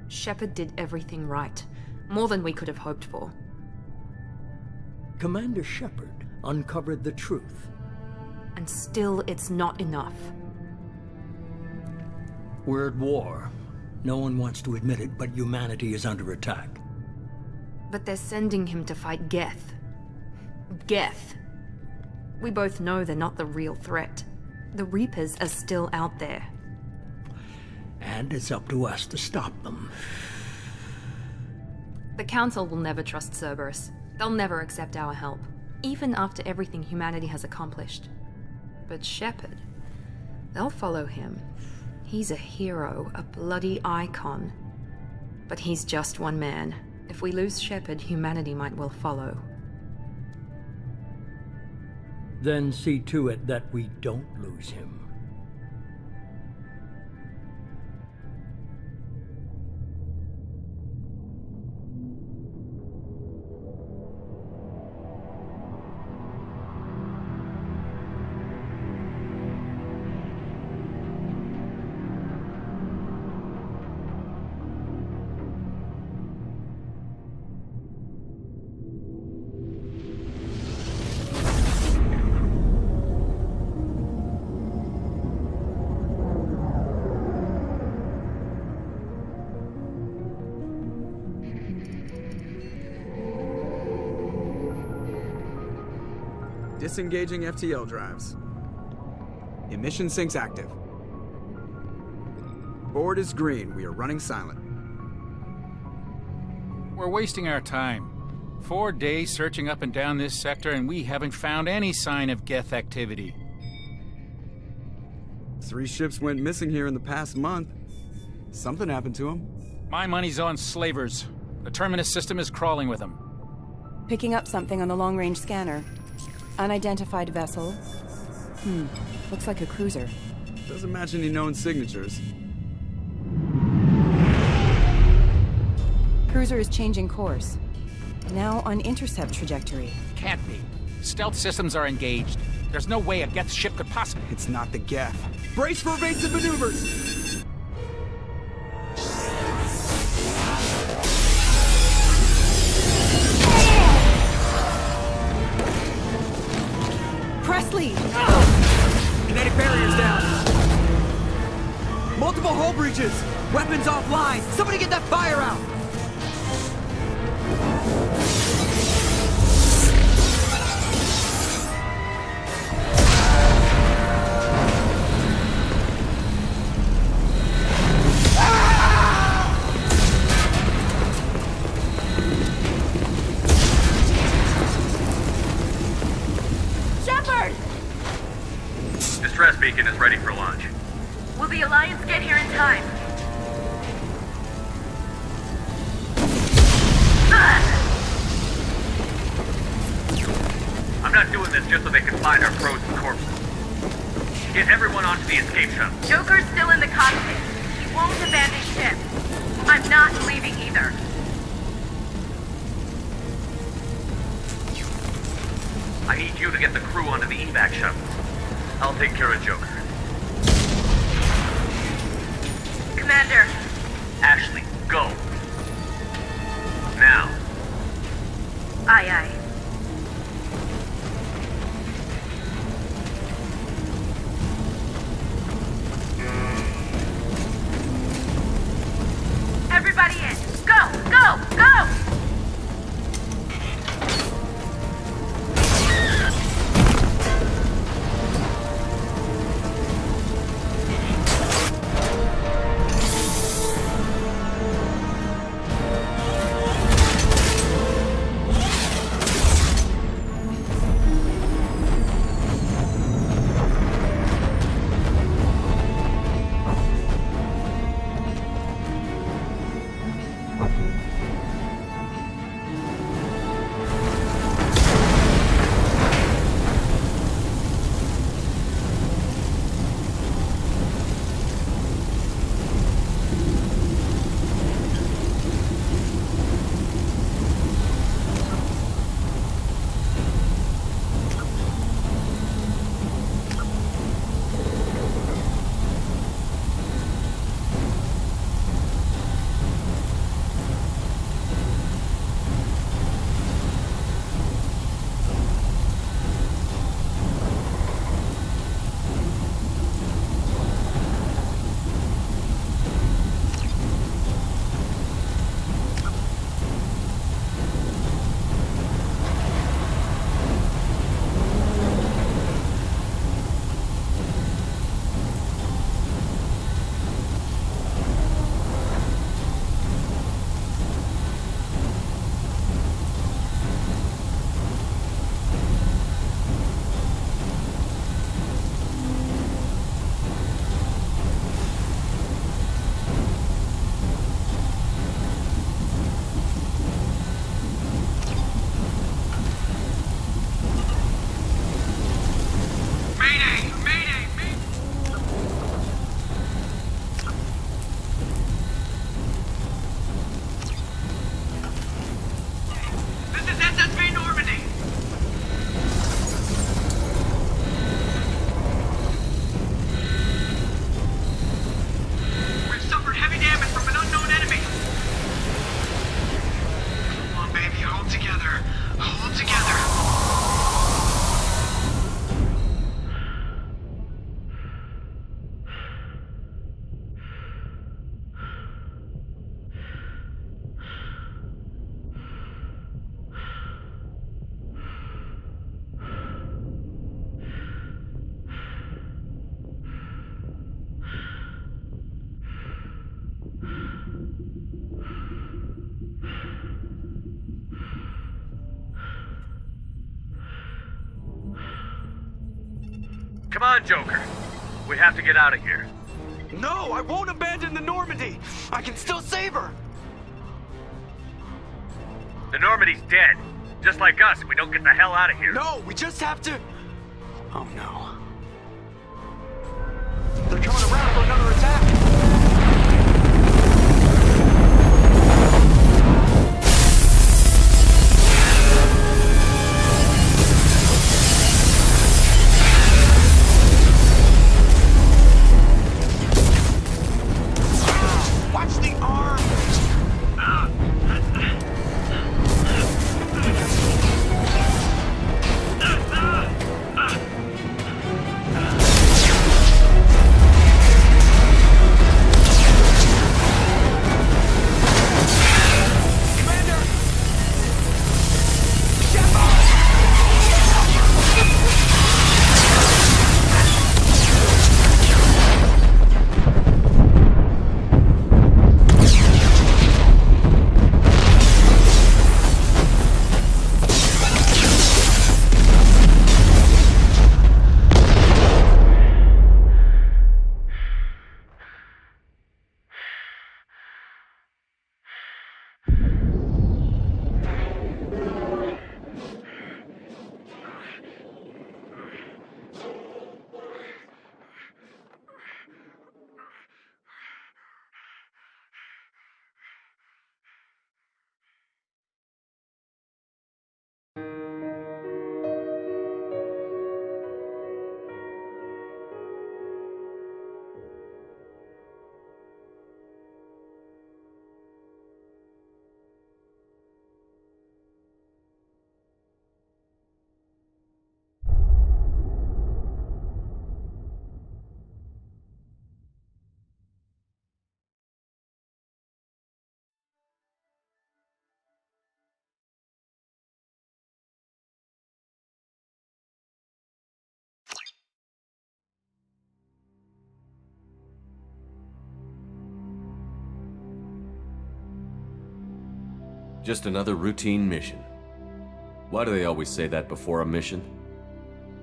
Shepard did everything right. More than we could have hoped for. Commander Shepard uncovered the truth. And still, it's not enough. We're at war. No one wants to admit it, but humanity is under attack. But they're sending him to fight Geth. Geth. We both know they're not the real threat. The Reapers are still out there. And it's up to us to stop them. The Council will never trust Cerberus. They'll never accept our help, even after everything humanity has accomplished. But Shepard, they'll follow him. He's a hero, a bloody icon. But he's just one man. If we lose Shepard, humanity might well follow. Then see to it that we don't lose him. Disengaging FTL drives. Emission sinks active. Board is green. We are running silent. We're wasting our time. 4 days searching up and down this sector, and we haven't found any sign of Geth activity. 3 ships went missing here in the past month. Something happened to them. My money's on slavers. The Terminus system is crawling with them. Picking up something on the long-range scanner. Unidentified vessel. Looks like a cruiser. Doesn't match any known signatures. Cruiser is changing course. Now on intercept trajectory. Can't be. Stealth systems are engaged. There's no way a Geth ship could possibly... It's not the Geth. Brace for evasive maneuvers! Presley! Kinetic barriers down! Multiple hull breaches! Weapons offline! Somebody get that fire out! Distress beacon is ready for launch. Will the Alliance get here in time? I'm not doing this just so they can find our frozen corpses. Get everyone onto the escape shuttle. Joker's still in the cockpit. He won't abandon ship. I'm not leaving either. I need you to get the crew onto the evac shuttle. I'll take care of Joker. Commander. Ashley, go. Now. Aye, aye. Everybody in. Go, go, go! Come on, Joker. We have to get out of here. No, I won't abandon the Normandy. I can still save her. The Normandy's dead. Just like us if we don't get the hell out of here. No, we just have to... Oh no. They're coming around for another attack. Watch the arm! Just another routine mission. Why do they always say that before a mission?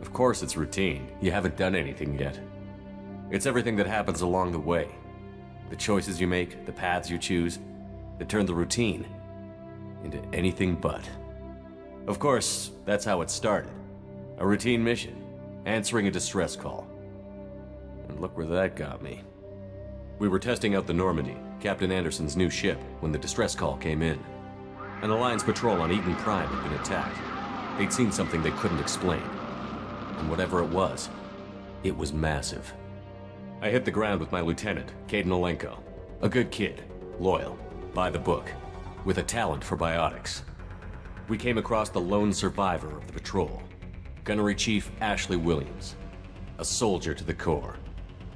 Of course it's routine. You haven't done anything yet. It's everything that happens along the way. The choices you make, the paths you choose, that turn the routine into anything but. Of course, that's how it started. A routine mission, answering a distress call. And look where that got me. We were testing out the Normandy, Captain Anderson's new ship, when the distress call came in. An Alliance patrol on Eden Prime had been attacked. They'd seen something they couldn't explain. And whatever it was massive. I hit the ground with my lieutenant, Caden Olenko. A good kid, loyal, by the book, with a talent for biotics. We came across the lone survivor of the patrol, Gunnery Chief Ashley Williams. A soldier to the core.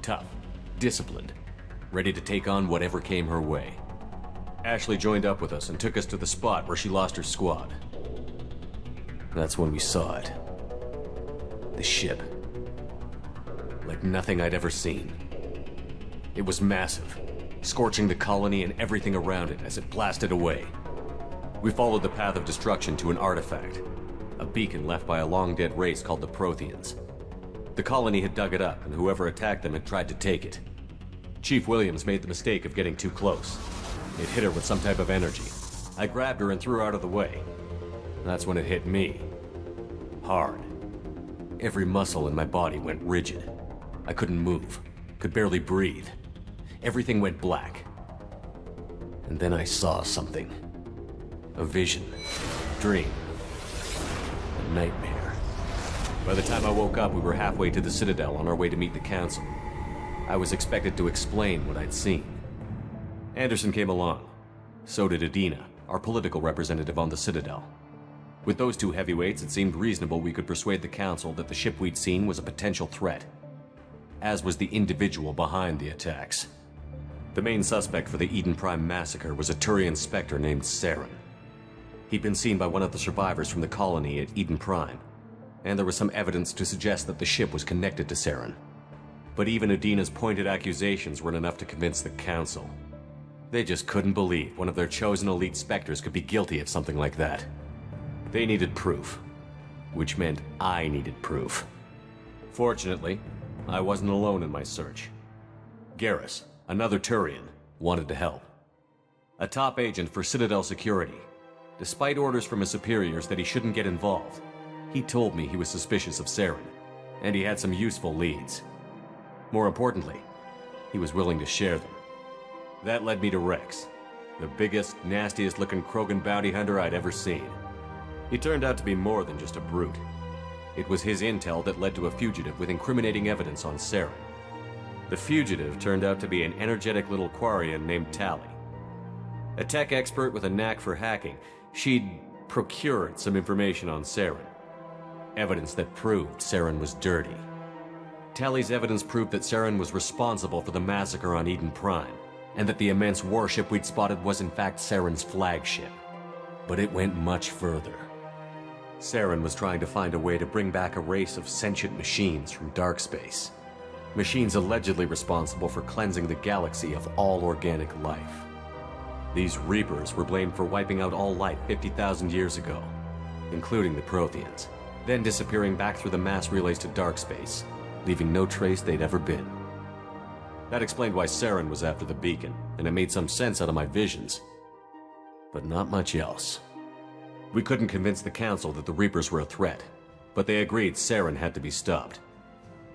Tough, disciplined, ready to take on whatever came her way. Ashley joined up with us and took us to the spot where she lost her squad. That's when we saw it. The ship. Like nothing I'd ever seen. It was massive, scorching the colony and everything around it as it blasted away. We followed the path of destruction to an artifact, a beacon left by a long-dead race called the Protheans. The colony had dug it up, and whoever attacked them had tried to take it. Chief Williams made the mistake of getting too close. It hit her with some type of energy. I grabbed her and threw her out of the way. That's when it hit me. Hard. Every muscle in my body went rigid. I couldn't move, could barely breathe. Everything went black. And then I saw something. A vision. Dream. A nightmare. By the time I woke up, we were halfway to the Citadel on our way to meet the Council. I was expected to explain what I'd seen. Anderson came along. So did Adina, our political representative on the Citadel. With those two heavyweights, it seemed reasonable we could persuade the Council that the ship we'd seen was a potential threat. As was the individual behind the attacks. The main suspect for the Eden Prime massacre was a Turian Spectre named Saren. He'd been seen by one of the survivors from the colony at Eden Prime, and there was some evidence to suggest that the ship was connected to Saren. But even Adina's pointed accusations weren't enough to convince the Council. They just couldn't believe one of their chosen elite Spectres could be guilty of something like that. They needed proof, which meant I needed proof. Fortunately, I wasn't alone in my search. Garrus, another Turian, wanted to help. A top agent for Citadel Security. Despite orders from his superiors that he shouldn't get involved, he told me he was suspicious of Saren, and he had some useful leads. More importantly, he was willing to share them. That led me to Rex, the biggest, nastiest-looking Krogan bounty hunter I'd ever seen. He turned out to be more than just a brute. It was his intel that led to a fugitive with incriminating evidence on Saren. The fugitive turned out to be an energetic little Quarian named Tali. A tech expert with a knack for hacking, she'd procured some information on Saren. Evidence that proved Saren was dirty. Tali's evidence proved that Saren was responsible for the massacre on Eden Prime, and that the immense warship we'd spotted was in fact Saren's flagship. But it went much further. Saren was trying to find a way to bring back a race of sentient machines from dark space. Machines allegedly responsible for cleansing the galaxy of all organic life. These Reapers were blamed for wiping out all life 50,000 years ago, including the Protheans, then disappearing back through the mass relays to dark space, leaving no trace they'd ever been. That explained why Saren was after the beacon, and it made some sense out of my visions. But not much else. We couldn't convince the Council that the Reapers were a threat, but they agreed Saren had to be stopped.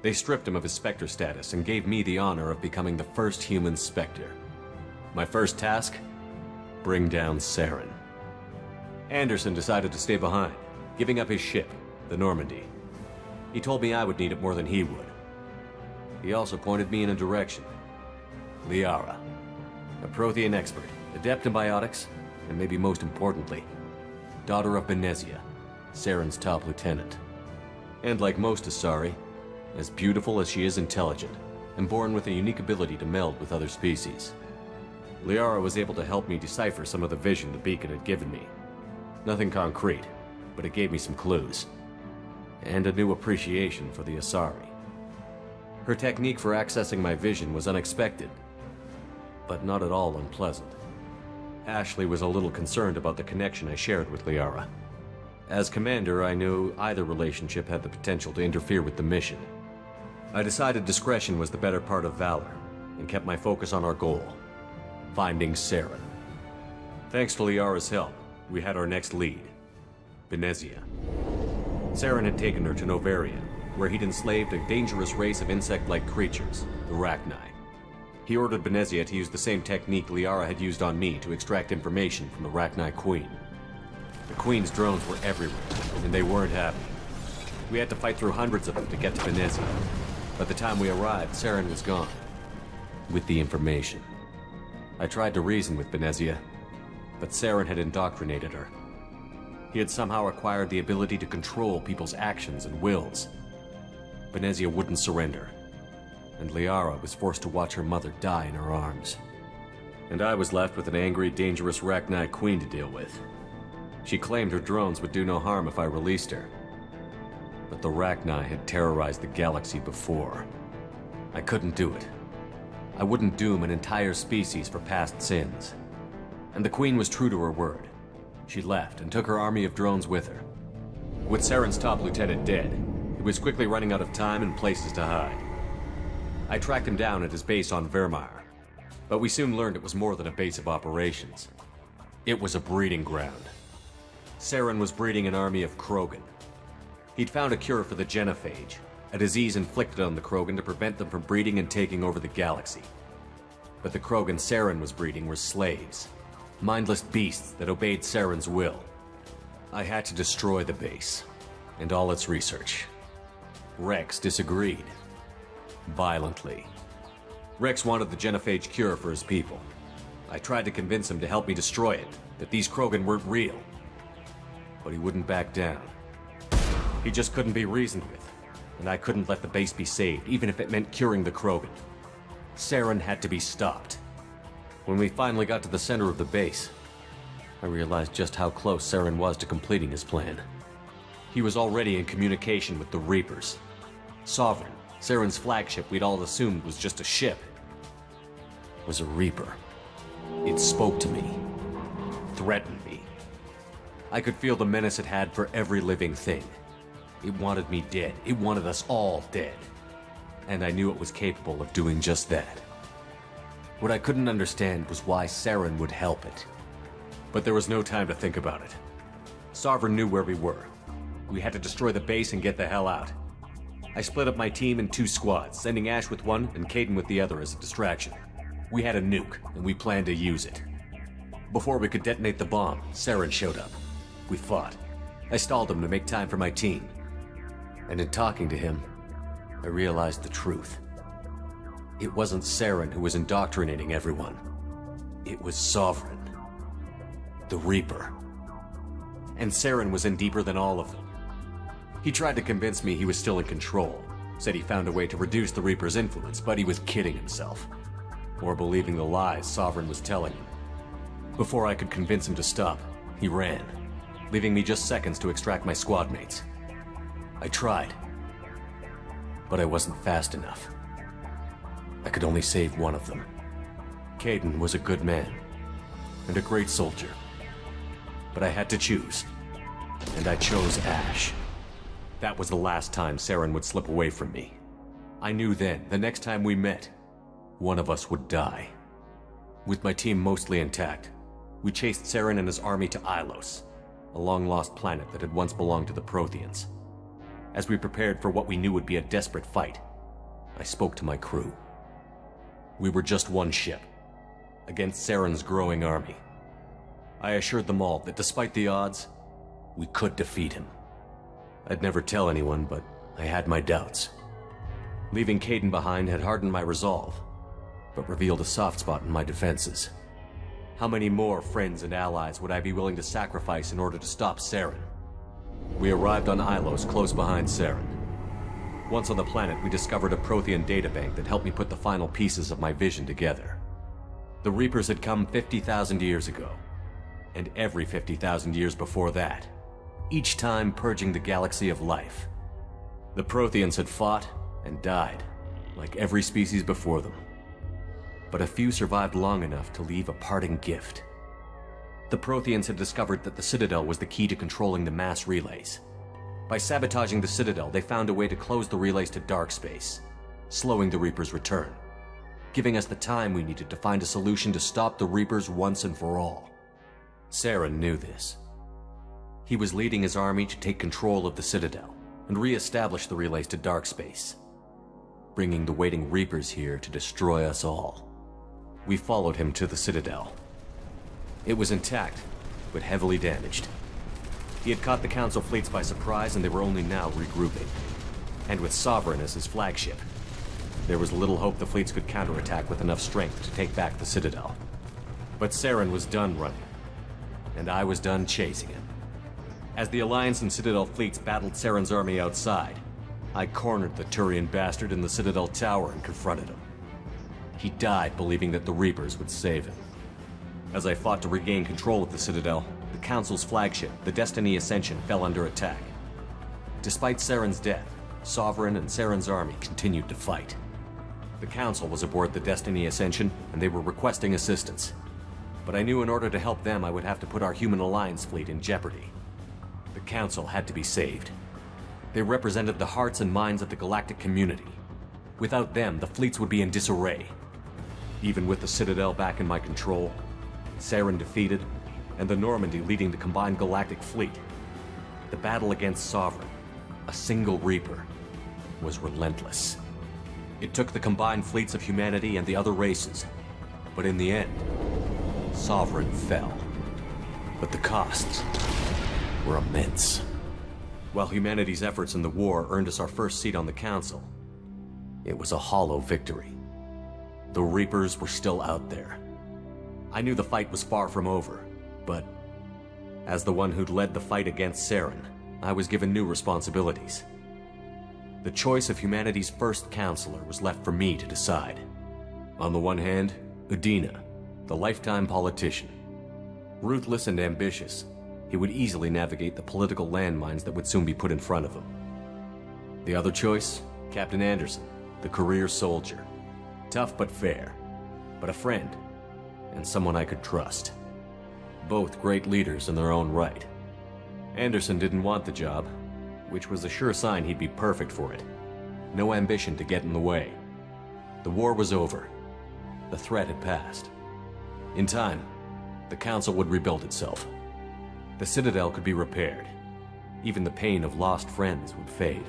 They stripped him of his Spectre status and gave me the honor of becoming the first human Spectre. My first task? Bring down Saren. Anderson decided to stay behind, giving up his ship, the Normandy. He told me I would need it more than he would. He also pointed me in a direction. Liara, a Prothean expert, adept in biotics, and maybe most importantly, daughter of Benezia, Saren's top lieutenant. And like most Asari, as beautiful as she is intelligent, and born with a unique ability to meld with other species. Liara was able to help me decipher some of the vision the beacon had given me. Nothing concrete, but it gave me some clues. And a new appreciation for the Asari. Her technique for accessing my vision was unexpected, but not at all unpleasant. Ashley was a little concerned about the connection I shared with Liara. As commander, I knew either relationship had the potential to interfere with the mission. I decided discretion was the better part of valor, and kept my focus on our goal, finding Saren. Thanks to Liara's help, we had our next lead, Benezia. Saren had taken her to Novaria, where he'd enslaved a dangerous race of insect-like creatures, the Rachni. He ordered Benezia to use the same technique Liara had used on me to extract information from the Rachni Queen. The Queen's drones were everywhere, and they weren't happy. We had to fight through hundreds of them to get to Benezia. By the time we arrived, Saren was gone, with the information. I tried to reason with Benezia, but Saren had indoctrinated her. He had somehow acquired the ability to control people's actions and wills. Benezia wouldn't surrender, and Liara was forced to watch her mother die in her arms. And I was left with an angry, dangerous Rachni Queen to deal with. She claimed her drones would do no harm if I released her. But the Rachni had terrorized the galaxy before. I couldn't do it. I wouldn't doom an entire species for past sins. And the Queen was true to her word. She left and took her army of drones with her. With Saren's top lieutenant dead, he was quickly running out of time and places to hide. I tracked him down at his base on Vermeer, but we soon learned it was more than a base of operations. It was a breeding ground. Saren was breeding an army of Krogan. He'd found a cure for the genophage, a disease inflicted on the Krogan to prevent them from breeding and taking over the galaxy. But the Krogan Saren was breeding were slaves, mindless beasts that obeyed Saren's will. I had to destroy the base, and all its research. Rex disagreed. Violently. Rex wanted the genophage cure for his people. I tried to convince him to help me destroy it, that these Krogan weren't real. But he wouldn't back down. He just couldn't be reasoned with, and I couldn't let the base be saved, even if it meant curing the Krogan. Saren had to be stopped. When we finally got to the center of the base, I realized just how close Saren was to completing his plan. He was already in communication with the Reapers. Sovereign, Saren's flagship we'd all assumed was just a ship, was a Reaper. It spoke to me, threatened me. I could feel the menace it had for every living thing. It wanted me dead. It wanted us all dead. and I knew it was capable of doing just that. What I couldn't understand was why Saren would help it. But there was no time to think about it. Sovereign knew where we were. We had to destroy the base and get the hell out. I split up my team in 2 squads, sending Ash with one and Caden with the other as a distraction. We had a nuke, and we planned to use it. Before we could detonate the bomb, Saren showed up. We fought. I stalled him to make time for my team. And in talking to him, I realized the truth. It wasn't Saren who was indoctrinating everyone. It was Sovereign. The Reaper. And Saren was in deeper than all of them. He tried to convince me he was still in control, said he found a way to reduce the Reaper's influence, but he was kidding himself. Or believing the lies Sovereign was telling him. Before I could convince him to stop, he ran, leaving me just seconds to extract my squad mates. I tried, but I wasn't fast enough. I could only save one of them. Caden was a good man, and a great soldier. But I had to choose, and I chose Ash. That was the last time Saren would slip away from me. I knew then, the next time we met, one of us would die. With my team mostly intact, we chased Saren and his army to Ilos, a long-lost planet that had once belonged to the Protheans. As we prepared for what we knew would be a desperate fight, I spoke to my crew. We were just one ship, against Saren's growing army. I assured them all that despite the odds, we could defeat him. I'd never tell anyone, but I had my doubts. Leaving Caden behind had hardened my resolve, but revealed a soft spot in my defenses. How many more friends and allies would I be willing to sacrifice in order to stop Saren? We arrived on Ilos close behind Saren. Once on the planet, we discovered a Prothean databank that helped me put the final pieces of my vision together. The Reapers had come 50,000 years ago, and every 50,000 years before that, each time purging the galaxy of life. The Protheans had fought and died, like every species before them. But a few survived long enough to leave a parting gift. The Protheans had discovered that the Citadel was the key to controlling the mass relays. By sabotaging the Citadel, they found a way to close the relays to dark space, slowing the Reapers' return, giving us the time we needed to find a solution to stop the Reapers once and for all. Saren knew this. He was leading his army to take control of the Citadel and re-establish the relays to dark space, bringing the waiting Reapers here to destroy us all. We followed him to the Citadel. It was intact, but heavily damaged. He had caught the Council fleets by surprise, and they were only now regrouping. And with Sovereign as his flagship, there was little hope the fleets could counterattack with enough strength to take back the Citadel. But Saren was done running, and I was done chasing him. As the Alliance and Citadel fleets battled Saren's army outside, I cornered the Turian bastard in the Citadel tower and confronted him. He died believing that the Reapers would save him. As I fought to regain control of the Citadel, the Council's flagship, the Destiny Ascension, fell under attack. Despite Saren's death, Sovereign and Saren's army continued to fight. The Council was aboard the Destiny Ascension, and they were requesting assistance. But I knew in order to help them, I would have to put our Human Alliance fleet in jeopardy. The Council had to be saved. They represented the hearts and minds of the galactic community. Without them, the fleets would be in disarray. Even with the Citadel back in my control, Saren defeated, and the Normandy leading the combined galactic fleet, the battle against Sovereign, a single Reaper, was relentless. It took the combined fleets of humanity and the other races, but in the end, Sovereign fell. But the costs were immense. While humanity's efforts in the war earned us our first seat on the Council, it was a hollow victory. The Reapers were still out there. I knew the fight was far from over, but as the one who'd led the fight against Saren, I was given new responsibilities. The choice of humanity's first counselor was left for me to decide. On the one hand, Udina, the lifetime politician. Ruthless and ambitious, he would easily navigate the political landmines that would soon be put in front of him. The other choice, Captain Anderson, the career soldier. Tough but fair, but a friend, and someone I could trust. Both great leaders in their own right. Anderson didn't want the job, which was a sure sign he'd be perfect for it. no ambition to get in the way. The war was over. The threat had passed. In time, the Council would rebuild itself. The Citadel could be repaired. Even the pain of lost friends would fade.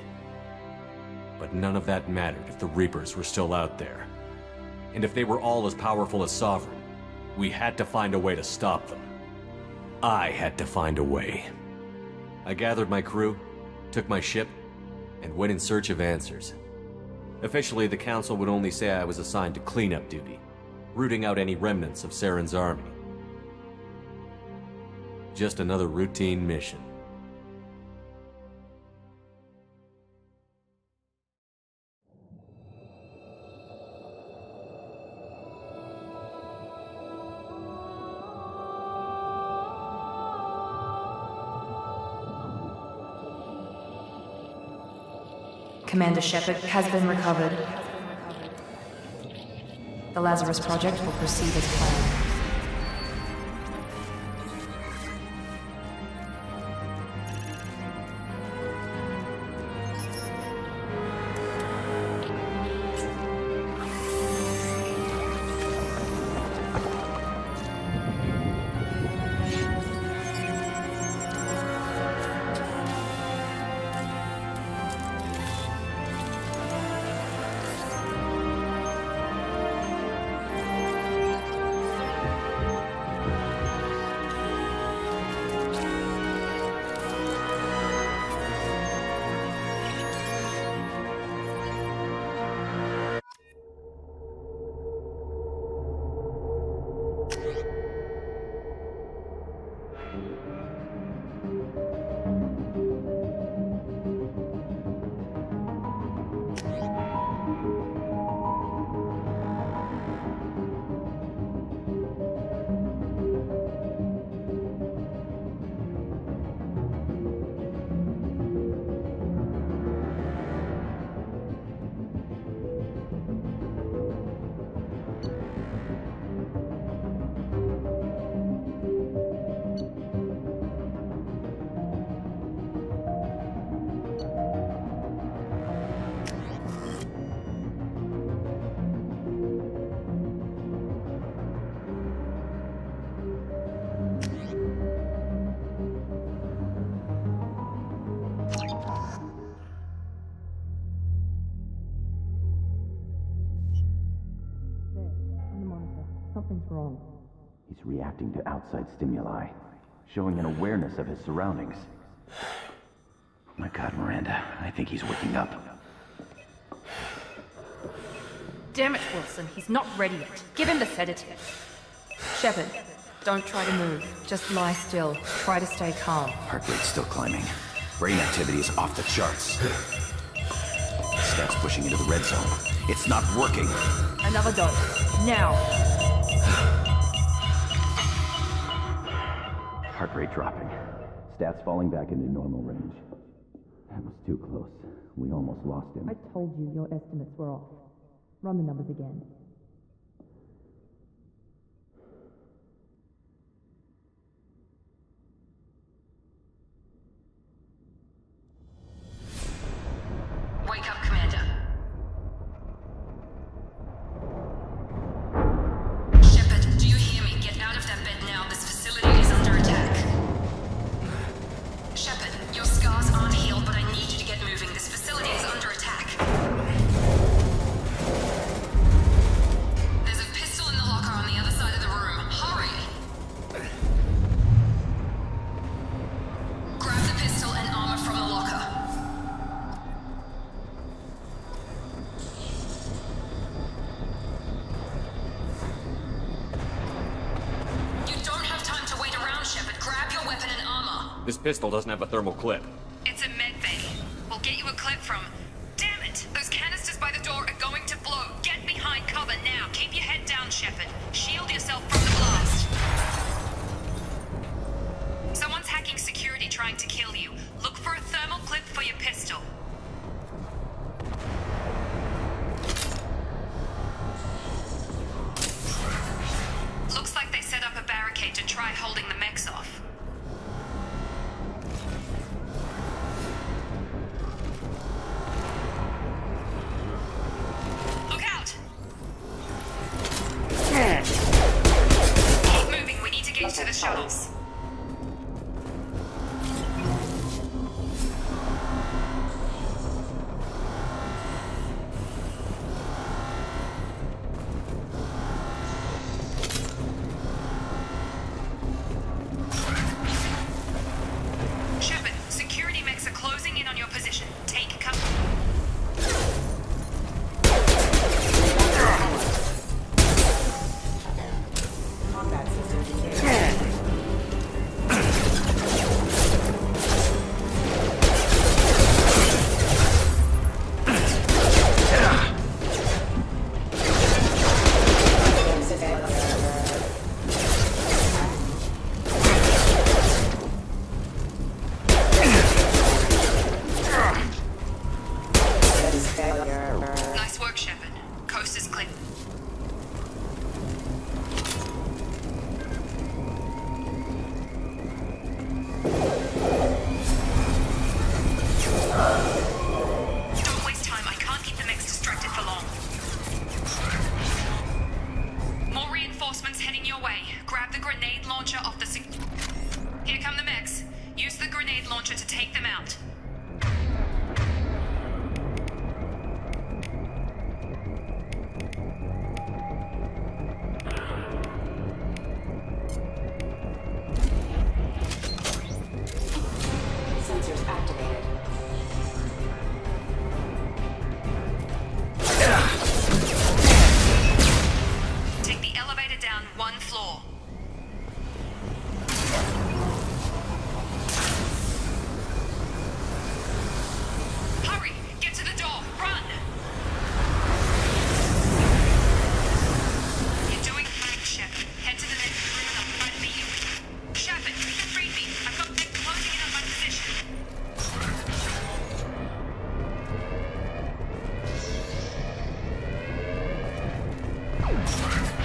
But none of that mattered if the Reapers were still out there. And if they were all as powerful as Sovereign, we had to find a way to stop them. I had to find a way. I gathered my crew, took my ship, and went in search of answers. Officially, the Council would only say I was assigned to cleanup duty, rooting out any remnants of Saren's army. Just another routine mission. Commander Shepard has been recovered. The Lazarus Project will proceed as planned. Something's wrong. He's reacting to outside stimuli, showing an awareness of his surroundings. Oh my God, Miranda, I think he's waking up. Damn it, Wilson. He's not ready yet. Give him the sedative. Shepard, don't try to move. Just lie still. Try to stay calm. Heart rate's still climbing. Brain activity is off the charts. Stats pushing into the red zone. It's not working. Another dose. Now. Heart rate dropping. Stats falling back into normal range. That was too close. We almost lost him. I told you your estimates were off. Run the numbers again. Wake up, Commander. Shepard, do you hear me? Get out of that bed now. This facility is under attack. Shepard, your scars aren't healed, but I need you to get moving. This facility is under attack. There's a pistol in the locker on the other side of the room. Hurry! Grab the pistol and armor from the locker. You don't have time to wait around, Shepard. Grab your weapon and armor. This pistol doesn't have a thermal clip. It's a med bay. We'll get you a clip from... Damn it! Those canisters by the door are going to blow. Get behind cover now. Keep your head down, Shepard. Shield yourself from the blast. Someone's hacking security trying to kill you. Look for a thermal clip for your pistol. Looks like they set up a barricade to try holding the mechs off. the shuttles. Shepard, security mechs are closing in on your position. Take cover. Nice work, Shepard. Coast is clear. Don't waste time. I can't keep the mechs distracted for long. More reinforcements heading your way. Grab the grenade launcher off the Here come the mechs. Use the grenade launcher to take them out. Sensors activated. Take the elevator down one floor. Hurry! Get to the door! Run! You're doing fine, Shepard. Head to the next room and I'll try to meet you. Shepard, read me. I've got them closing in on my position.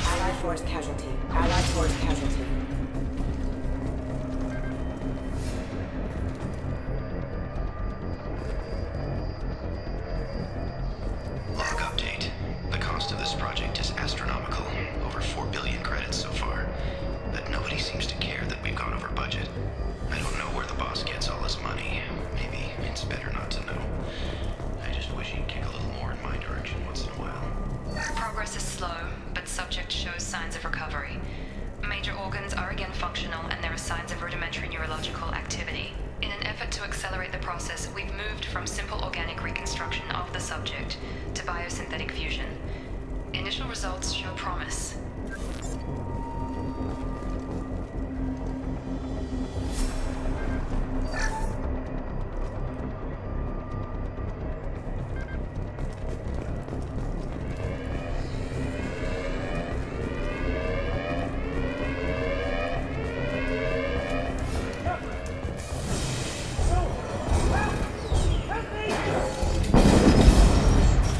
Allied force casualty. Allied force casualty. Log update. The cost of this project is astronomical. Over 4 billion credits so far. But nobody seems to care that we've gone over budget. I don't know where the boss gets all his money. Maybe it's better not to know. I just wish he'd kick a little more in my direction once in a while. Progress is slow, but subject shows signs of recovery. Major organs are again functional, and there are signs of rudimentary neurological activity. In an effort to accelerate the process, we've moved from simple organic reconstruction of the subject to biosynthetic fusion. Initial results show promise.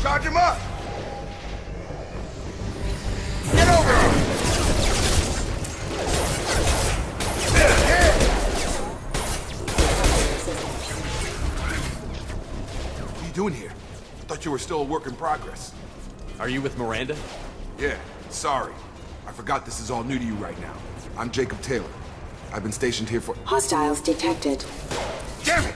Charge him up! Get over here! What are you doing here? I thought you were still a work in progress. Are you with Miranda? Yeah, sorry. I forgot this is all new to you right now. I'm Jacob Taylor. I've been stationed here for— Hostiles detected. Damn it!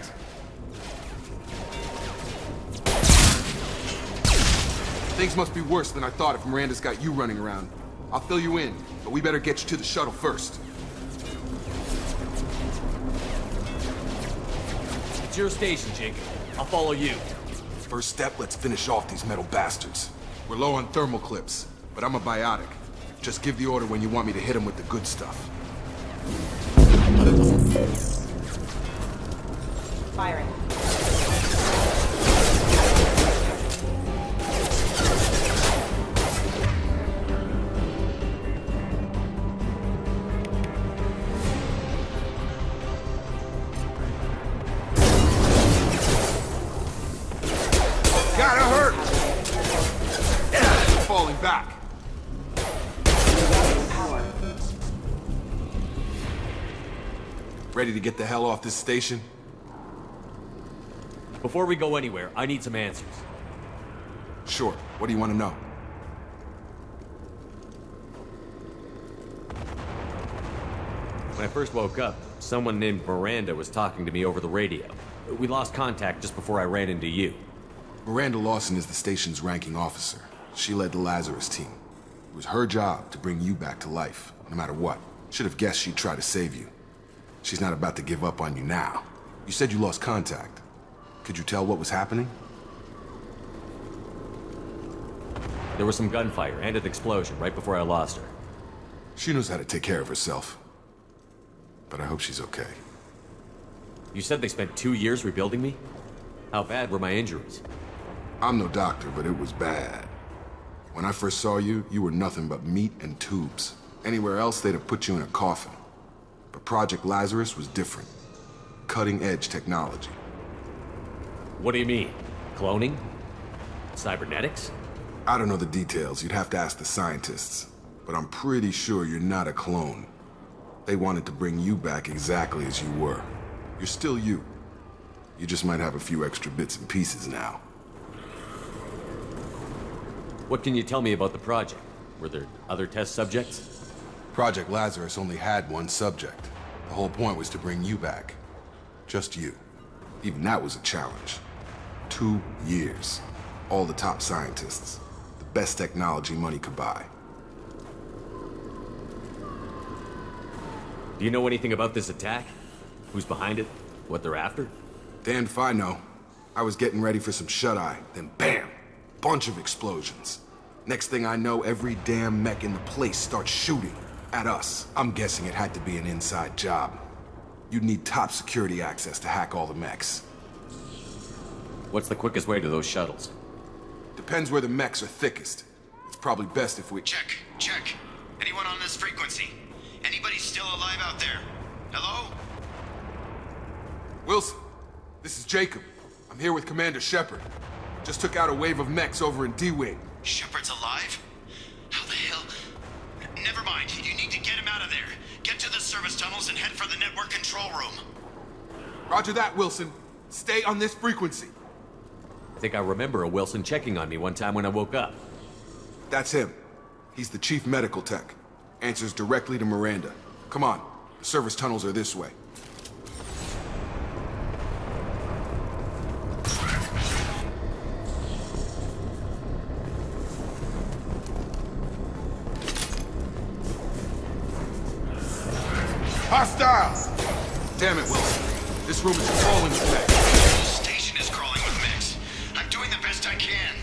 Things must be worse than I thought if Miranda's got you running around. I'll fill you in, but we better get you to the shuttle first. It's your station, Jacob. I'll follow you. First step, let's finish off these metal bastards. We're low on thermal clips, but I'm a biotic. Just give the order when you want me to hit them with the good stuff. Firing. Gotta hurt! Falling back. Power. Ready to get the hell off this station? Before we go anywhere, I need some answers. Sure. What do you want to know? When I first woke up, someone named Miranda was talking to me over the radio. We lost contact just before I ran into you. Miranda Lawson is the station's ranking officer. She led the Lazarus team. It was her job to bring you back to life, no matter what. Should have guessed she'd try to save you. She's not about to give up on you now. You said you lost contact. Could you tell what was happening? There was some gunfire and an explosion right before I lost her. She knows how to take care of herself. But I hope she's okay. You said they spent 2 years rebuilding me? How bad were my injuries? I'm no doctor, but it was bad. When I first saw you, you were nothing but meat and tubes. Anywhere else, they'd have put you in a coffin. But Project Lazarus was different. Cutting-edge technology. What do you mean? Cloning? Cybernetics? I don't know the details. You'd have to ask the scientists. But I'm pretty sure you're not a clone. They wanted to bring you back exactly as you were. You're still you. You just might have a few extra bits and pieces now. What can you tell me about the project? Were there other test subjects? Project Lazarus only had one subject. The whole point was to bring you back. Just you. Even that was a challenge. 2 years. All the top scientists. The best technology money could buy. Do you know anything about this attack? Who's behind it? What they're after? Damned if I know. I was getting ready for some shut-eye, then bam! Bunch of explosions. Next thing I know, every damn mech in the place starts shooting. At us. I'm guessing it had to be an inside job. You'd need top security access to hack all the mechs. What's the quickest way to those shuttles? Depends where the mechs are thickest. It's probably best if we... Check. Anyone on this frequency? Anybody still alive out there? Hello? Wilson, this is Jacob. I'm here with Commander Shepard. Just took out a wave of mechs over in D-Wing. Shepard's alive? How the hell? Never mind. You need to get him out of there. Get to the service tunnels and head for the network control room. Roger that, Wilson. Stay on this frequency. I think I remember a Wilson checking on me one time when I woke up. That's him. He's the chief medical tech. Answers directly to Miranda. Come on. The service tunnels are this way. Hostiles! Damn it, Wilson. This room is crawling with mechs. The station is crawling with mechs. I'm doing the best I can.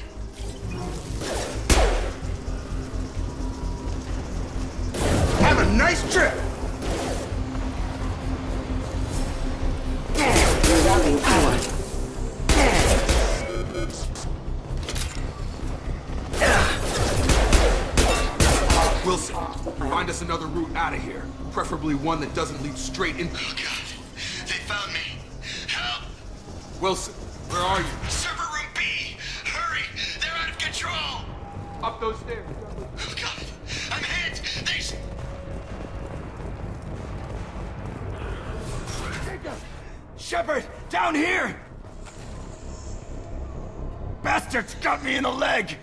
Have a nice trip! Wilson, find us another route out of here. Preferably one that doesn't lead straight into... Oh, God. They found me. Help! Wilson, where are you? Server room B! Hurry! They're out of control! Up those stairs. Oh, God. I'm hit! Shepard! Down here! Bastards got me in the leg!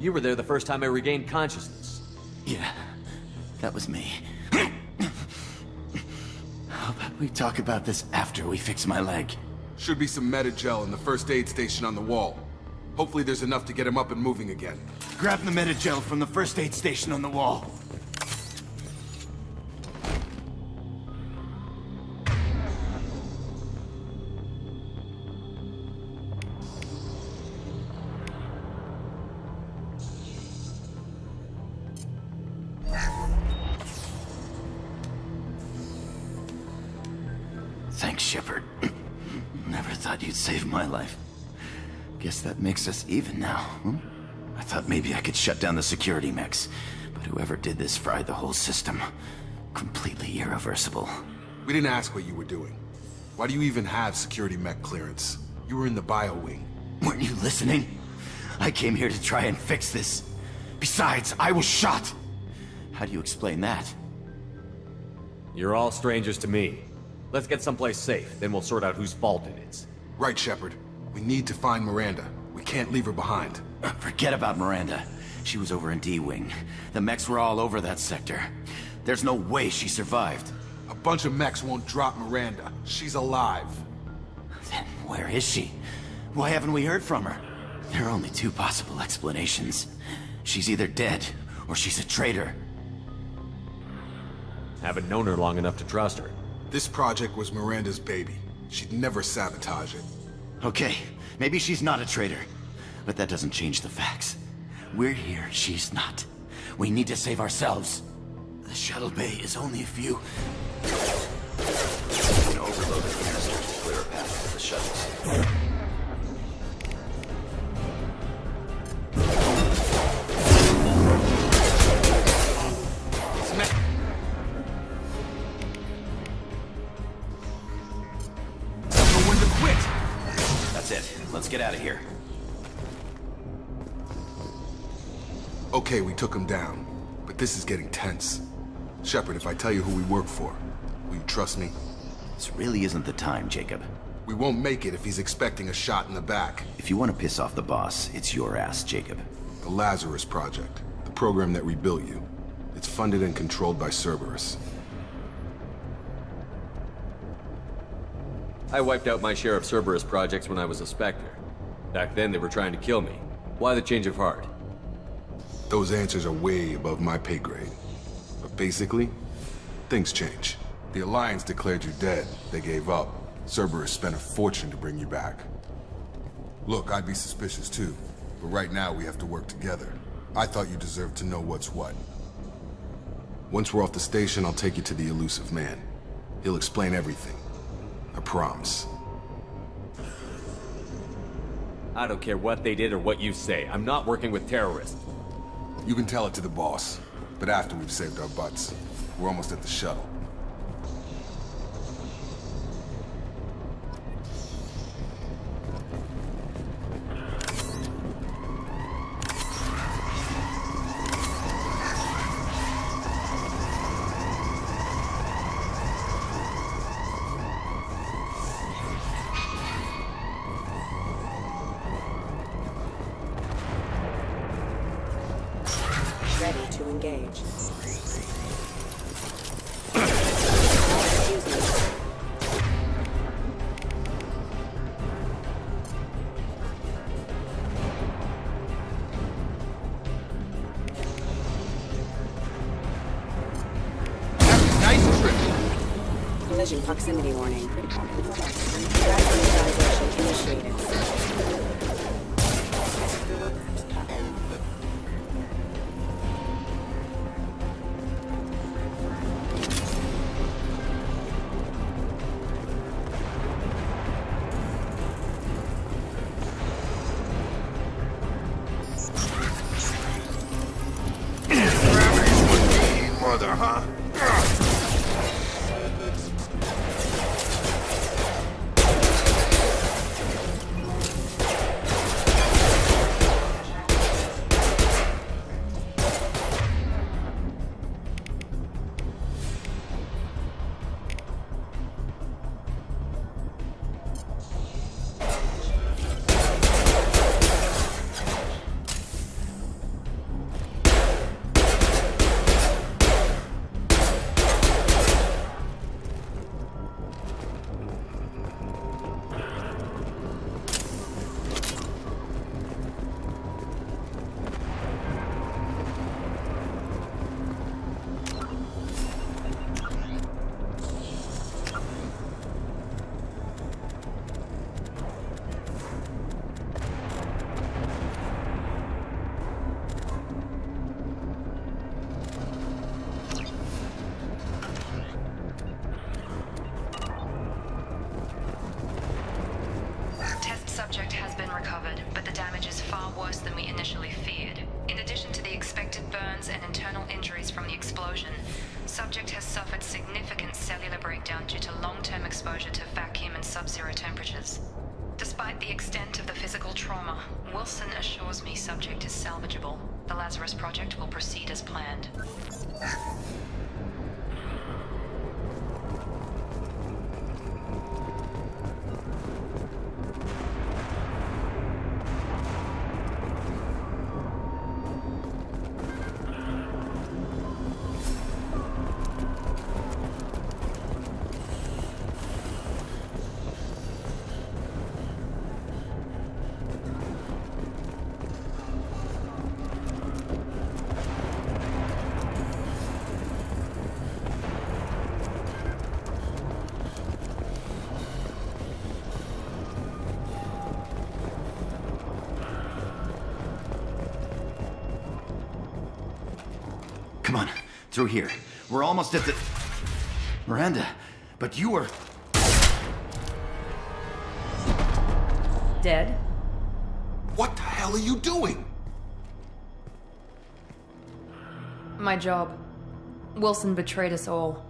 You were there the first time I regained consciousness. Yeah, that was me. How about we talk about this after we fix my leg? Should be some Metagel in the first aid station on the wall. Hopefully there's enough to get him up and moving again. Grab the Metagel from the first aid station on the wall. Thanks, Shepard. Never thought you'd save my life. Guess that makes us even now, huh? I thought maybe I could shut down the security mechs, but whoever did this fried the whole system. Completely irreversible. We didn't ask what you were doing. Why do you even have security mech clearance? You were in the bio wing. Weren't you listening? I came here to try and fix this. Besides, I was shot. How do you explain that? You're all strangers to me. Let's get someplace safe, then we'll sort out whose fault it is. Right, Shepard. We need to find Miranda. We can't leave her behind. Forget about Miranda. She was over in D-Wing. The mechs were all over that sector. There's no way she survived. A bunch of mechs won't drop Miranda. She's alive. Then where is she? Why haven't we heard from her? There are only two possible explanations. She's either dead, or she's a traitor. Haven't known her long enough to trust her. This project was Miranda's baby. She'd never sabotage it. Okay, maybe she's not a traitor. But that doesn't change the facts. We're here, she's not. We need to save ourselves. The shuttle bay is only a few... We can overload the canisters to clear a path to the shuttles. That's it. Let's get out of here. Okay, we took him down. But this is getting tense. Shepard, if I tell you who we work for, will you trust me? This really isn't the time, Jacob. We won't make it if he's expecting a shot in the back. If you want to piss off the boss, it's your ass, Jacob. The Lazarus Project. The program that rebuilt you. It's funded and controlled by Cerberus. I wiped out my share of Cerberus projects when I was a Spectre. Back then, they were trying to kill me. Why the change of heart? Those answers are way above my pay grade. But basically, things change. The Alliance declared you dead. They gave up. Cerberus spent a fortune to bring you back. Look, I'd be suspicious too. But right now, we have to work together. I thought you deserved to know what's what. Once we're off the station, I'll take you to the elusive man. He'll explain everything. I promise. I don't care what they did or what you say. I'm not working with terrorists. You can tell it to the boss, but after we've saved our butts. We're almost at the shuttle. Ready to engage. Nice trip. Collision proximity warning. Radicalization initiated. Mother, huh? Subject has been recovered, but the damage is far worse than we initially feared. In addition to the expected burns and internal injuries from the explosion, subject has suffered significant cellular breakdown due to long-term exposure to vacuum and sub-zero temperatures. Despite the extent of the physical trauma, Wilson assures me subject is salvageable. The Lazarus Project will proceed as planned. Come on, through here. We're almost at the... Miranda, but you were... Dead? What the hell are you doing? My job. Wilson betrayed us all.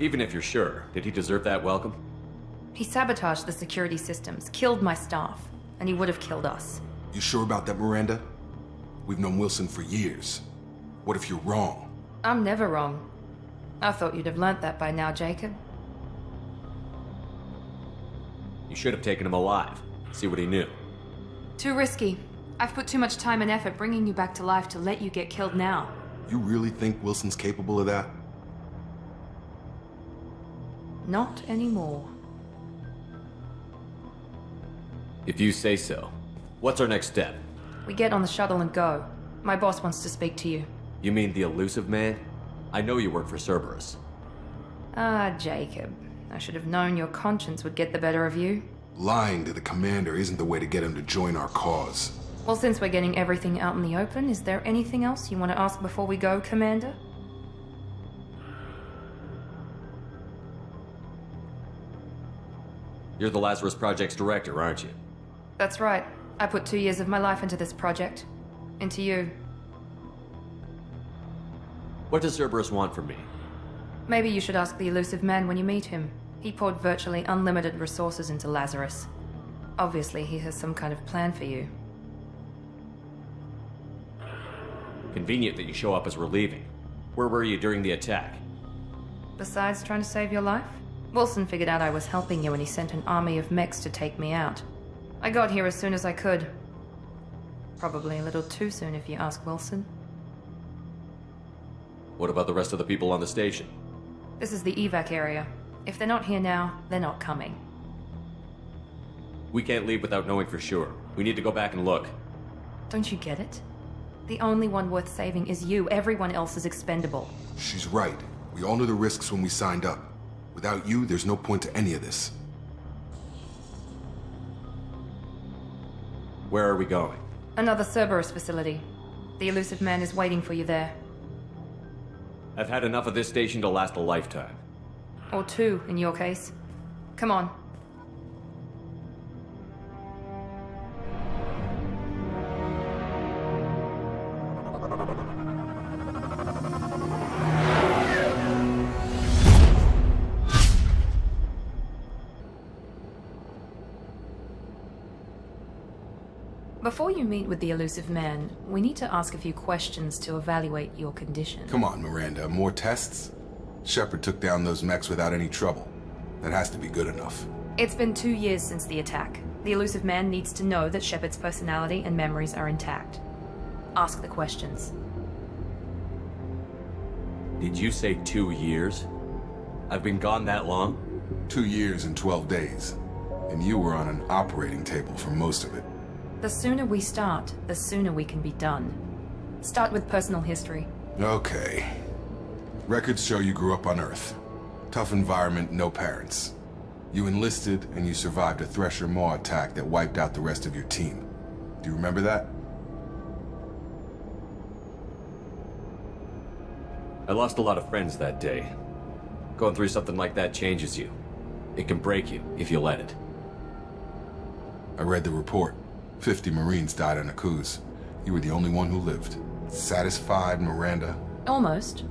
Even if you're sure, did he deserve that welcome? He sabotaged the security systems, killed my staff, and he would have killed us. You sure about that, Miranda? We've known Wilson for years. What if you're wrong? I'm never wrong. I thought you'd have learnt that by now, Jacob. You should have taken him alive. See what he knew. Too risky. I've put too much time and effort bringing you back to life to let you get killed now. You really think Wilson's capable of that? Not anymore. If you say so. What's our next step? We get on the shuttle and go. My boss wants to speak to you. You mean the elusive man? I know you work for Cerberus. Ah, Jacob. I should have known your conscience would get the better of you. Lying to the commander isn't the way to get him to join our cause. Well, since we're getting everything out in the open, is there anything else you want to ask before we go, Commander? You're the Lazarus Project's director, aren't you? That's right. I put 2 years of my life into this project. Into you. What does Cerberus want from me? Maybe you should ask the elusive man when you meet him. He poured virtually unlimited resources into Lazarus. Obviously, he has some kind of plan for you. Convenient that you show up as we're leaving. Where were you during the attack? Besides trying to save your life, Wilson figured out I was helping you and he sent an army of mechs to take me out. I got here as soon as I could. Probably a little too soon if you ask Wilson. What about the rest of the people on the station? This is the evac area. If they're not here now, they're not coming. We can't leave without knowing for sure. We need to go back and look. Don't you get it? The only one worth saving is you. Everyone else is expendable. She's right. We all knew the risks when we signed up. Without you, there's no point to any of this. Where are we going? Another Cerberus facility. The elusive man is waiting for you there. I've had enough of this station to last a lifetime. Or 2, in your case. Come on. Before you meet with the elusive man, we need to ask a few questions to evaluate your condition. Come on, Miranda. More tests? Shepard took down those mechs without any trouble. That has to be good enough. It's been 2 years since the attack. The elusive man needs to know that Shepard's personality and memories are intact. Ask the questions. Did you say 2 years? I've been gone that long? 2 years and 12 days. And you were on an operating table for most of it. The sooner we start, the sooner we can be done. Start with personal history. Okay. Records show you grew up on Earth. Tough environment, no parents. You enlisted, and you survived a Thresher Maw attack that wiped out the rest of your team. Do you remember that? I lost a lot of friends that day. Going through something like that changes you. It can break you, if you let it. I read the report. 50 Marines died on Akuz. You were the only one who lived. Satisfied, Miranda? Almost.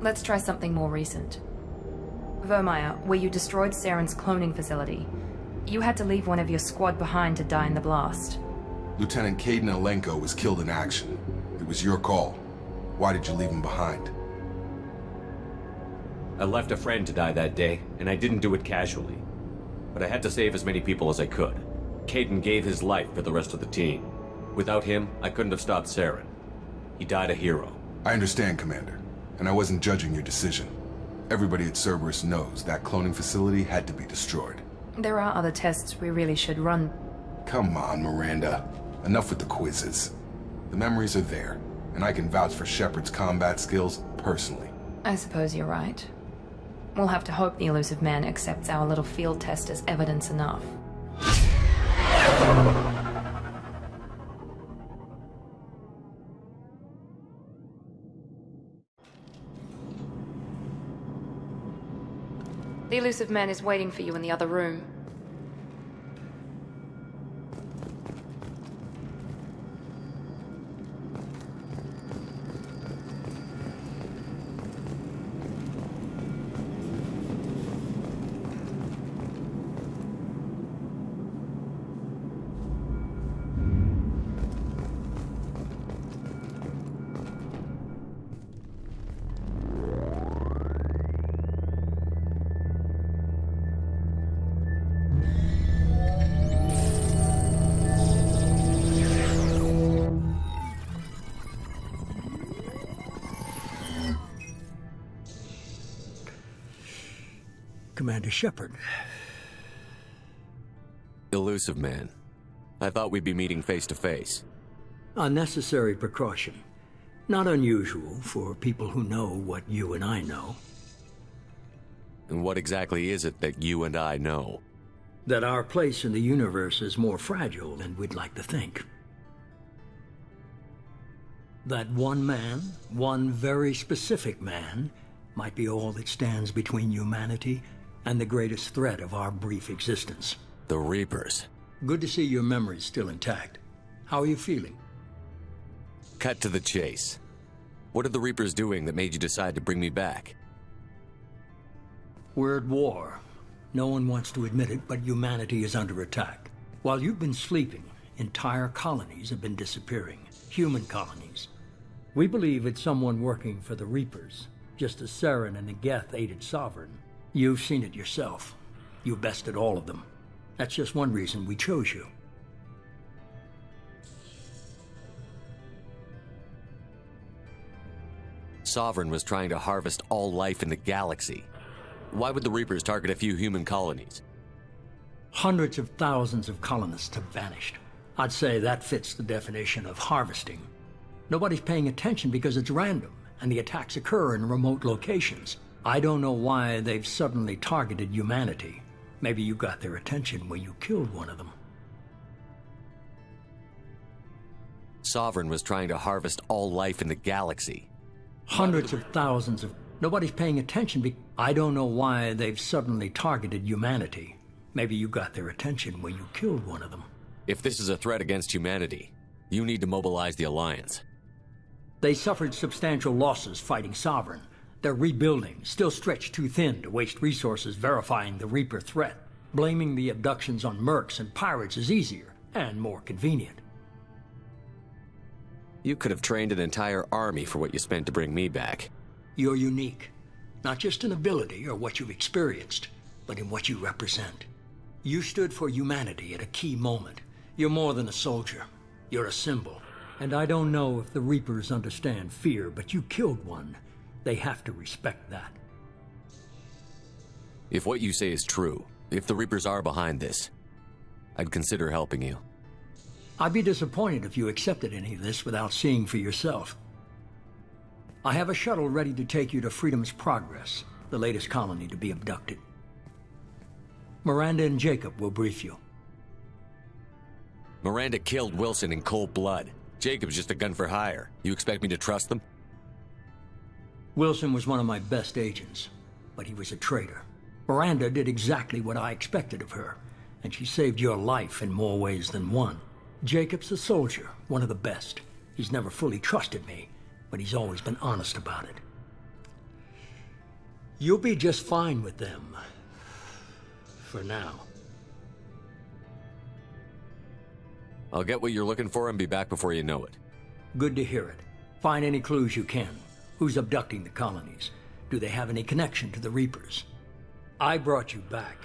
Let's try something more recent. Vermeer, where you destroyed Saren's cloning facility. You had to leave one of your squad behind to die in the blast. Lieutenant Caden Alenko was killed in action. It was your call. Why did you leave him behind? I left a friend to die that day, and I didn't do it casually. But I had to save as many people as I could. Caden gave his life for the rest of the team. Without him, I couldn't have stopped Saren. He died a hero. I understand, Commander. And I wasn't judging your decision. Everybody at Cerberus knows that cloning facility had to be destroyed. There are other tests we really should run. Come on, Miranda. Enough with the quizzes. The memories are there, and I can vouch for Shepard's combat skills personally. I suppose you're right. We'll have to hope the elusive man accepts our little field test as evidence enough. The elusive man is waiting for you in the other room. Commander Shepard. Elusive man. I thought we'd be meeting face to face. A necessary precaution. Not unusual for people who know what you and I know. And what exactly is it that you and I know? That our place in the universe is more fragile than we'd like to think. That one man, one very specific man, might be all that stands between humanity and the greatest threat of our brief existence. The Reapers. Good to see your memory's still intact. How are you feeling? Cut to the chase. What are the Reapers doing that made you decide to bring me back? We're at war. No one wants to admit it, but humanity is under attack. While you've been sleeping, entire colonies have been disappearing. Human colonies. We believe it's someone working for the Reapers, just as Saren and the Geth aided Sovereign. You've seen it yourself. You bested all of them. That's just one reason we chose you. Sovereign was trying to harvest all life in the galaxy. Why would the Reapers target a few human colonies? Hundreds of thousands of colonists have vanished. I'd say that fits the definition of harvesting. Nobody's paying attention because it's random, and the attacks occur in remote locations. I don't know why they've suddenly targeted humanity. Maybe you got their attention when you killed one of them. Sovereign was trying to harvest all life in the galaxy. Hundreds of thousands of... Nobody's paying attention I don't know why they've suddenly targeted humanity. Maybe you got their attention when you killed one of them. If this is a threat against humanity, you need to mobilize the Alliance. They suffered substantial losses fighting Sovereign. They're rebuilding, still stretched too thin to waste resources verifying the Reaper threat. Blaming the abductions on mercs and pirates is easier and more convenient. You could have trained an entire army for what you spent to bring me back. You're unique. Not just in ability or what you've experienced, but in what you represent. You stood for humanity at a key moment. You're more than a soldier. You're a symbol. And I don't know if the Reapers understand fear, but you killed one. They have to respect that. If what you say is true, if the Reapers are behind this, I'd consider helping you. I'd be disappointed if you accepted any of this without seeing for yourself. I have a shuttle ready to take you to Freedom's Progress, the latest colony to be abducted. Miranda and Jacob will brief you. Miranda killed Wilson in cold blood. Jacob's just a gun for hire. You expect me to trust them? Wilson was one of my best agents, but he was a traitor. Miranda did exactly what I expected of her, and she saved your life in more ways than one. Jacob's a soldier, one of the best. He's never fully trusted me, but he's always been honest about it. You'll be just fine with them. For now. I'll get what you're looking for and be back before you know it. Good to hear it. Find any clues you can. Who's abducting the colonies? Do they have any connection to the Reapers? I brought you back.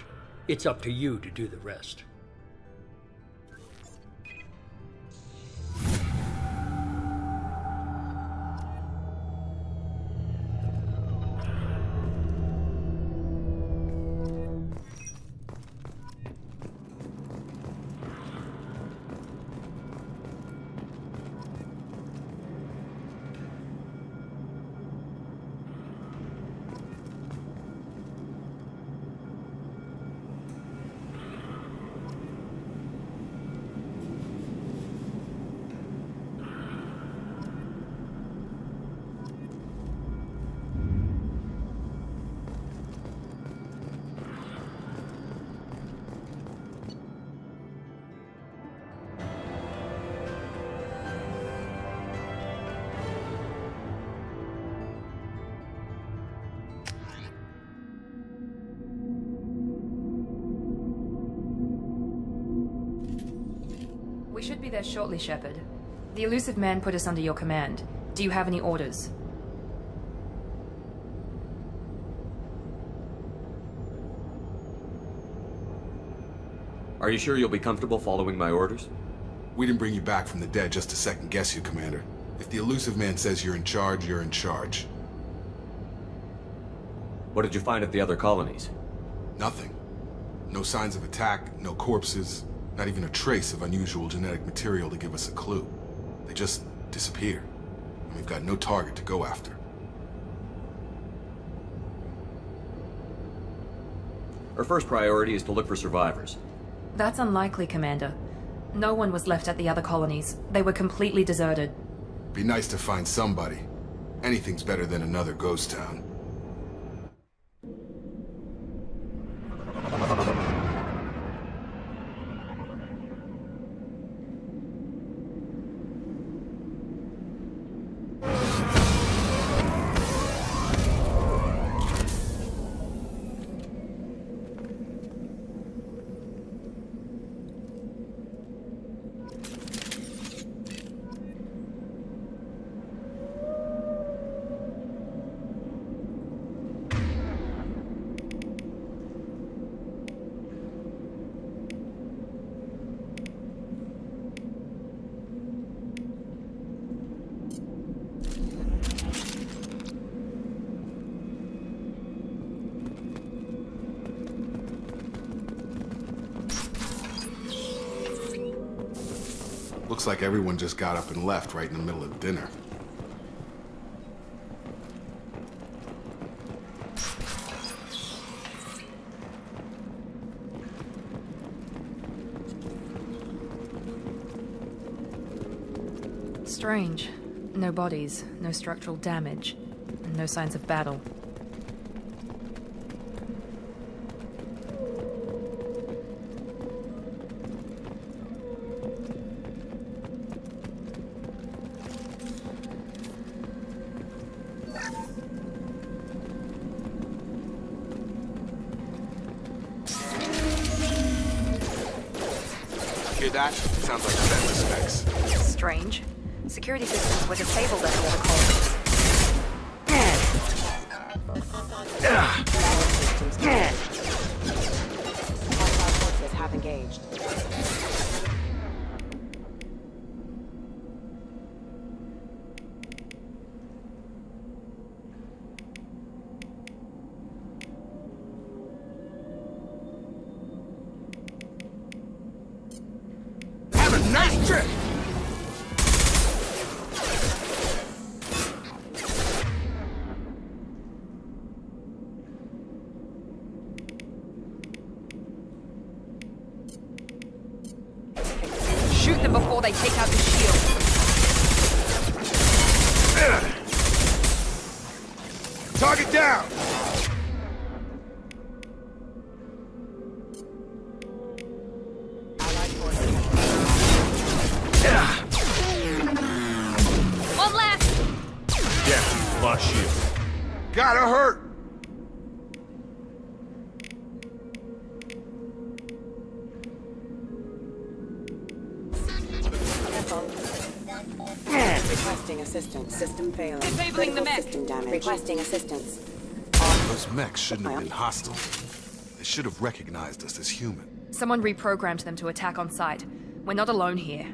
It's up to you to do the rest. be there shortly, Shepard. The elusive man put us under your command. Do you have any orders? Are you sure you'll be comfortable following my orders? We didn't bring you back from the dead just to second guess you, Commander. If the elusive man says you're in charge, you're in charge. What did you find at the other colonies? Nothing. No signs of attack, no corpses, not even a trace of unusual genetic material to give us a clue. They just disappear. And we've got no target to go after. Our first priority is to look for survivors. That's unlikely, Commander. No one was left at the other colonies. They were completely deserted. Be nice to find somebody. Anything's better than another ghost town. Looks like everyone just got up and left right in the middle of dinner. Strange. No bodies, no structural damage, and no signs of battle. Hear that? Sounds like defense specs. Strange. Security systems were disabled at the other colonies. Hostile forces have engaged. Have a nice trip! Shoot them before they take out the shield. Target down! One last! Yeah, lost shield. Gotta hurt! Requesting assistance. System failing. Disabling the mech. System damage. Requesting assistance. Those mechs shouldn't have been hostile. They should have recognized us as human. Someone reprogrammed them to attack on sight. We're not alone here.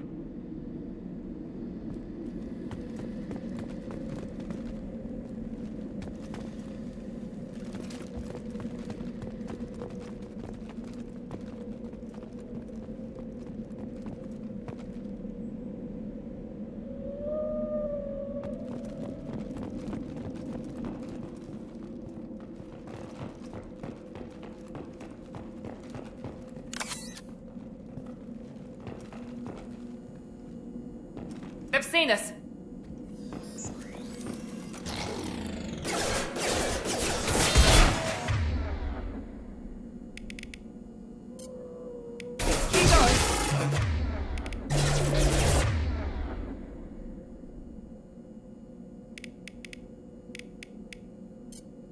They've seen us.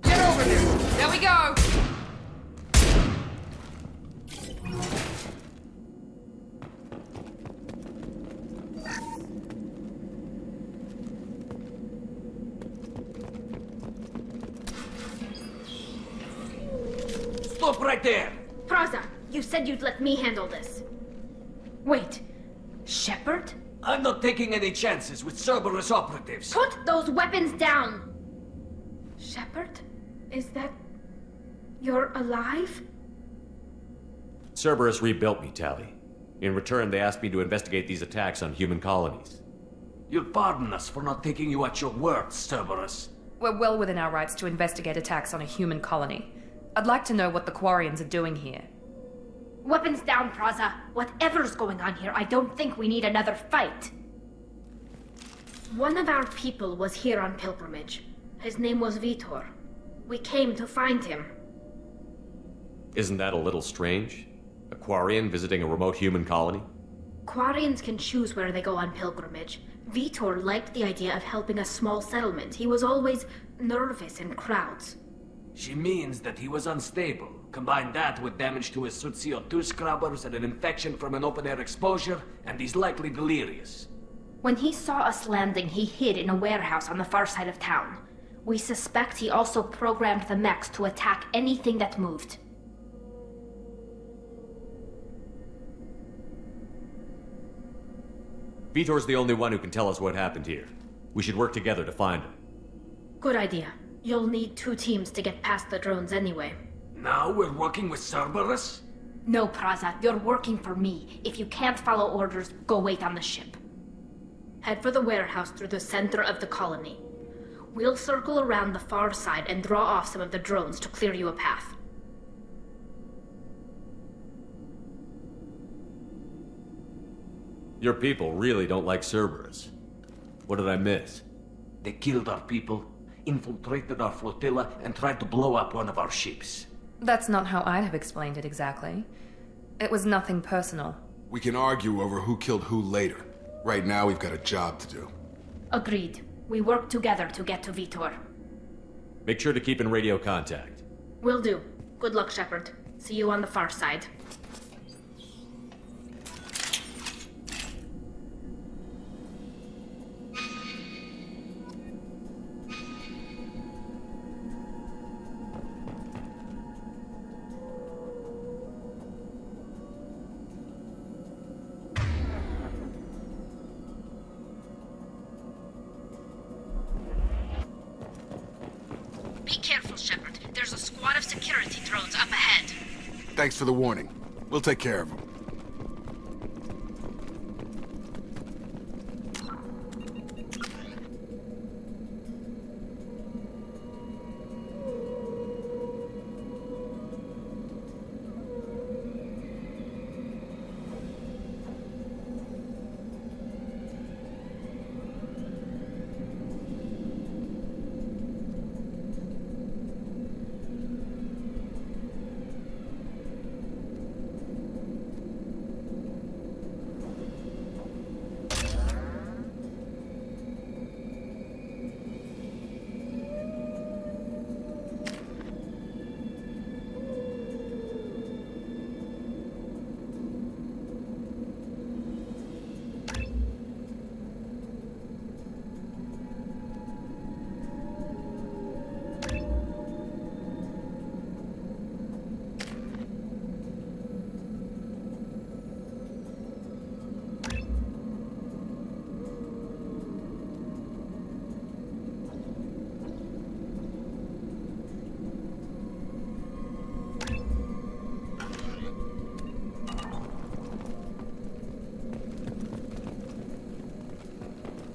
Get over here. There we go. stop right there! Praza, you said you'd let me handle this. Wait, Shepard? I'm not taking any chances with Cerberus operatives. Put those weapons down! Shepard? Is that... you're alive? Cerberus rebuilt me, Tally. In return, they asked me to investigate these attacks on human colonies. You'll pardon us for not taking you at your word, Cerberus. We're well within our rights to investigate attacks on a human colony. I'd like to know what the Quarians are doing here. Weapons down, Praza. Whatever's going on here, I don't think we need another fight. One of our people was here on pilgrimage. His name was Vitor. We came to find him. Isn't that a little strange? A Quarian visiting a remote human colony? Quarians can choose where they go on pilgrimage. Vitor liked the idea of helping a small settlement. He was always nervous in crowds. She means that he was unstable. Combine that with damage to his suit CO2 scrubbers and an infection from an open-air exposure, and he's likely delirious. When he saw us landing, he hid in a warehouse on the far side of town. We suspect he also programmed the mechs to attack anything that moved. Vitor's the only one who can tell us what happened here. We should work together to find him. Good idea. You'll need 2 teams to get past the drones anyway. Now we're working with Cerberus? No, Praza, you're working for me. If you can't follow orders, go wait on the ship. Head for the warehouse through the center of the colony. We'll circle around the far side and draw off some of the drones to clear you a path. Your people really don't like Cerberus. What did I miss? They killed our people, infiltrated our flotilla, and tried to blow up one of our ships. That's not how I'd have explained it exactly. It was nothing personal. We can argue over who killed who later. Right now, we've got a job to do. Agreed. We work together to get to Vitor. Make sure to keep in radio contact. Will do. Good luck, Shepard. See you on the far side. Be careful, Shepard. There's a squad of security drones up ahead. Thanks for the warning. We'll take care of them.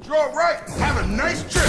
You're right. Have a nice trip.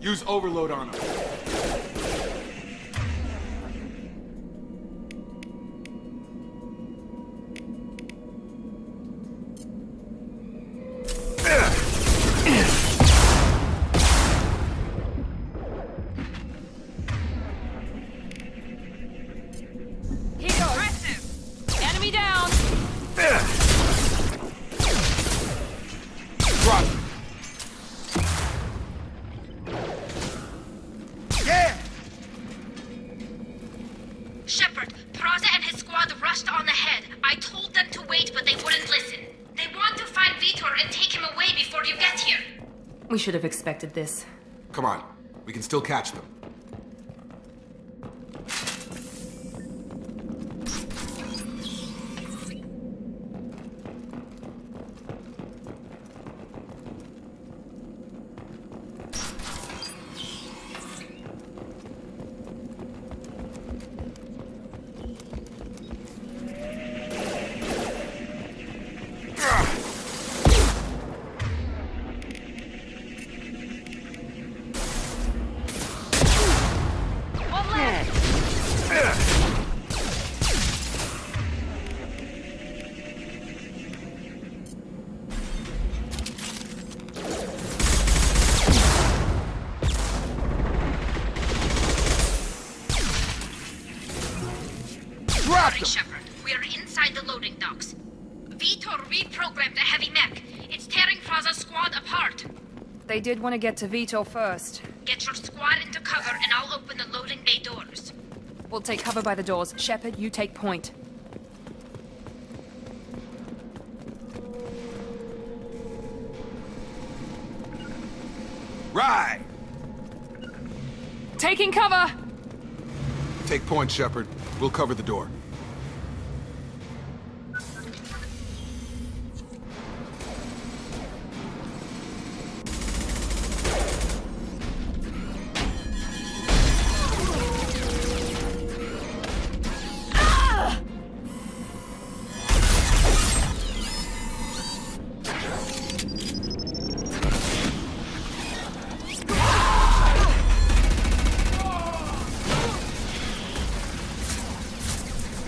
Use overload on him. Shepard, Praza and his squad rushed on ahead. I told them to wait, but they wouldn't listen. They want to find Vitor and take him away before you get here. We should have expected this. Come on, we can still catch them. Shepard, we are inside the loading docks. Vitor reprogrammed the heavy mech. It's tearing Praza's squad apart. They did want to get to Vitor first. Get your squad into cover and I'll open the loading bay doors. We'll take cover by the doors. Shepard, you take point. Right! Taking cover! Take point, Shepard. We'll cover the door.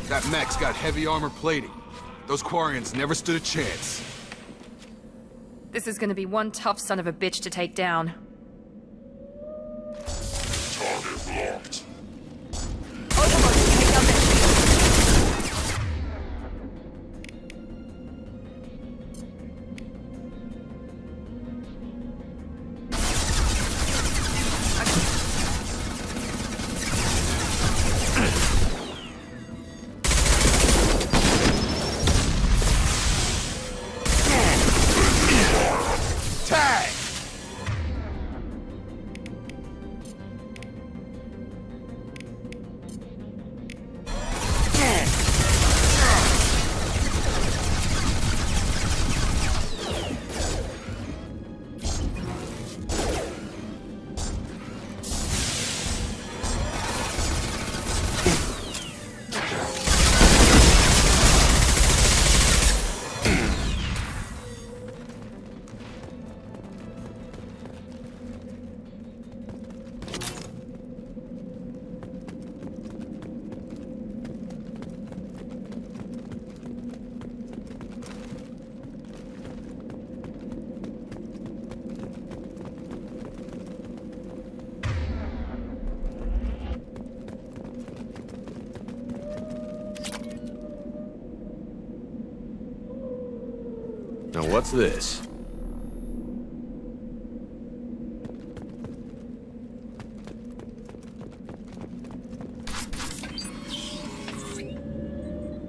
That mech's got heavy armor plating. Those Quarians never stood a chance. This is gonna be one tough son of a bitch to take down. Target blocked. Now what's this?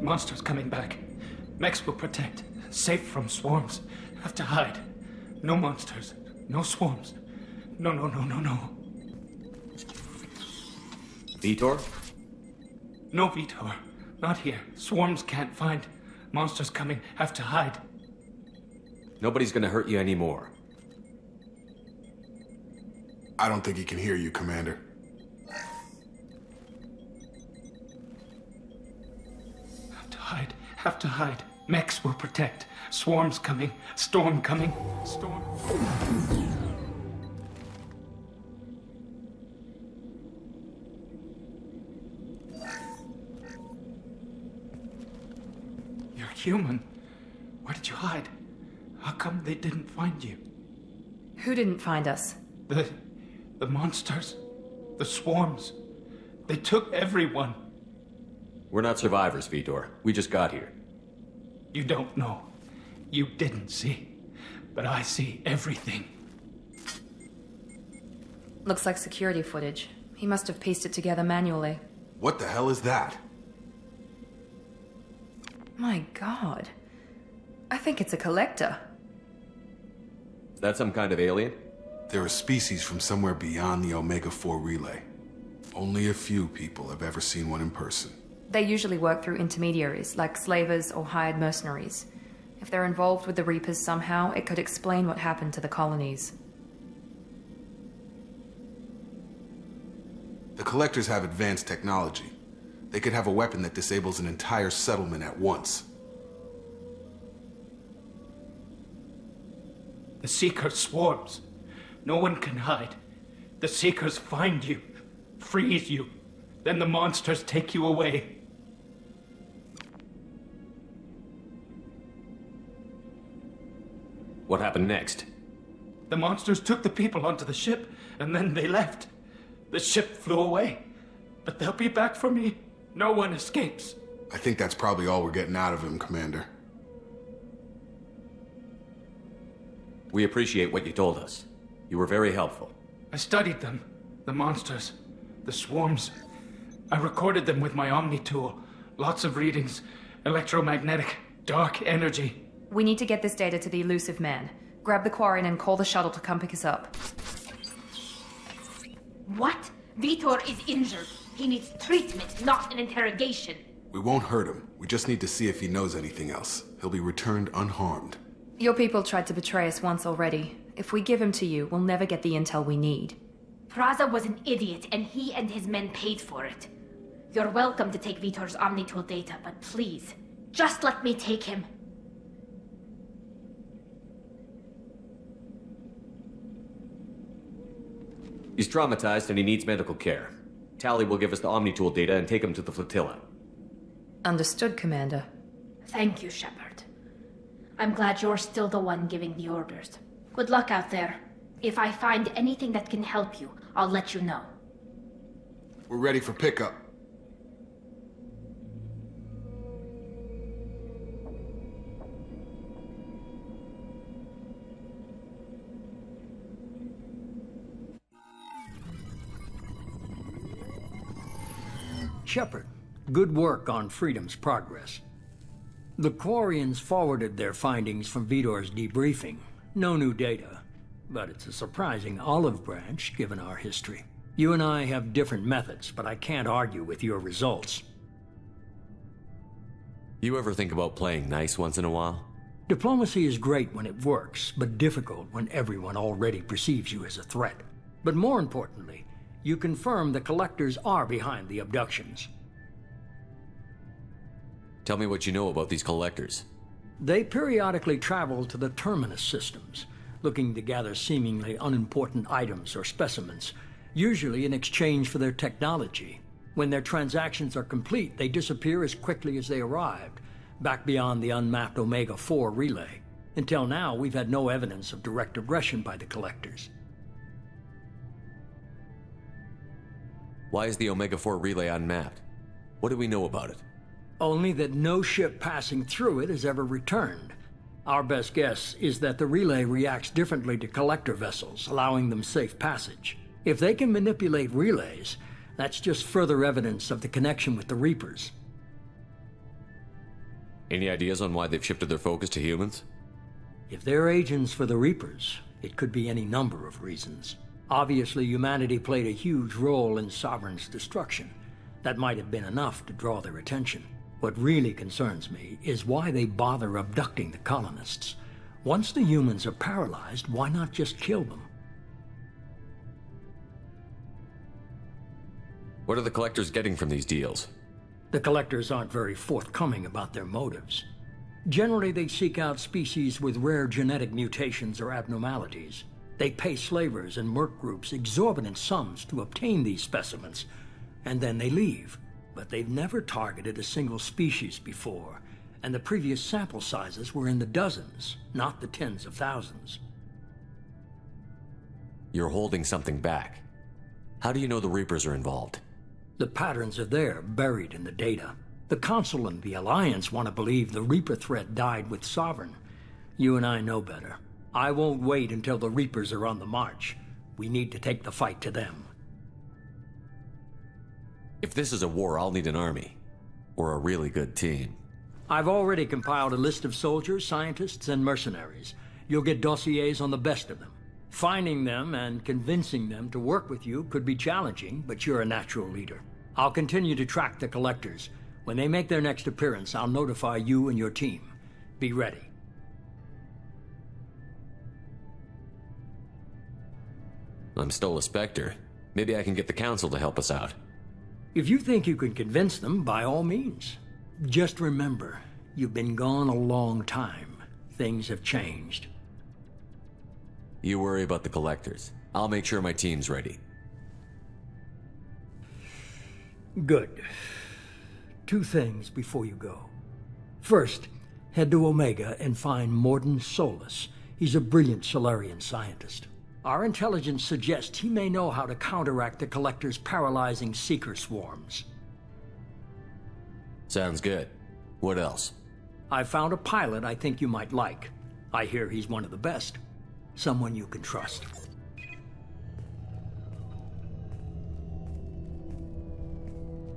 Monsters coming back. Mechs will protect. Safe from swarms. Have to hide. No monsters. No swarms. No. Vitor? No Vitor. Not here. Swarms can't find. Monsters coming. Have to hide. Nobody's gonna hurt you anymore. I don't think he can hear you, Commander. Have to hide. Mechs will protect. Swarms coming. Storm coming. Storm. human. Where did you hide? How come they didn't find you? Who didn't find us? The monsters. The swarms. They took everyone. We're not survivors, Vitor. We just got here. You don't know. You didn't see. But I see everything. Looks like security footage. He must have pieced it together manually. What the hell is that? My god. I think it's a collector. Is that some kind of alien? They're a species from somewhere beyond the Omega-4 relay. Only a few people have ever seen one in person. They usually work through intermediaries, like slavers or hired mercenaries. If they're involved with the Reapers somehow, it could explain what happened to the colonies. The Collectors have advanced technology. They could have a weapon that disables an entire settlement at once. The Seeker swarms. No one can hide. The Seekers find you, freeze you, then the monsters take you away. What happened next? The monsters took the people onto the ship, and then they left. The ship flew away. But they'll be back for me. No one escapes. I think that's probably all we're getting out of him, Commander. We appreciate what you told us. You were very helpful. I studied them. The monsters. The swarms. I recorded them with my Omni tool. Lots of readings. Electromagnetic. Dark energy. We need to get this data to the elusive man. Grab the Quarian and call the shuttle to come pick us up. What? Vitor is injured. He needs treatment, not an interrogation. We won't hurt him. We just need to see if he knows anything else. He'll be returned unharmed. Your people tried to betray us once already. If we give him to you, we'll never get the intel we need. Praza was an idiot, and he and his men paid for it. You're welcome to take Vitor's Omnitool data, but please, just let me take him. He's traumatized and he needs medical care. Tally will give us the Omnitool data and take him to the flotilla. Understood, Commander. Thank you, Shepard. I'm glad you're still the one giving the orders. Good luck out there. If I find anything that can help you, I'll let you know. We're ready for pickup. Shepard, good work on Freedom's progress. The Quarians forwarded their findings from Vitor's debriefing. No new data, but it's a surprising olive branch given our history. You and I have different methods, but I can't argue with your results. You ever think about playing nice once in a while? Diplomacy is great when it works, but difficult when everyone already perceives you as a threat. But more importantly, you confirm the Collectors are behind the abductions. Tell me what you know about these Collectors. They periodically travel to the Terminus systems, looking to gather seemingly unimportant items or specimens, usually in exchange for their technology. When their transactions are complete, they disappear as quickly as they arrived, back beyond the unmapped Omega-4 relay. Until now, we've had no evidence of direct aggression by the Collectors. Why is the Omega-4 relay unmapped? What do we know about it? Only that no ship passing through it has ever returned. Our best guess is that the relay reacts differently to Collector vessels, allowing them safe passage. If they can manipulate relays, that's just further evidence of the connection with the Reapers. Any ideas on why they've shifted their focus to humans? If they're agents for the Reapers, it could be any number of reasons. Obviously, humanity played a huge role in Sovereign's destruction. That might have been enough to draw their attention. What really concerns me is why they bother abducting the colonists. Once the humans are paralyzed, why not just kill them? What are the Collectors getting from these deals? The Collectors aren't very forthcoming about their motives. Generally, they seek out species with rare genetic mutations or abnormalities. They pay slavers and merc groups exorbitant sums to obtain these specimens, and then they leave. But they've never targeted a single species before, and the previous sample sizes were in the dozens, not the tens of thousands. You're holding something back. How do you know the Reapers are involved? The patterns are there, buried in the data. The Council and the Alliance want to believe the Reaper threat died with Sovereign. You and I know better. I won't wait until the Reapers are on the march. We need to take the fight to them. If this is a war, I'll need an army. Or a really good team. I've already compiled a list of soldiers, scientists, and mercenaries. You'll get dossiers on the best of them. Finding them and convincing them to work with you could be challenging, but you're a natural leader. I'll continue to track the collectors. When they make their next appearance, I'll notify you and your team. Be ready. I'm still a Spectre. Maybe I can get the Council to help us out. If you think you can convince them, by all means. Just remember, you've been gone a long time. Things have changed. You worry about the collectors. I'll make sure my team's ready. Good. 2 things before you go. First, head to Omega and find Morden Solus. He's a brilliant Solarian scientist. Our intelligence suggests he may know how to counteract the Collector's paralyzing Seeker swarms. Sounds good. What else? I found a pilot I think you might like. I hear he's one of the best. Someone you can trust.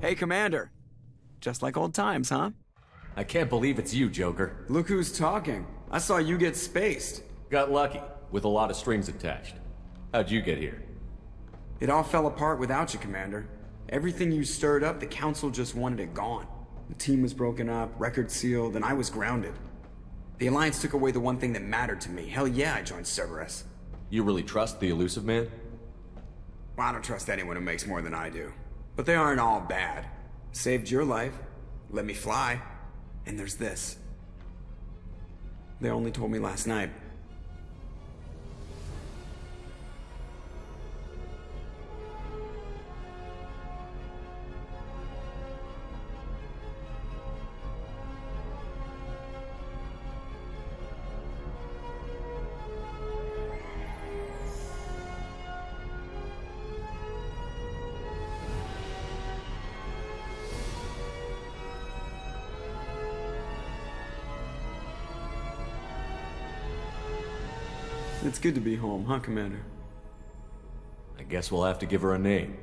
Hey, Commander. Just like old times, huh? I can't believe it's you, Joker. Look who's talking. I saw you get spaced. Got lucky, with a lot of strings attached. How'd you get here? It all fell apart without you, Commander. Everything you stirred up, the Council just wanted it gone. The team was broken up, record sealed, and I was grounded. The Alliance took away the one thing that mattered to me. Hell yeah, I joined Cerberus. You really trust the Elusive Man? Well, I don't trust anyone who makes more than I do. But they aren't all bad. Saved your life, let me fly, and there's this. They only told me last night. It's good to be home, huh, Commander? I guess we'll have to give her a name.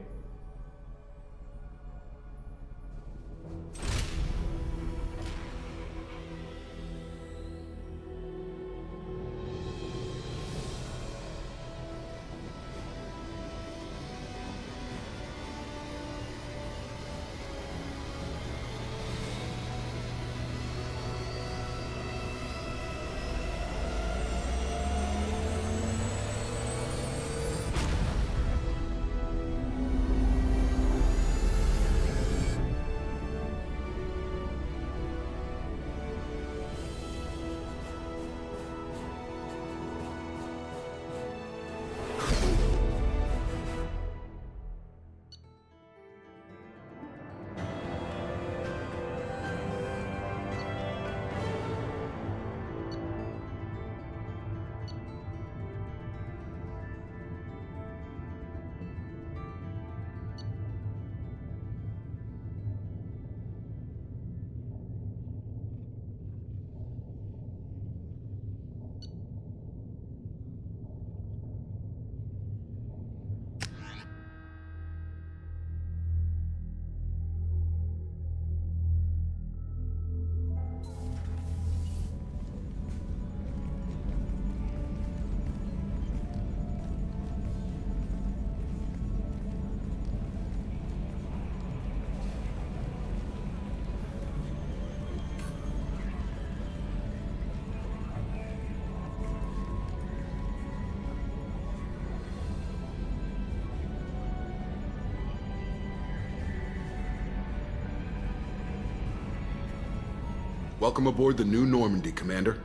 Welcome aboard the New Normandy, Commander.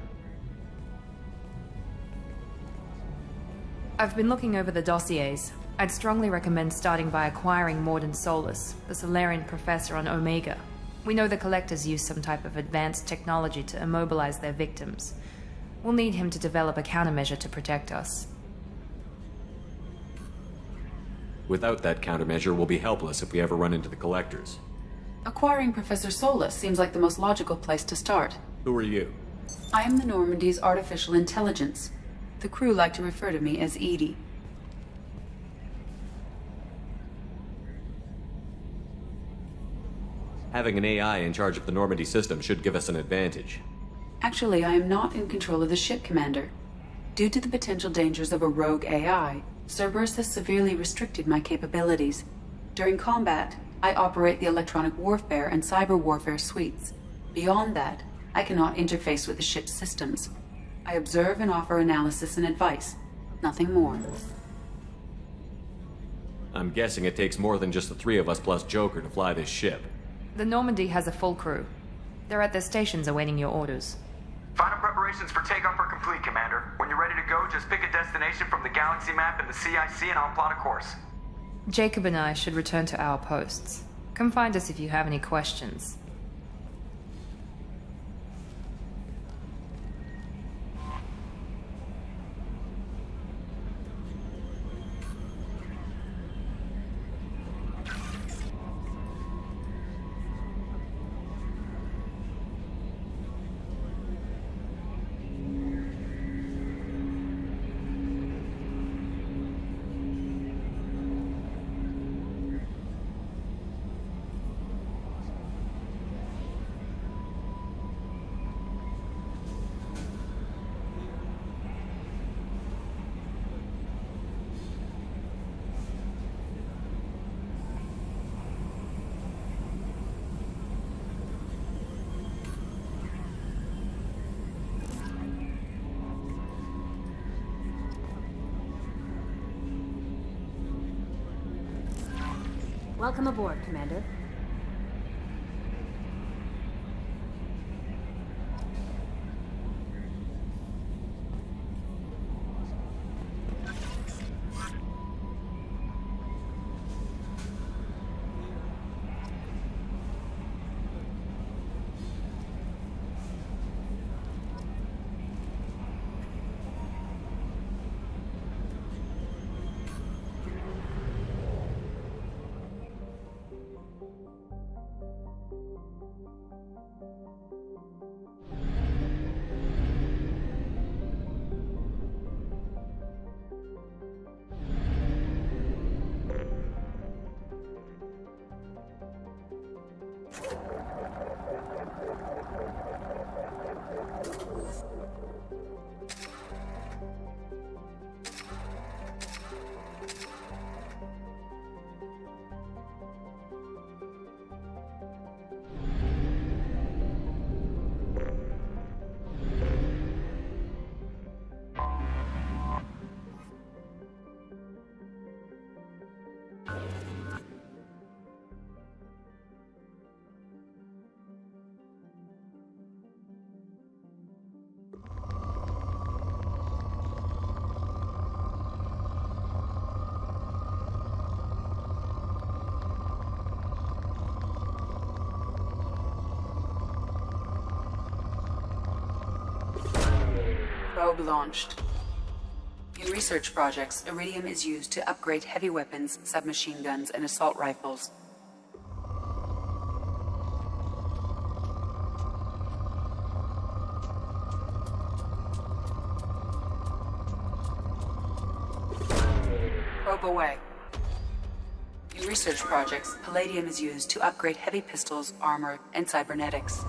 I've been looking over the dossiers. I'd strongly recommend starting by acquiring Morden Solus, the Solarian professor on Omega. We know the Collectors use some type of advanced technology to immobilize their victims. We'll need him to develop a countermeasure to protect us. Without that countermeasure, we'll be helpless if we ever run into the Collectors. Acquiring Professor Solus seems like the most logical place to start. Who are you? I am the Normandy's artificial intelligence. The crew like to refer to me as Edie. Having an AI in charge of the Normandy system should give us an advantage. Actually, I am not in control of the ship, Commander. Due to the potential dangers of a rogue AI, Cerberus has severely restricted my capabilities. During combat, I operate the electronic warfare and cyber warfare suites. Beyond that, I cannot interface with the ship's systems. I observe and offer analysis and advice. Nothing more. I'm guessing it takes more than just the three of us plus Joker to fly this ship. The Normandy has a full crew. They're at their stations awaiting your orders. Final preparations for takeoff are complete, Commander. When you're ready to go, just pick a destination from the galaxy map in the CIC and I'll plot a course. Jacob and I should return to our posts. Come find us if you have any questions. Welcome aboard, Commander. Probe launched. In research projects, iridium is used to upgrade heavy weapons, submachine guns, and assault rifles. Probe away. In research projects, palladium is used to upgrade heavy pistols, armor, and cybernetics.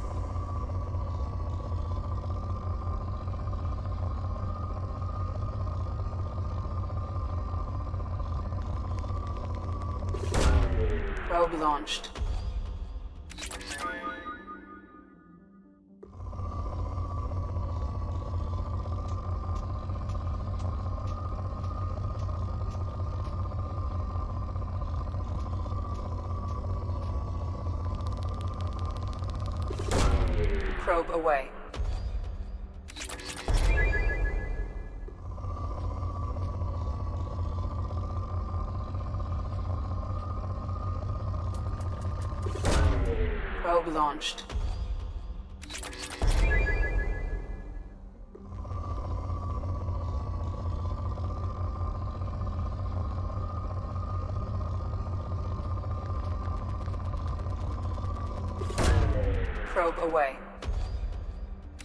Probe launched. Probe away. Probe launched. Probe away.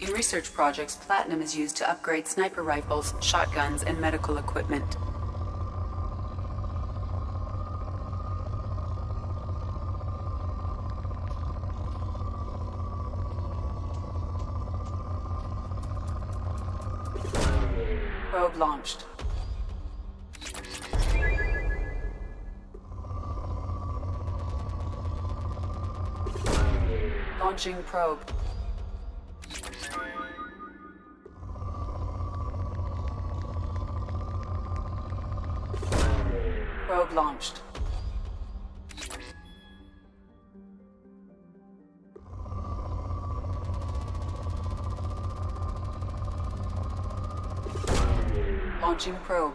In research projects, platinum is used to upgrade sniper rifles, shotguns, and medical equipment. Probe launched. Launching probe. Probe launched. Launching probe.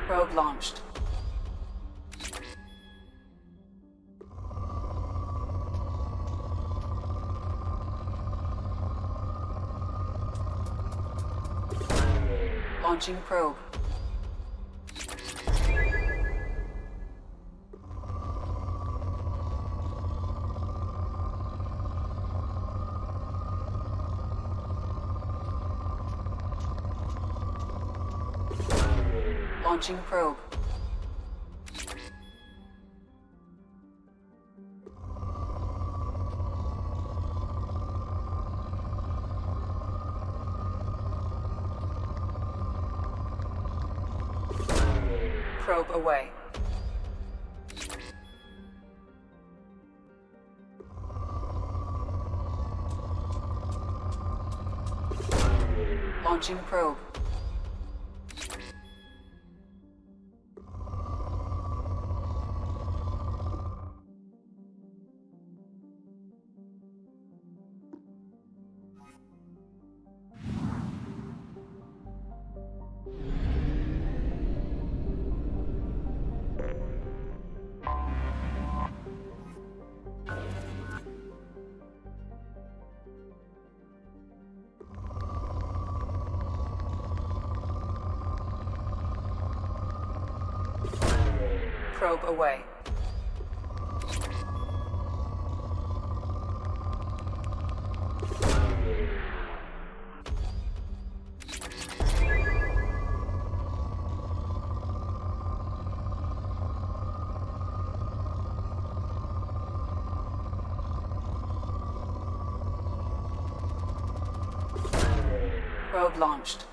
Probe launched. Launching probe. Launching probe. Probe away. Launching probe. Probe away. Probe launched.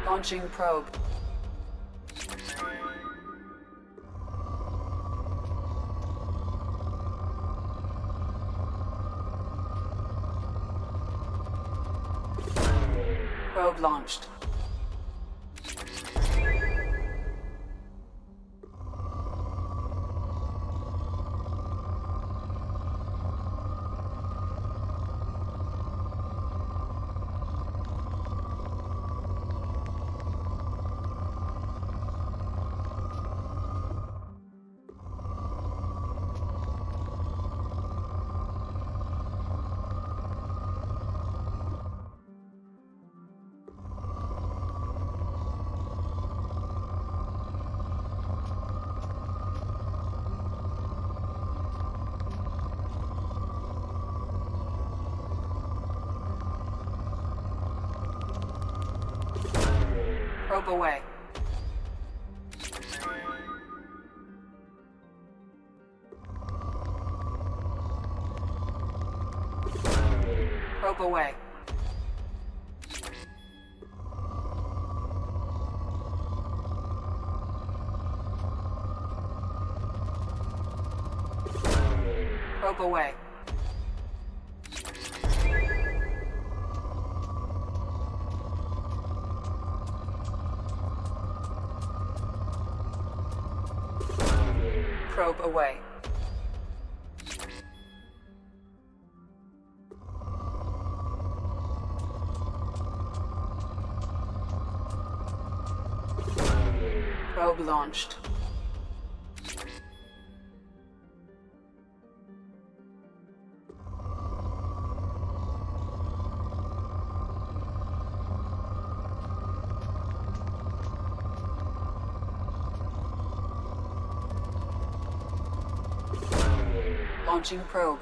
Launching probe. Probe launched. Probe away. Probe away. Probe away. away. Probe launched. Launching probe.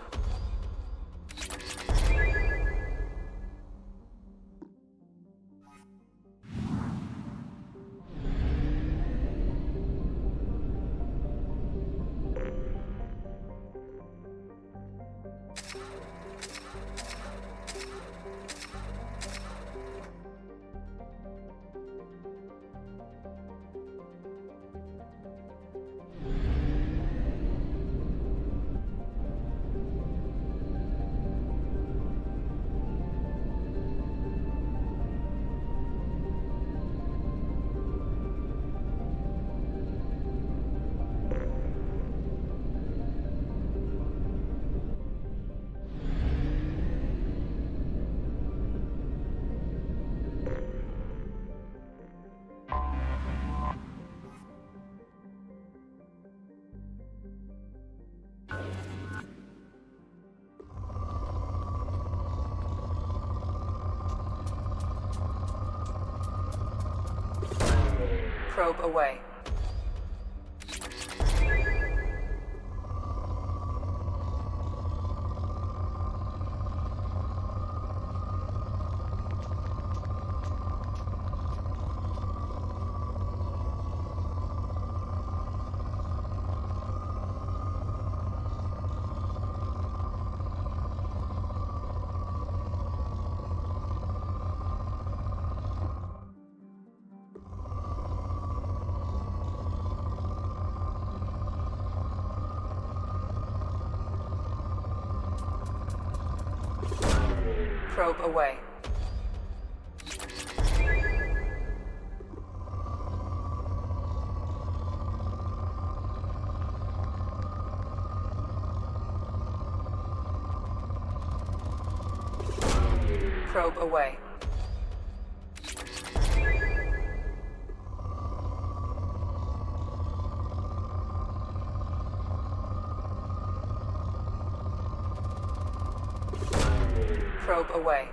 Probe away. Probe away. Probe away. Probe away.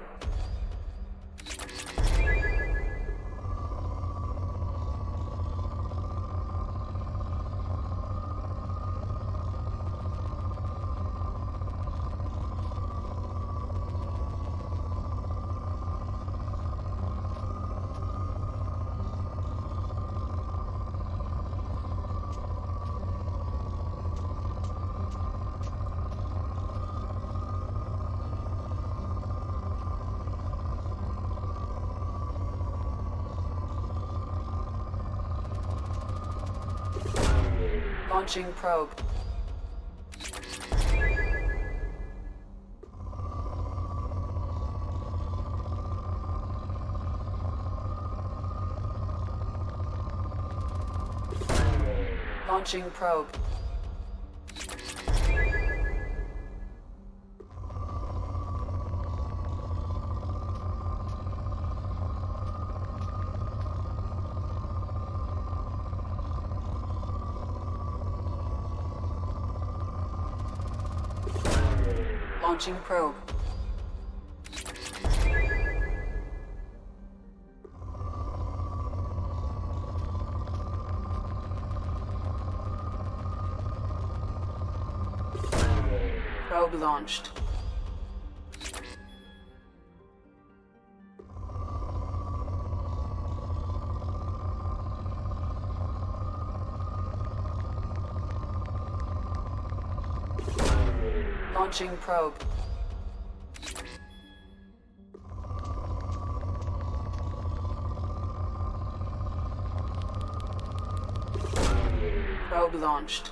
Launching probe. Launching probe. Launching probe. Probe launched. Launching probe. Probe launched.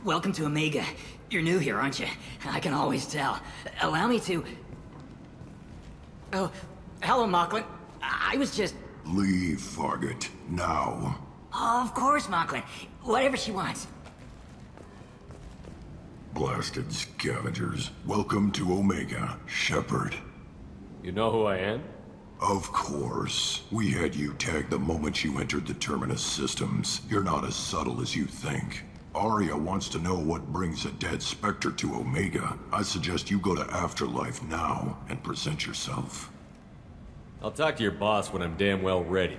Welcome to Omega. You're new here, aren't you? I can always tell. Allow me to... Oh, hello, Mocklin. I was just... Leave, Fargate. Now. Oh, of course, Mocklin. Whatever she wants. Blasted scavengers. Welcome to Omega, Shepard. You know who I am? Of course. We had you tagged the moment you entered the Terminus systems. You're not as subtle as you think. Arya wants to know what brings a dead Spectre to Omega. I suggest you go to Afterlife now and present yourself. I'll talk to your boss when I'm damn well ready.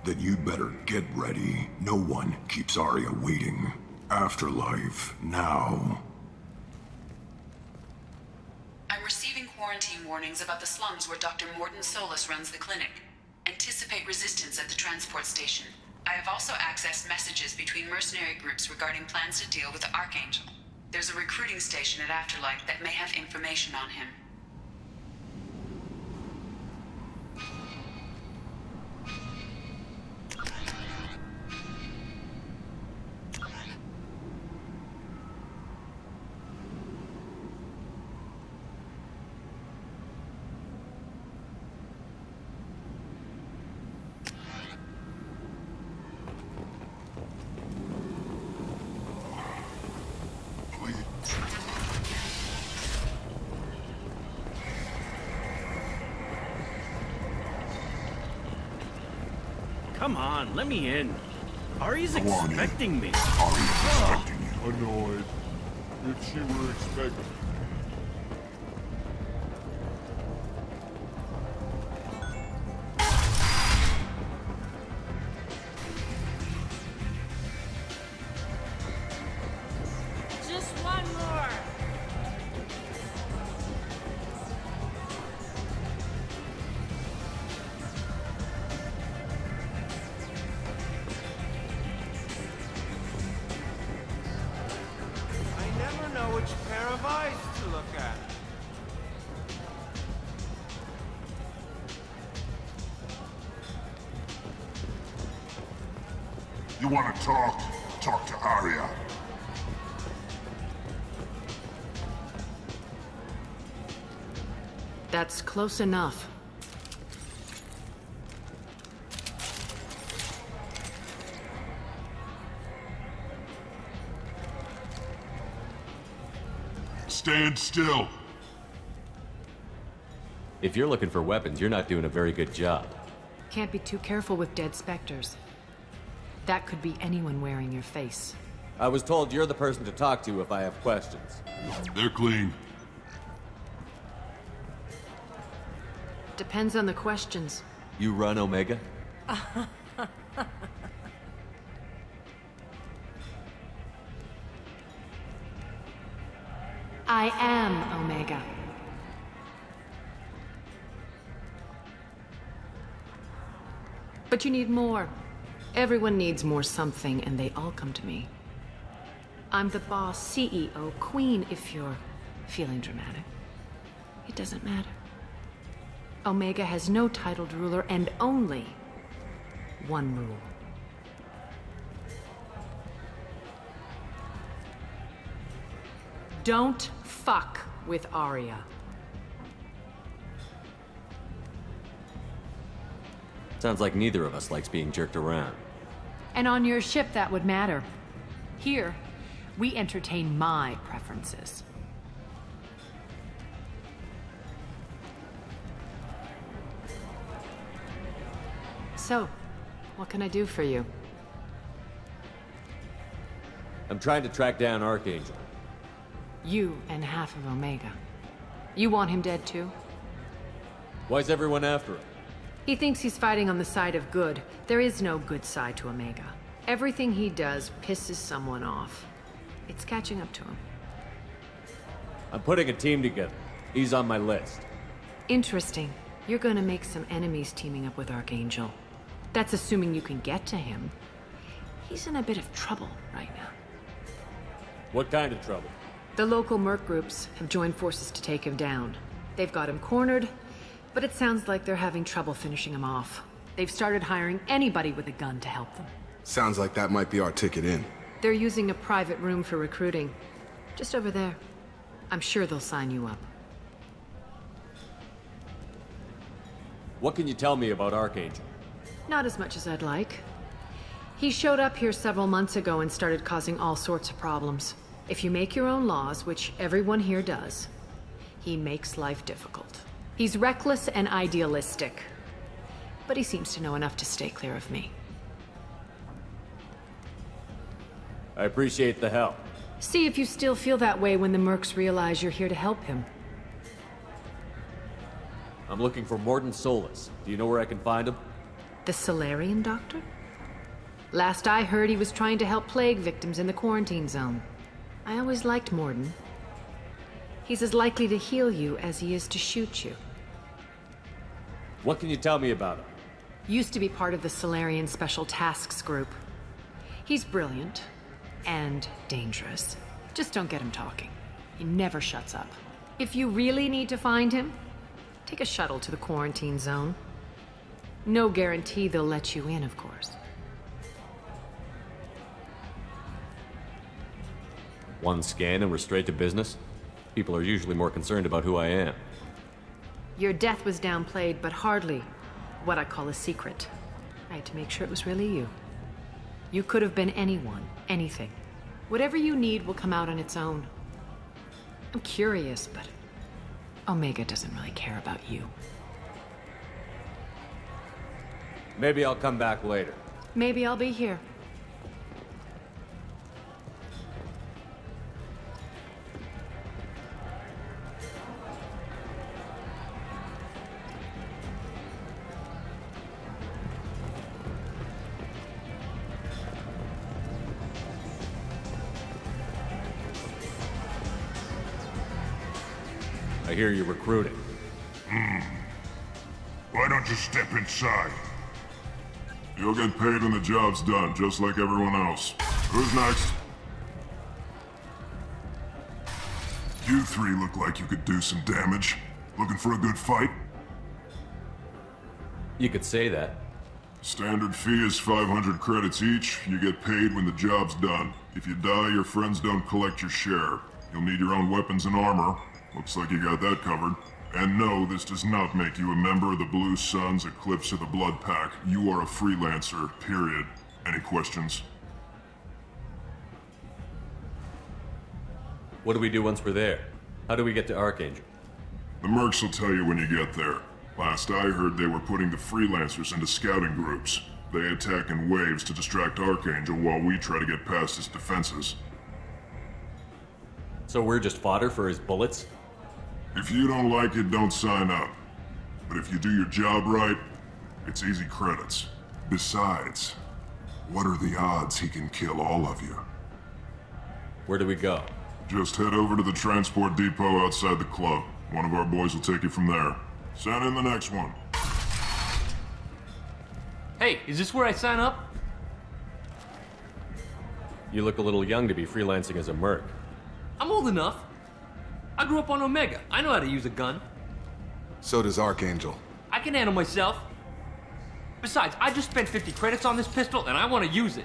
Then you'd better get ready. No one keeps Arya waiting. Afterlife, now. I'm receiving quarantine warnings about the slums where Dr. Mordin Solus runs the clinic. Anticipate resistance at the transport station. I have also accessed messages between mercenary groups regarding plans to deal with the Archangel. There's a recruiting station at Afterlife that may have information on him. Come on, let me in. Ari's expecting me. Annoyed. If she were expecting. Just one more. Which pair of eyes to look at? You want to talk? Talk to Arya. That's close enough. Stand still. If you're looking for weapons, you're not doing a very good job. Can't be too careful with dead specters. That could be anyone wearing your face. I was told you're the person to talk to if I have questions. They're clean. Depends on the questions. You run Omega? I am Omega. But you need more. Everyone needs more something, and they all come to me. I'm the boss, CEO, queen, if you're feeling dramatic. It doesn't matter. Omega has no titled ruler, and only one rule. Don't fuck with Arya. Sounds like neither of us likes being jerked around. And on your ship, that would matter. Here, we entertain my preferences. So, what can I do for you? I'm trying to track down Archangel. You and half of Omega. You want him dead too? Why's everyone after him? He thinks he's fighting on the side of good. There is no good side to Omega. Everything he does pisses someone off. It's catching up to him. I'm putting a team together. He's on my list. Interesting. You're gonna make some enemies teaming up with Archangel. That's assuming you can get to him. He's in a bit of trouble right now. What kind of trouble? The local merc groups have joined forces to take him down. They've got him cornered, but it sounds like they're having trouble finishing him off. They've started hiring anybody with a gun to help them. Sounds like that might be our ticket in. They're using a private room for recruiting. Just over there. I'm sure they'll sign you up. What can you tell me about Archangel? Not as much as I'd like. He showed up here several months ago and started causing all sorts of problems. If you make your own laws, which everyone here does, he makes life difficult. He's reckless and idealistic. But he seems to know enough to stay clear of me. I appreciate the help. See if you still feel that way when the mercs realize you're here to help him. I'm looking for Mordin Solus. Do you know where I can find him? The Solarian doctor? Last I heard, he was trying to help plague victims in the quarantine zone. I always liked Mordin. He's as likely to heal you as he is to shoot you. What can you tell me about him? Used to be part of the Solarian Special Tasks Group. He's brilliant. And dangerous. Just don't get him talking. He never shuts up. If you really need to find him, take a shuttle to the quarantine zone. No guarantee they'll let you in, of course. One scan and we're straight to business? People are usually more concerned about who I am. Your death was downplayed, but hardly what I call a secret. I had to make sure it was really you. You could have been anyone, anything. Whatever you need will come out on its own. I'm curious, but Omega doesn't really care about you. Maybe I'll come back later. Maybe I'll be here. I hear you're recruiting. Why don't you step inside? You'll get paid when the job's done, just like everyone else. Who's next? You three look like you could do some damage. Looking for a good fight? You could say that. Standard fee is 500 credits each. You get paid when the job's done. If you die, your friends don't collect your share. You'll need your own weapons and armor. Looks like you got that covered. And no, this does not make you a member of the Blue Suns, Eclipse, or the Blood Pack. You are a freelancer, period. Any questions? What do we do once we're there? How do we get to Archangel? The mercs will tell you when you get there. Last I heard, they were putting the freelancers into scouting groups. They attack in waves to distract Archangel while we try to get past his defenses. So we're just fodder for his bullets? If you don't like it, don't sign up. But if you do your job right, it's easy credits. Besides, what are the odds he can kill all of you? Where do we go? Just head over to the transport depot outside the club. One of our boys will take you from there. Send in the next one. Hey, is this where I sign up? You look a little young to be freelancing as a merc. I'm old enough. I grew up on Omega. I know how to use a gun. So does Archangel. I can handle myself. Besides, I just spent 50 credits on this pistol and I want to use it.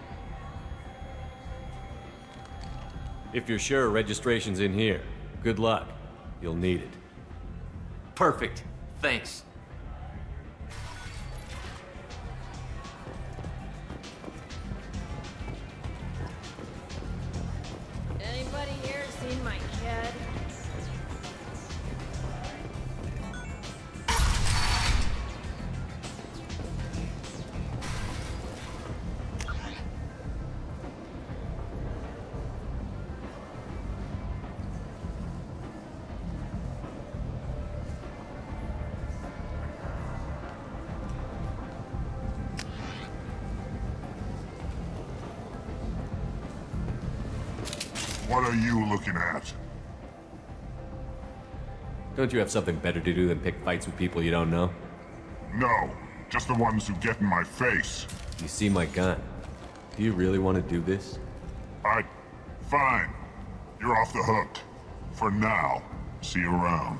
If you're sure registration's in here, good luck. You'll need it. Perfect. Thanks. Anybody here seen my kid? What are you looking at? Don't you have something better to do than pick fights with people you don't know? No, just the ones who get in my face. You see my gun. Do you really want to do this? Fine. You're off the hook. For now. See you around.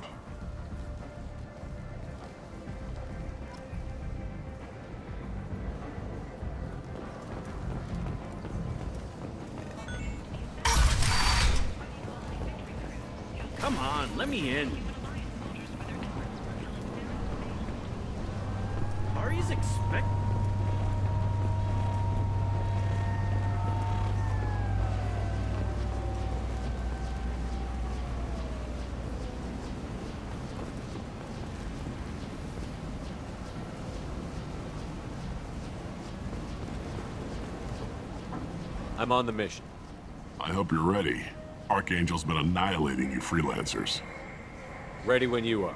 Come on, let me in. Ari's expect... I'm on the mission. I hope you're ready. Archangel's been annihilating you freelancers. Ready when you are.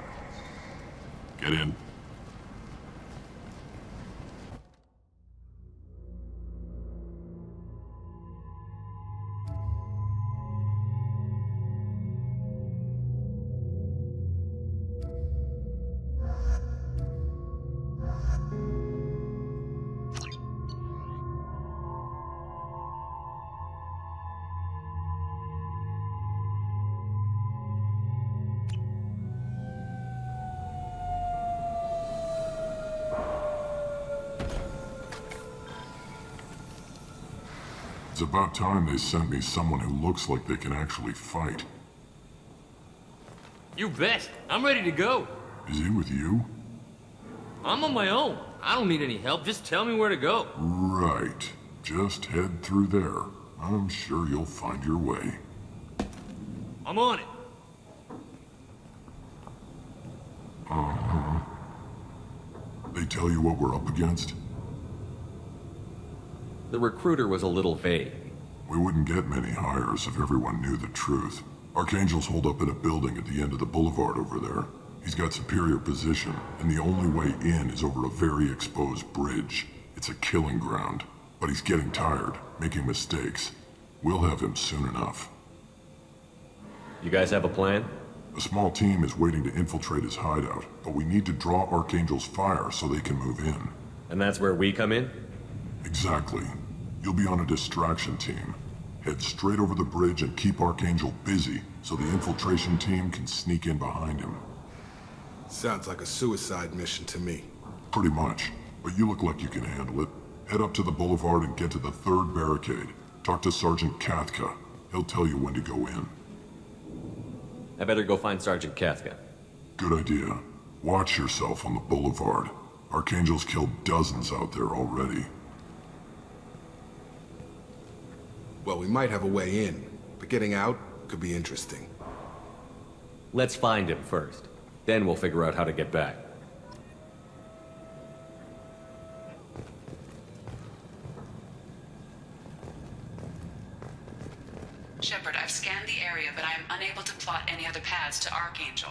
Get in. It's about time they sent me someone who looks like they can actually fight. You bet. I'm ready to go. Is he with you? I'm on my own. I don't need any help. Just tell me where to go. Right. Just head through there. I'm sure you'll find your way. I'm on it. Uh-huh. They tell you what we're up against? The recruiter was a little vague. We wouldn't get many hires if everyone knew the truth. Archangel's holed up in a building at the end of the boulevard over there. He's got superior position, and the only way in is over a very exposed bridge. It's a killing ground. But he's getting tired, making mistakes. We'll have him soon enough. You guys have a plan? A small team is waiting to infiltrate his hideout, but we need to draw Archangel's fire so they can move in. And that's where we come in? Exactly. You'll be on a distraction team. Head straight over the bridge and keep Archangel busy so the infiltration team can sneak in behind him. Sounds like a suicide mission to me. Pretty much, but you look like you can handle it. Head up to the boulevard and get to the third barricade. Talk to Sergeant Katka. He'll tell you when to go in. I better go find Sergeant Katka. Good idea. Watch yourself on the boulevard. Archangel's killed dozens out there already. Well, we might have a way in, but getting out could be interesting. Let's find him first. Then we'll figure out how to get back. Shepard, I've scanned the area, but I am unable to plot any other paths to Archangel.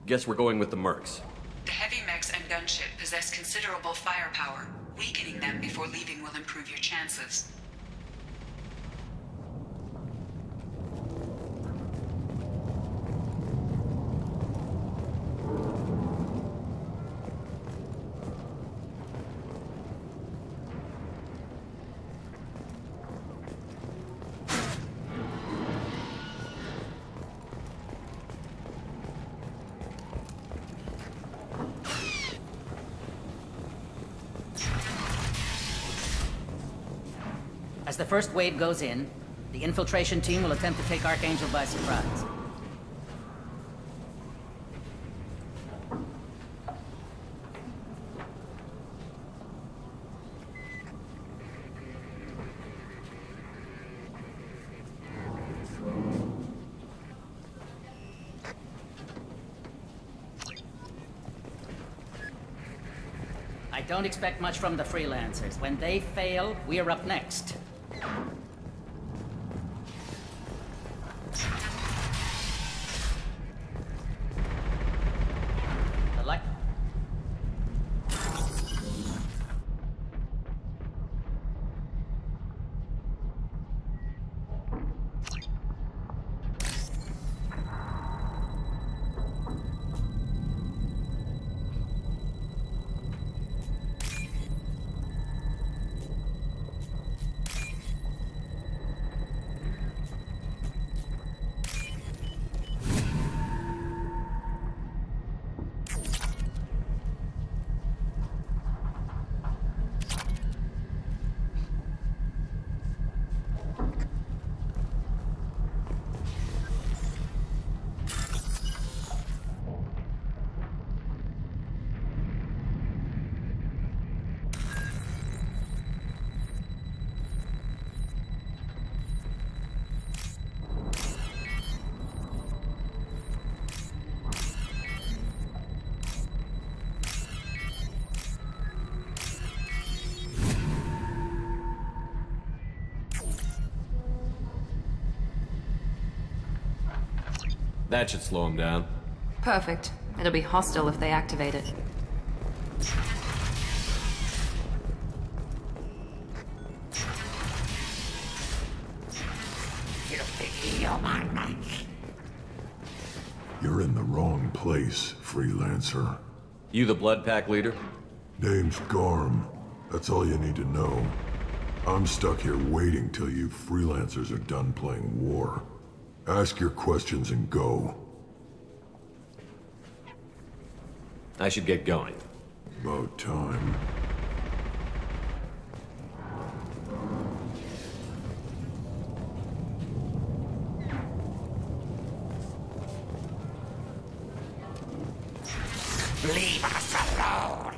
Guess we're going with the mercs. The heavy mechs and gunship possess considerable firepower. Weakening them before leaving will improve your chances. As the first wave goes in, the infiltration team will attempt to take Archangel by surprise. I don't expect much from the freelancers. When they fail, we're up next. That should slow him down. Perfect. It'll be hostile if they activate it. You're in the wrong place, freelancer. You the Blood Pack leader? Name's Garm. That's all you need to know. I'm stuck here waiting till you freelancers are done playing war. Ask your questions and go. I should get going. About time. Leave us alone!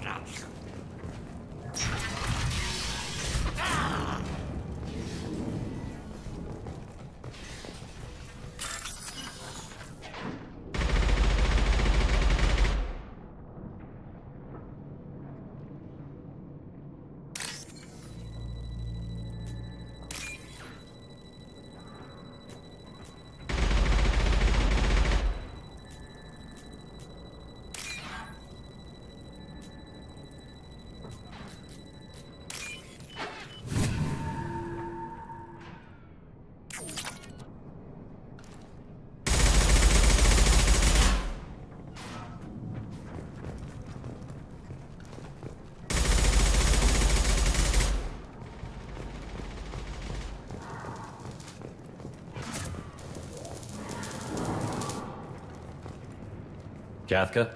Kafka?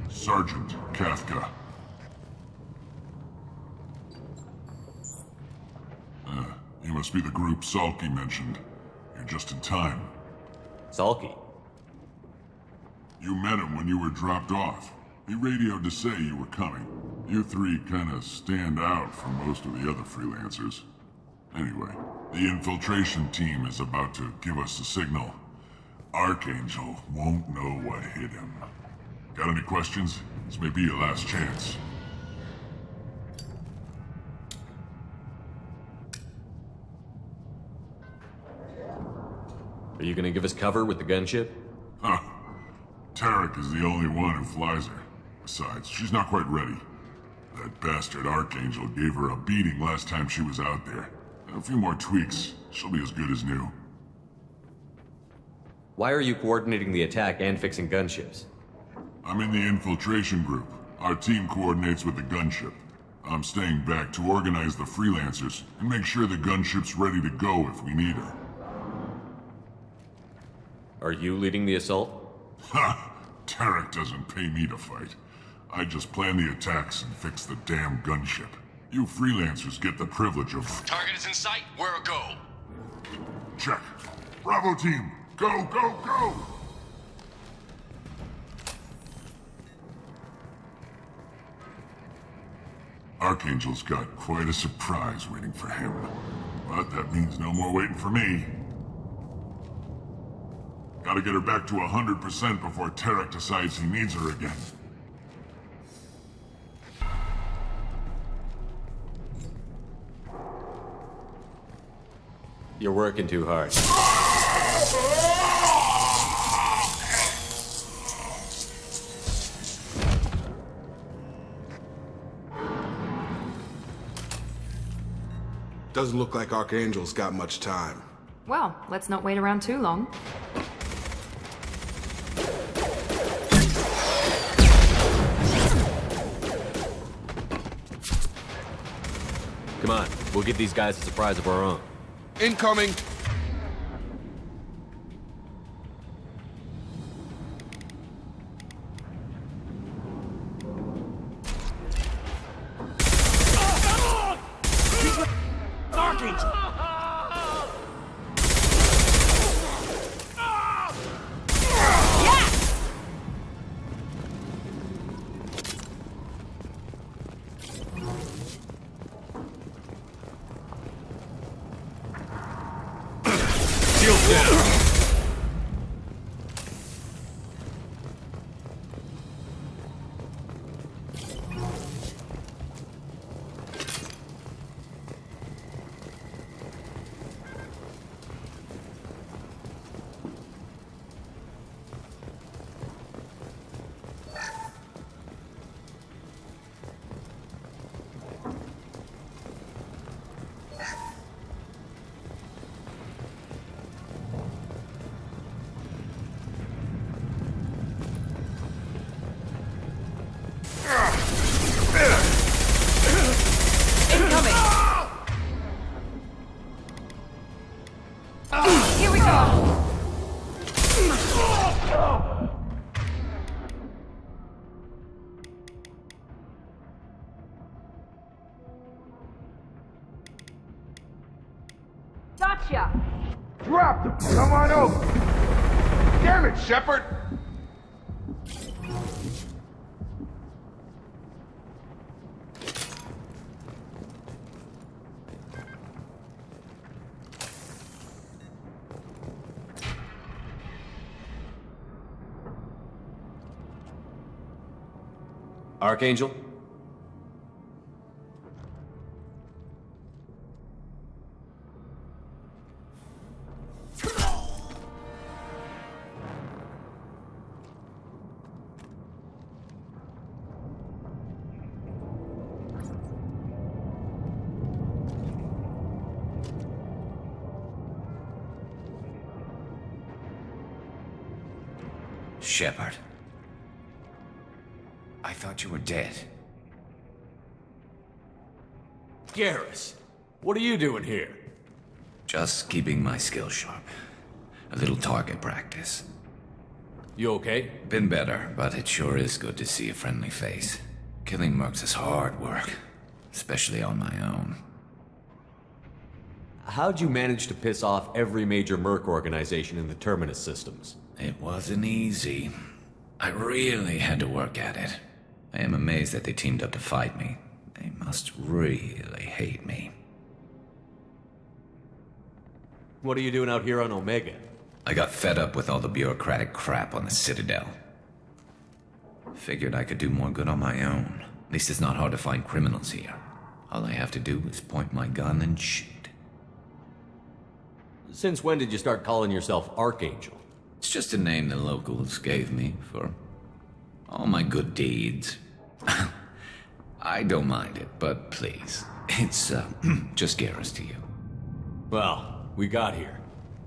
Sergeant Kafka. You must be the group Salky mentioned. You're just in time. Salky? You met him when you were dropped off. He radioed to say you were coming. You three kinda stand out from most of the other freelancers. Anyway, the infiltration team is about to give us a signal. Archangel won't know what hit him. Got any questions? This may be your last chance. Are you gonna give us cover with the gunship? Huh. Tarek is the only one who flies her. Besides, she's not quite ready. That bastard Archangel gave her a beating last time she was out there. A few more tweaks, she'll be as good as new. Why are you coordinating the attack and fixing gunships? I'm in the infiltration group. Our team coordinates with the gunship. I'm staying back to organize the freelancers and make sure the gunship's ready to go if we need her. Are you leading the assault? Ha! Tarek doesn't pay me to fight. I just plan the attacks and fix the damn gunship. You freelancers get the privilege of... Target is in sight. Where go? Check. Bravo team! Go, go, go! Archangel's got quite a surprise waiting for him. But that means no more waiting for me. Gotta get her back to 100% before Tarek decides he needs her again. You're working too hard. Doesn't look like Archangel's got much time. Well, let's not wait around too long. Come on, we'll give these guys a surprise of our own. Incoming! Archangel! Shields down! Here we go! Gotcha! Drop them! Come on over! Damn it, Shepard! Archangel? Shepard. I thought you were dead. Garrus, what are you doing here? Just keeping my skills sharp. A little target practice. You okay? Been better, but it sure is good to see a friendly face. Killing mercs is hard work, especially on my own. How'd you manage to piss off every major merc organization in the Terminus systems? It wasn't easy. I really had to work at it. I am amazed that they teamed up to fight me. They must really hate me. What are you doing out here on Omega? I got fed up with all the bureaucratic crap on the Citadel. Figured I could do more good on my own. At least it's not hard to find criminals here. All I have to do is point my gun and shoot. Since when did you start calling yourself Archangel? It's just a name the locals gave me for all my good deeds. I don't mind it, but please, it's just Garrus to you. Well, we got here,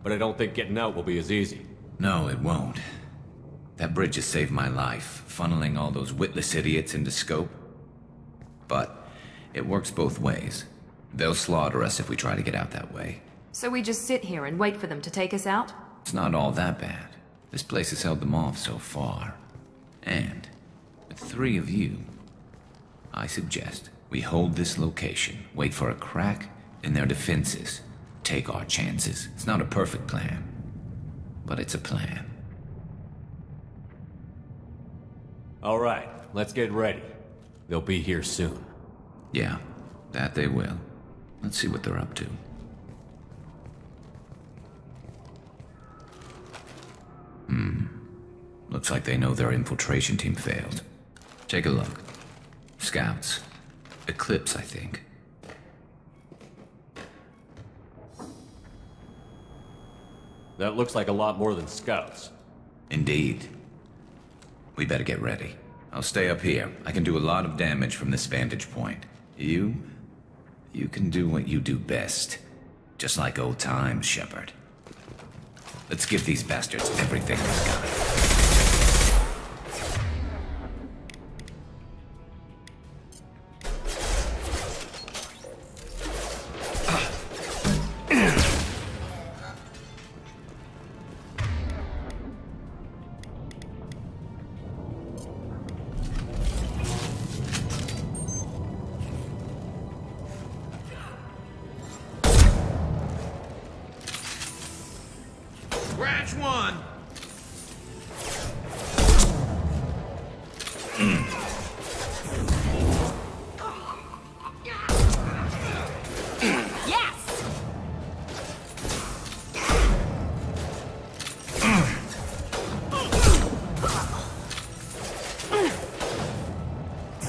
but I don't think getting out will be as easy. No, it won't. That bridge has saved my life, funneling all those witless idiots into scope. But it works both ways. They'll slaughter us if we try to get out that way. So we just sit here and wait for them to take us out? It's not all that bad. This place has held them off so far. And with 3 of you, I suggest we hold this location, wait for a crack in their defenses, take our chances. It's not a perfect plan, but it's a plan. All right, let's get ready. They'll be here soon. Yeah, that they will. Let's see what they're up to. Looks like they know their infiltration team failed. Take a look. Scouts. Eclipse, I think. That looks like a lot more than scouts. Indeed. We better get ready. I'll stay up here. I can do a lot of damage from this vantage point. You can do what you do best. Just like old times, Shepard. Let's give these bastards everything they've got. Scratch one!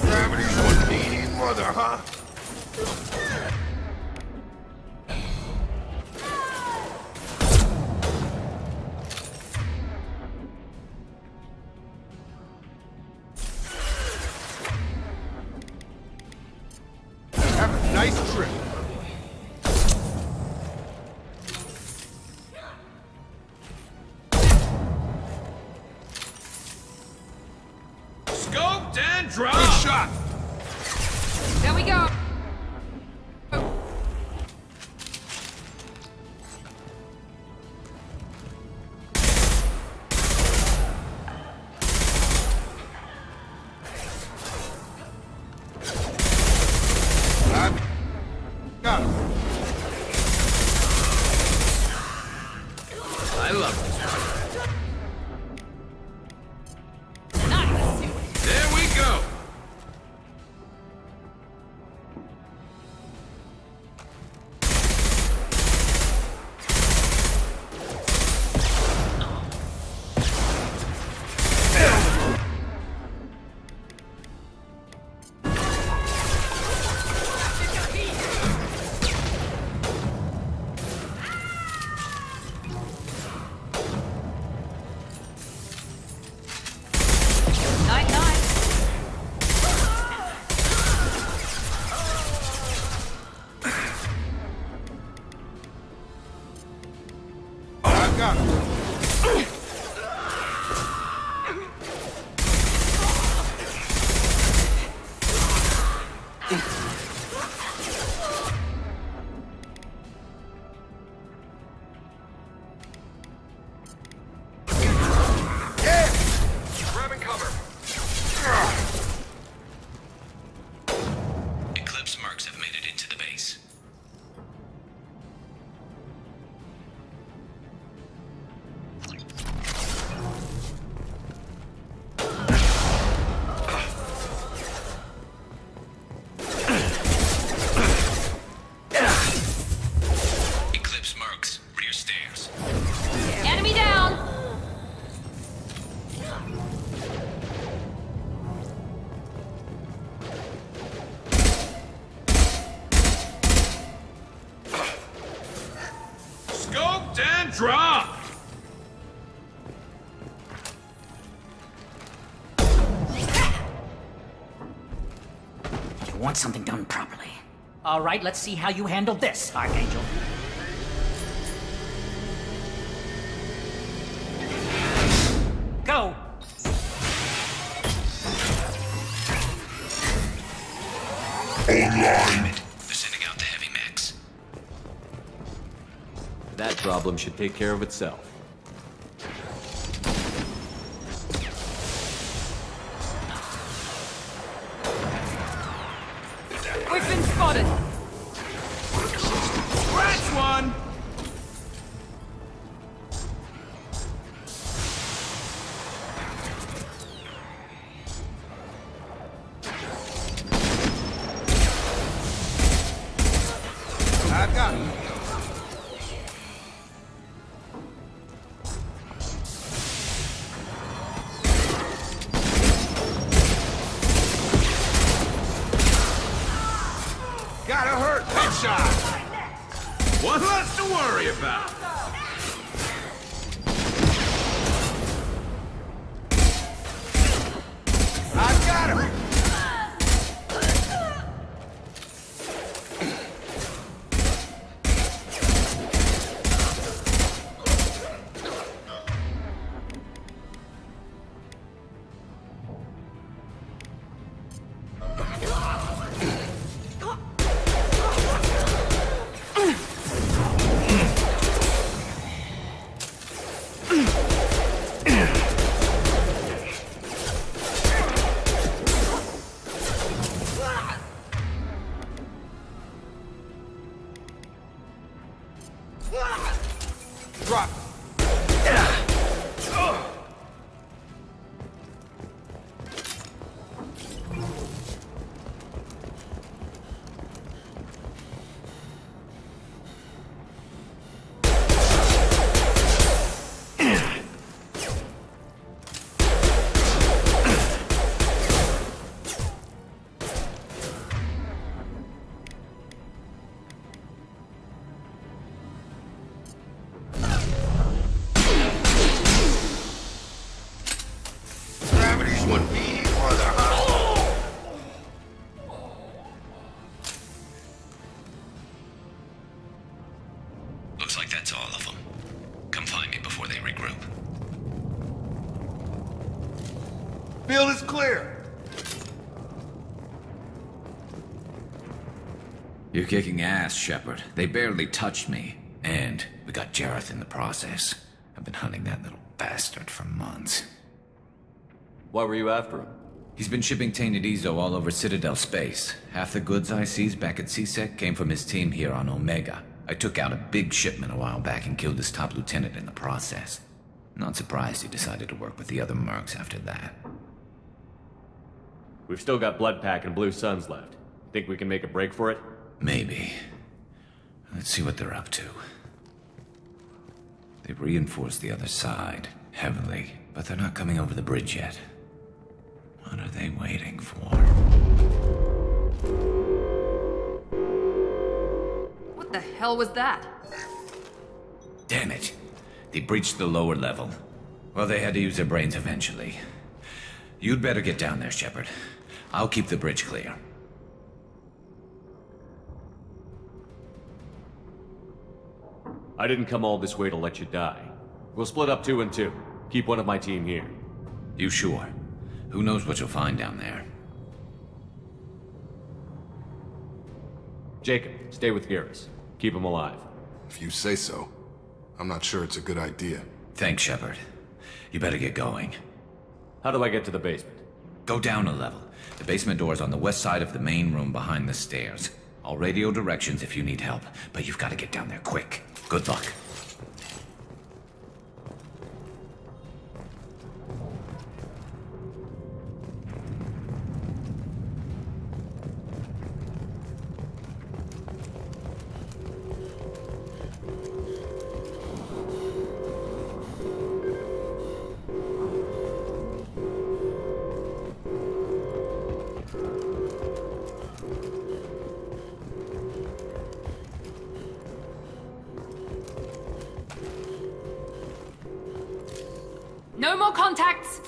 Gravity's one mean mother, huh? I love this one. Nice! There we go! Drop! You want something done properly. All right, let's see how you handle this, Archangel. Go! Online! They're sending out the heavy mechs. That problem should take care of itself. We've been spotted! Scratch one! I've got it. Gotta hurt. Headshot. One less to worry about. I've got him. Drop. Looks like that's all of them. Come find me before they regroup. Field is clear. You're kicking ass, Shepard. They barely touched me. And we got Jareth in the process. I've been hunting that little bastard for months. Why were you after him? He's been shipping tainted Ezo all over Citadel space. Half the goods I seized back at CSEC came from his team here on Omega. I took out a big shipment a while back and killed his top lieutenant in the process. Not surprised he decided to work with the other mercs after that. We've still got Bloodpack and Blue Suns left. Think we can make a break for it? Maybe. Let's see what they're up to. They've reinforced the other side, heavily, but they're not coming over the bridge yet. What are they waiting for? What the hell was that? Damn it. They breached the lower level. Well, they had to use their brains eventually. You'd better get down there, Shepard. I'll keep the bridge clear. I didn't come all this way to let you die. We'll split up 2 and 2. Keep one of my team here. You sure? Who knows what you'll find down there? Jacob, stay with Garrus. Keep him alive. If you say so. I'm not sure it's a good idea. Thanks, Shepard. You better get going. How do I get to the basement? Go down a level. The basement door's on the west side of the main room behind the stairs. I'll radio directions if you need help, but you've got to get down there quick. Good luck. No more contacts!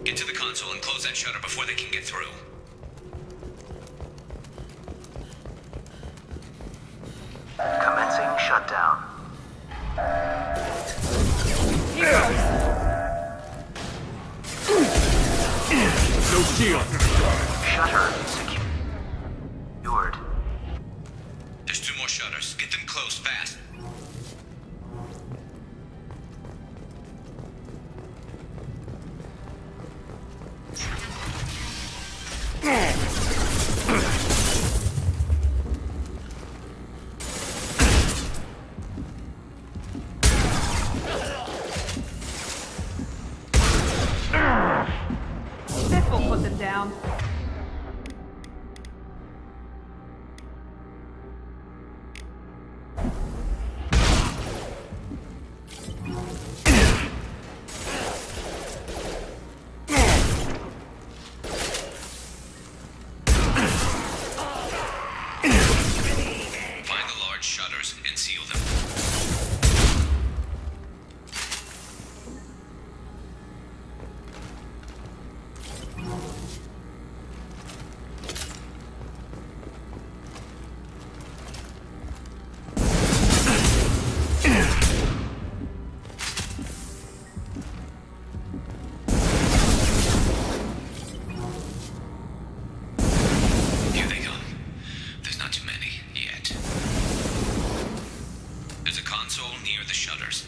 Get to the console and close that shutter before they can get through. Commencing shutdown. No shield. Shutter secured. There's 2 more shutters. Get them closed fast. This will put them down. Find the large shutters and seal them. Here they come. There's not too many yet. There's a console near the shutters.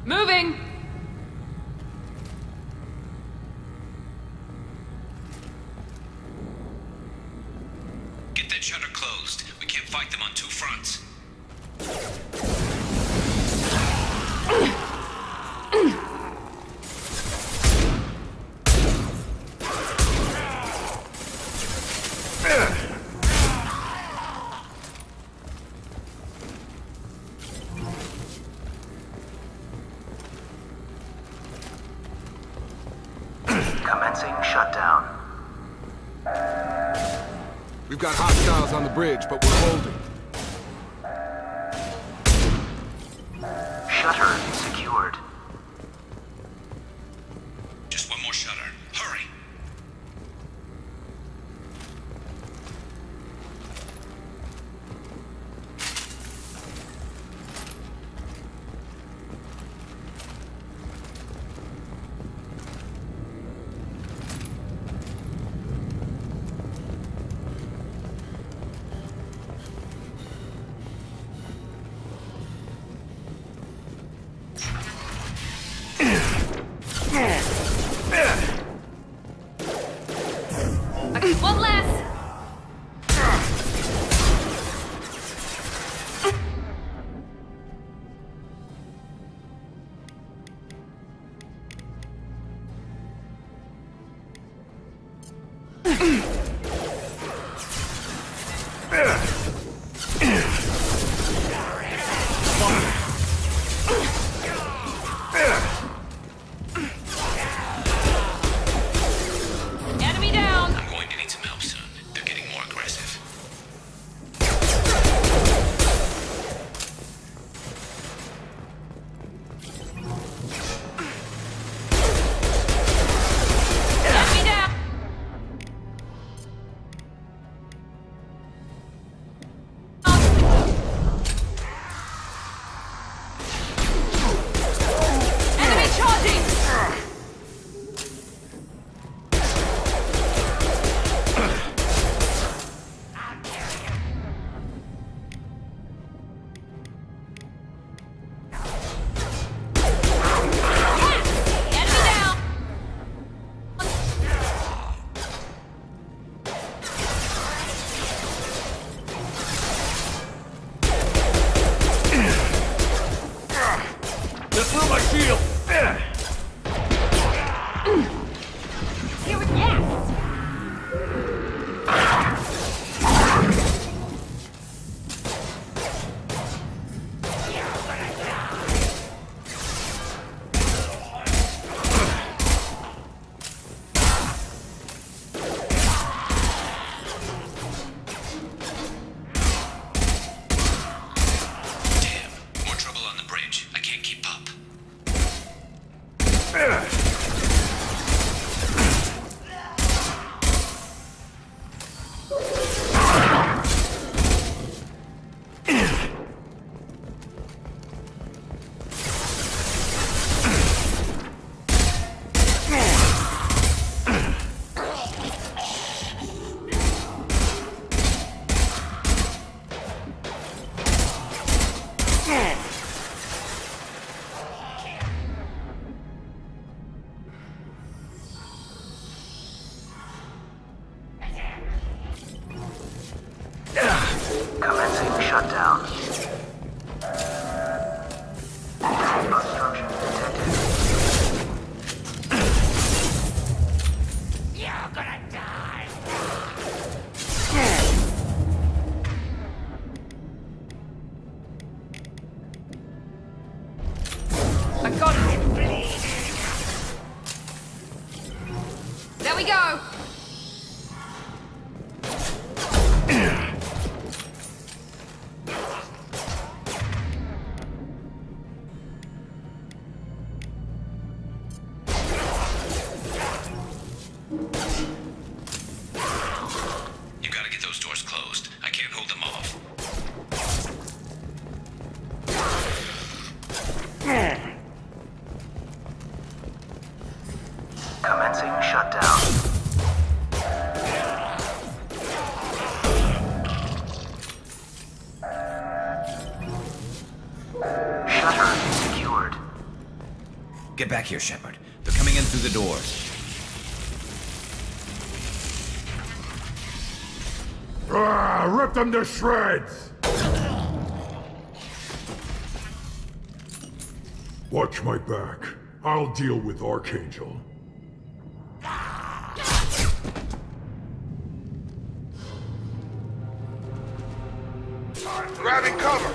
Moving! Get that shutter closed. We can't fight them on 2 fronts. Commencing shutdown. We've got hostiles on the bridge, but we're holding. Shutter secured. Just one more shutter. Hurry! Okay, one less! Enemy down! I'm going to need some help soon. They're getting more aggressive. Enemy down! Enemy charging! Enemy down! Just through my shield! Here it yes! Damn, more trouble on the bridge. I can't keep up. Commencing shutdown. Obstruction detected. You're gonna die! I got it! There we go! You gotta get those doors closed. I can't hold them off. Commencing shutdown. Shutter secured. Get back here, Shepard. They're coming in through the doors. Rip them to shreds! Watch my back. I'll deal with Archangel. Grabbing cover!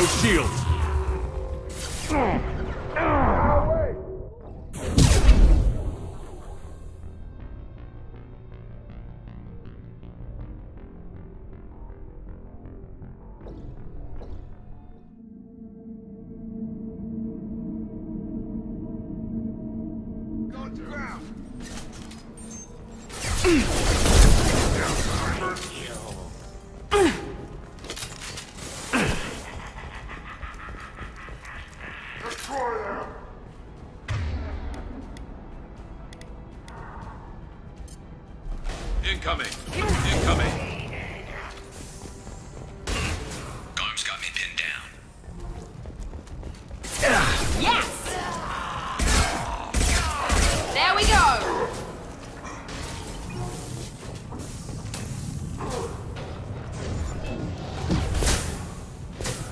those shields! Incoming! Incoming! Garm's got me pinned down. Yes! There we go!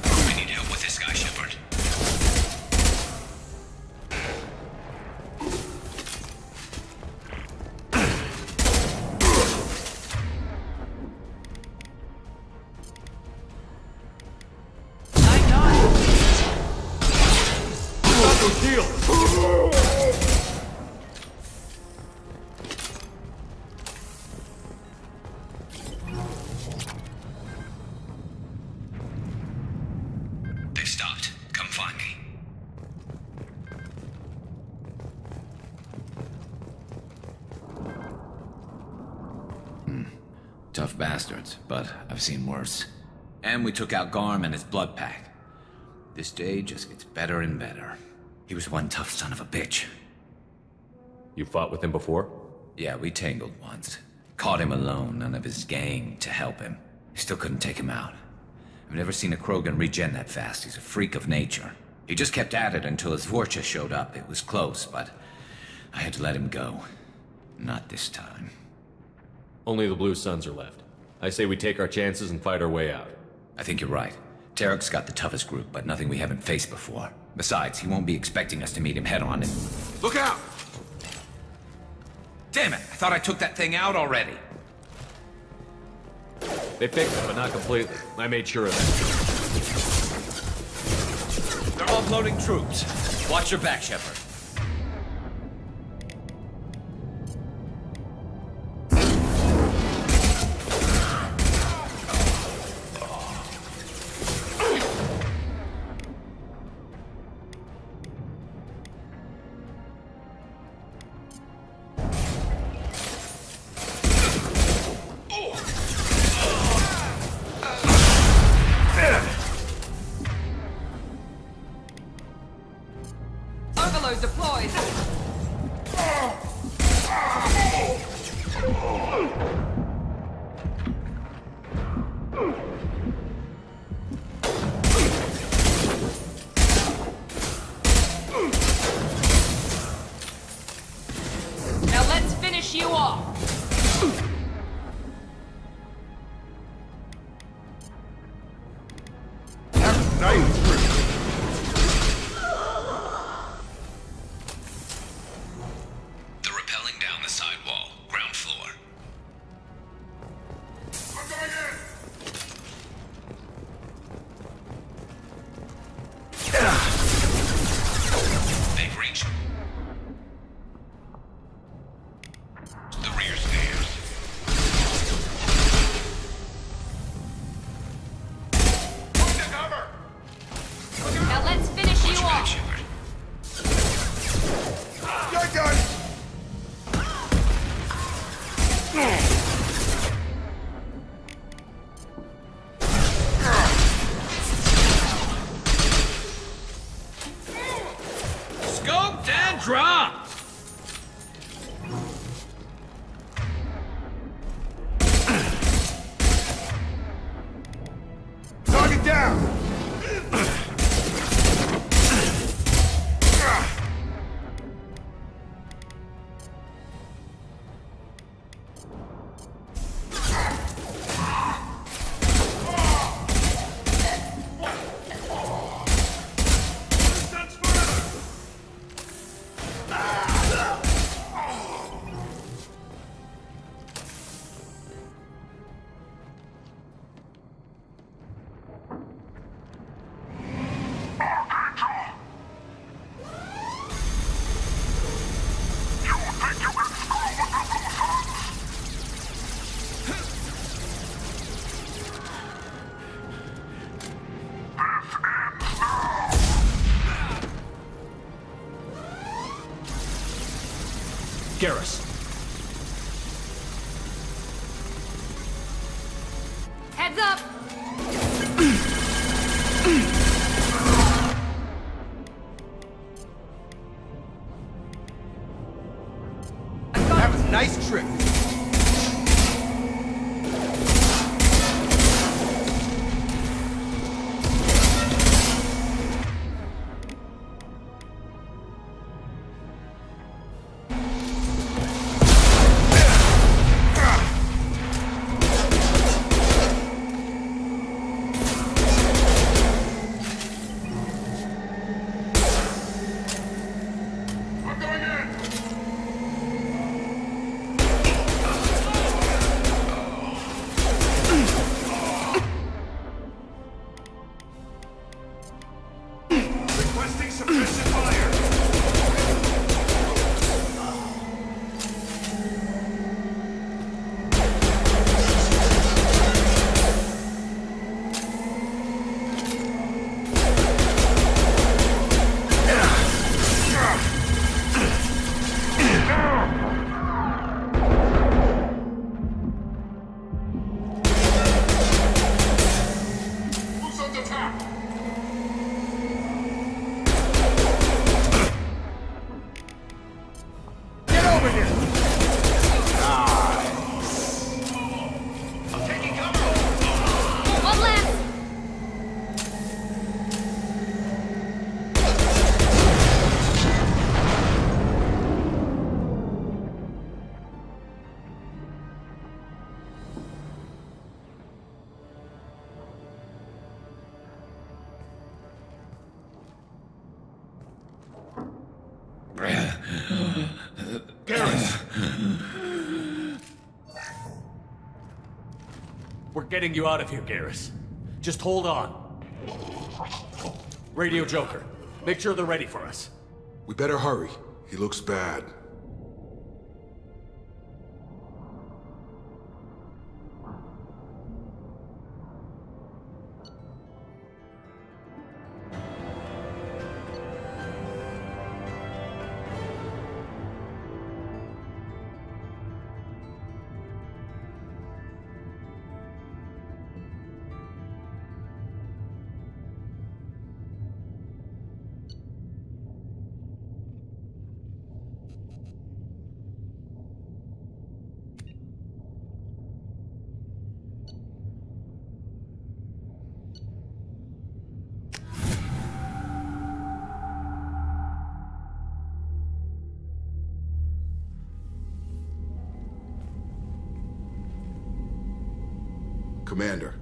I need help with this guy, Shepard. They've stopped. Come find me. Tough bastards, but I've seen worse. And we took out Garm and his blood pack. This day just gets better and better. He was one tough son of a bitch. You fought with him before? Yeah, we tangled once. Caught him alone, none of his gang to help him. Still couldn't take him out. I've never seen a Krogan regen that fast. He's a freak of nature. He just kept at it until his Vorcha showed up. It was close, but I had to let him go. Not this time. Only the Blue Suns are left. I say we take our chances and fight our way out. I think you're right. Tarek's got the toughest group, but nothing we haven't faced before. Besides, he won't be expecting us to meet him head-on and... Look out! Damn it! I thought I took that thing out already. They fixed it, but not completely. I made sure of that. They're offloading troops. Watch your back, Shepard. Overload deployed! Now let's finish you off! That's nice. They're rappelling down the side wall, ground floor. I'm going in. They've reached. The rear's theirs. Now let's finish you off! Shepard. You're done. Scoped and dropped! Target down. Garrus. Heads up! That was a nice trick. We're getting you out of here, Garrus. Just hold on. Radio Joker, make sure they're ready for us. We better hurry. He looks bad. Commander,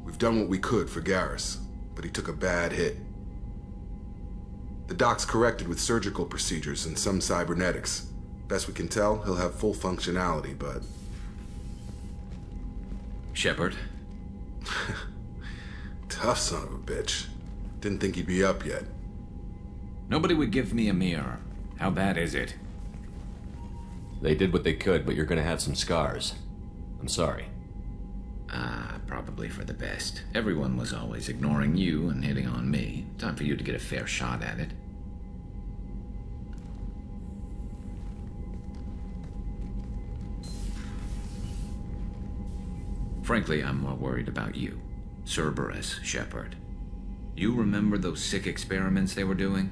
we've done what we could for Garrus, but he took a bad hit. The doc's corrected with surgical procedures and some cybernetics. Best we can tell, he'll have full functionality, but... Shepard? Tough son of a bitch. Didn't think he'd be up yet. Nobody would give me a mirror. How bad is it? They did what they could, but you're gonna have some scars. I'm sorry. Probably for the best. Everyone was always ignoring you and hitting on me. Time for you to get a fair shot at it. Frankly, I'm more worried about you. Cerberus, Shepard. You remember those sick experiments they were doing?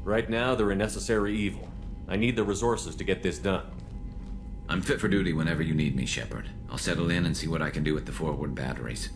Right now, they're a necessary evil. I need the resources to get this done. I'm fit for duty whenever you need me, Shepard. I'll settle in and see what I can do with the forward batteries.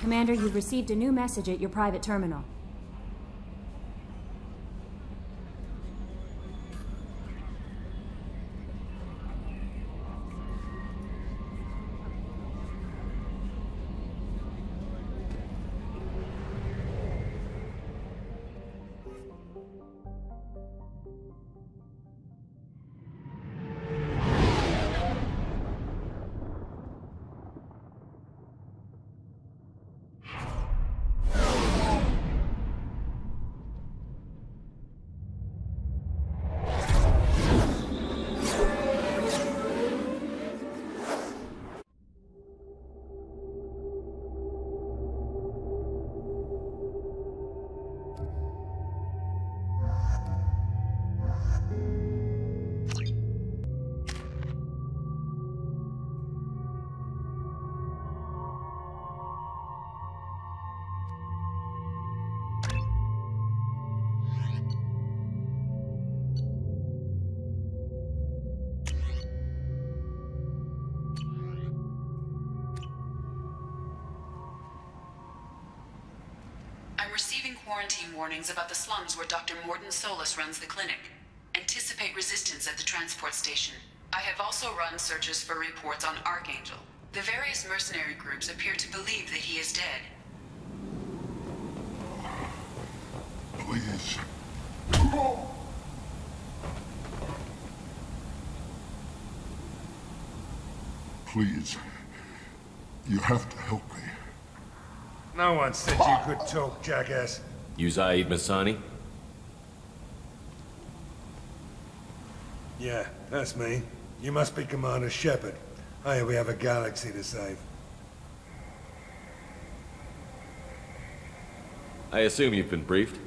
Commander, you've received a new message at your private terminal. I'm receiving quarantine warnings about the slums where Dr. Morden Solis runs the clinic. Anticipate resistance at the transport station. I have also run searches for reports on Archangel. The various mercenary groups appear to believe that he is dead. Please. Please. You have to help me. No one said you could talk, jackass. You Zaid Masani? Yeah, that's me. You must be Commander Shepard. Hey, we have a galaxy to save. I assume you've been briefed?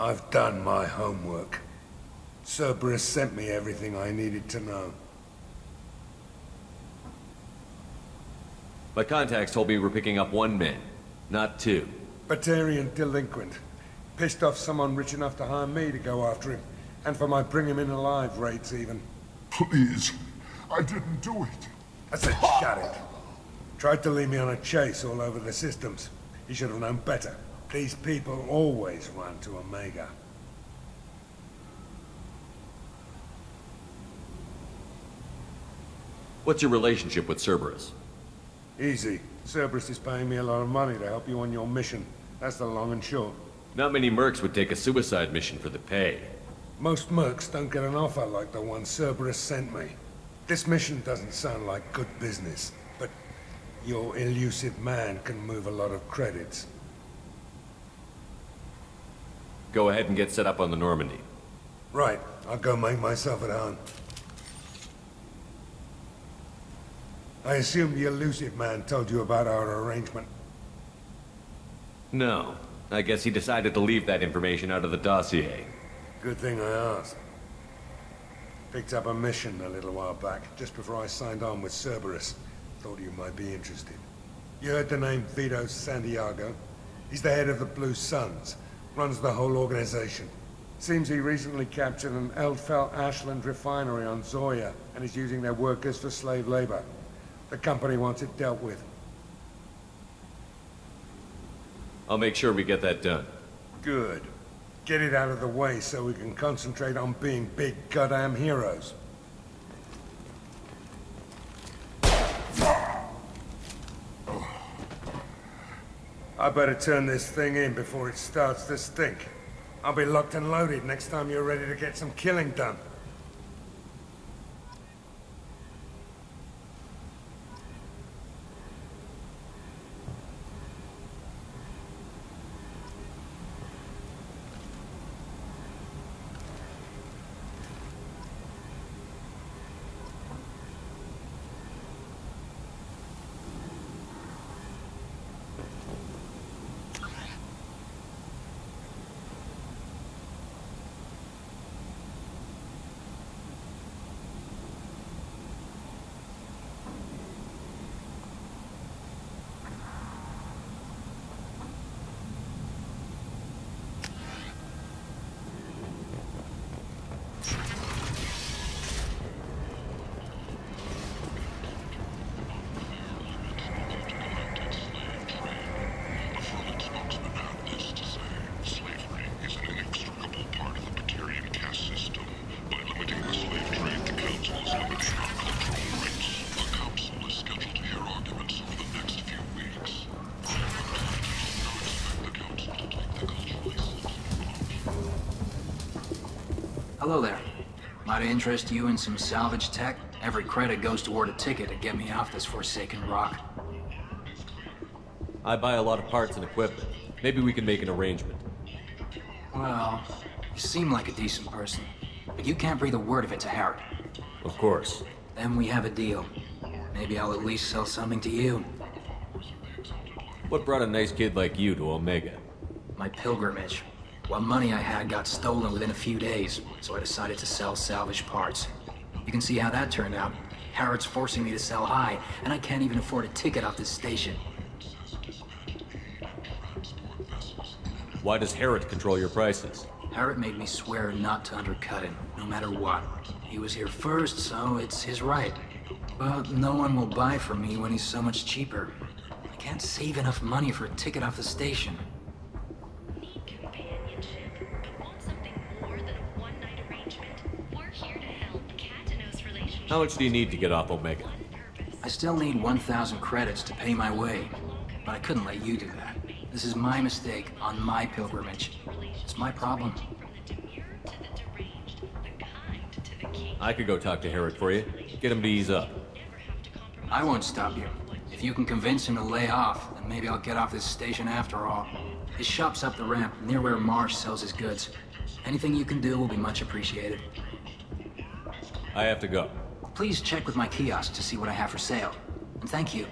I've done my homework. Cerberus sent me everything I needed to know. My contacts told me we're picking up 1 man, not 2. Batarian delinquent. Pissed off someone rich enough to hire me to go after him. And for my bring him in alive rates even. Please. I didn't do it. I said shut it. Tried to lead me on a chase all over the systems. He should have known better. These people always run to Omega. What's your relationship with Cerberus? Easy. Cerberus is paying me a lot of money to help you on your mission. That's the long and short. Not many mercs would take a suicide mission for the pay. Most mercs don't get an offer like the one Cerberus sent me. This mission doesn't sound like good business, but your elusive man can move a lot of credits. Go ahead and get set up on the Normandy. Right. I'll go make myself at home. I assume the elusive man told you about our arrangement. No. I guess he decided to leave that information out of the dossier. Good thing I asked. Picked up a mission a little while back, just before I signed on with Cerberus. Thought you might be interested. You heard the name Vito Santiago? He's the head of the Blue Suns. Runs the whole organization. Seems he recently captured an Eldfell Ashland refinery on Zoya and is using their workers for slave labor. The company wants it dealt with. I'll make sure we get that done. Good. Get it out of the way so we can concentrate on being big goddamn heroes. I better turn this thing in before it starts to stink. I'll be locked and loaded next time you're ready to get some killing done. Hello there. Might I interest you in some salvage tech? Every credit goes toward a ticket to get me off this forsaken rock. I buy a lot of parts and equipment. Maybe we can make an arrangement. Well, you seem like a decent person, but you can't breathe a word of it to Harrod. Of course. Then we have a deal. Maybe I'll at least sell something to you. What brought a nice kid like you to Omega? My pilgrimage. What money I had got stolen within a few days, so I decided to sell salvage parts. You can see how that turned out. Harrod's forcing me to sell high, and I can't even afford a ticket off this station. Why does Harrod control your prices? Harrod made me swear not to undercut him, no matter what. He was here first, so it's his right. But no one will buy from me when he's so much cheaper. I can't save enough money for a ticket off the station. How much do you need to get off Omega? I still need 1,000 credits to pay my way, but I couldn't let you do that. This is my mistake on my pilgrimage. It's my problem. I could go talk to Herod for you. Get him to ease up. I won't stop you. If you can convince him to lay off, then maybe I'll get off this station after all. His shop's up the ramp, near where Marsh sells his goods. Anything you can do will be much appreciated. I have to go. Please check with my kiosk to see what I have for sale. And thank you.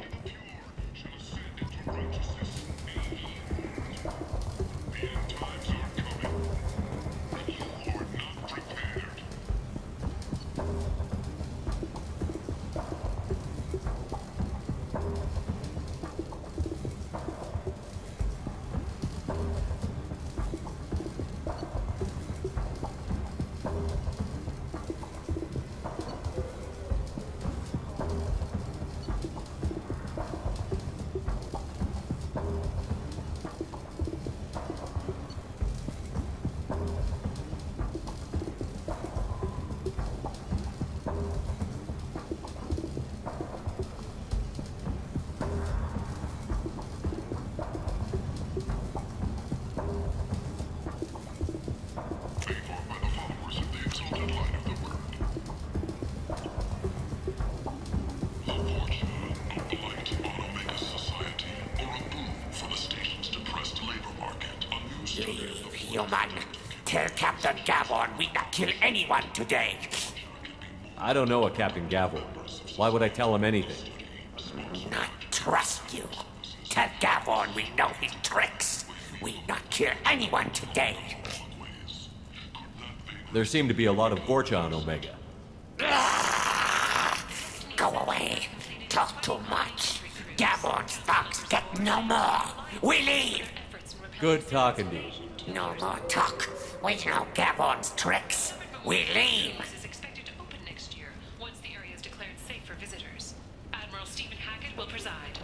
Human. Tell Captain Gavon we not kill anyone today. I don't know a Captain Gavon. Why would I tell him anything? Not trust you. Tell Gavon we know his tricks. We not kill anyone today. There seem to be a lot of Vorcha on Omega. Go away. Talk too much. Gavon's thugs get no more. We leave. Good talking to you. No more talk. We know Gavon's tricks. We leave. Is expected to open next year once the area is declared safe for visitors. Admiral Stephen Hackett will preside.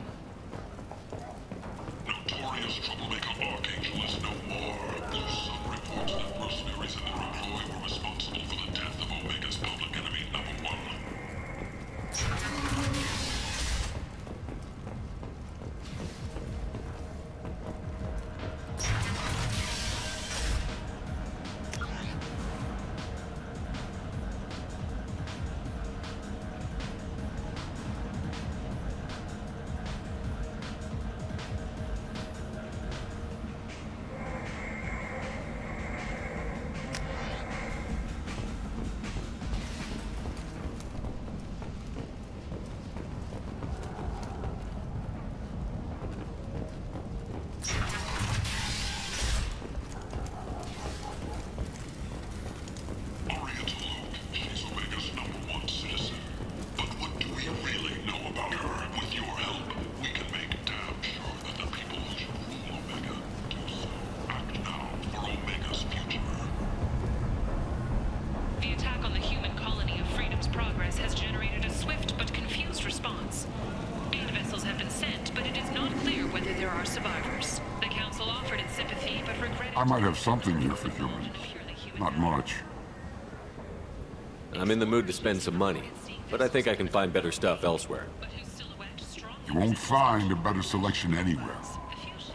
Notorious troublemaker Archangel is no more. There's some reports that mercenaries in their employ were responsible for the death of Omega's public enemy #1. I might have something here for humans. Not much. I'm in the mood to spend some money, but I think I can find better stuff elsewhere. You won't find a better selection anywhere.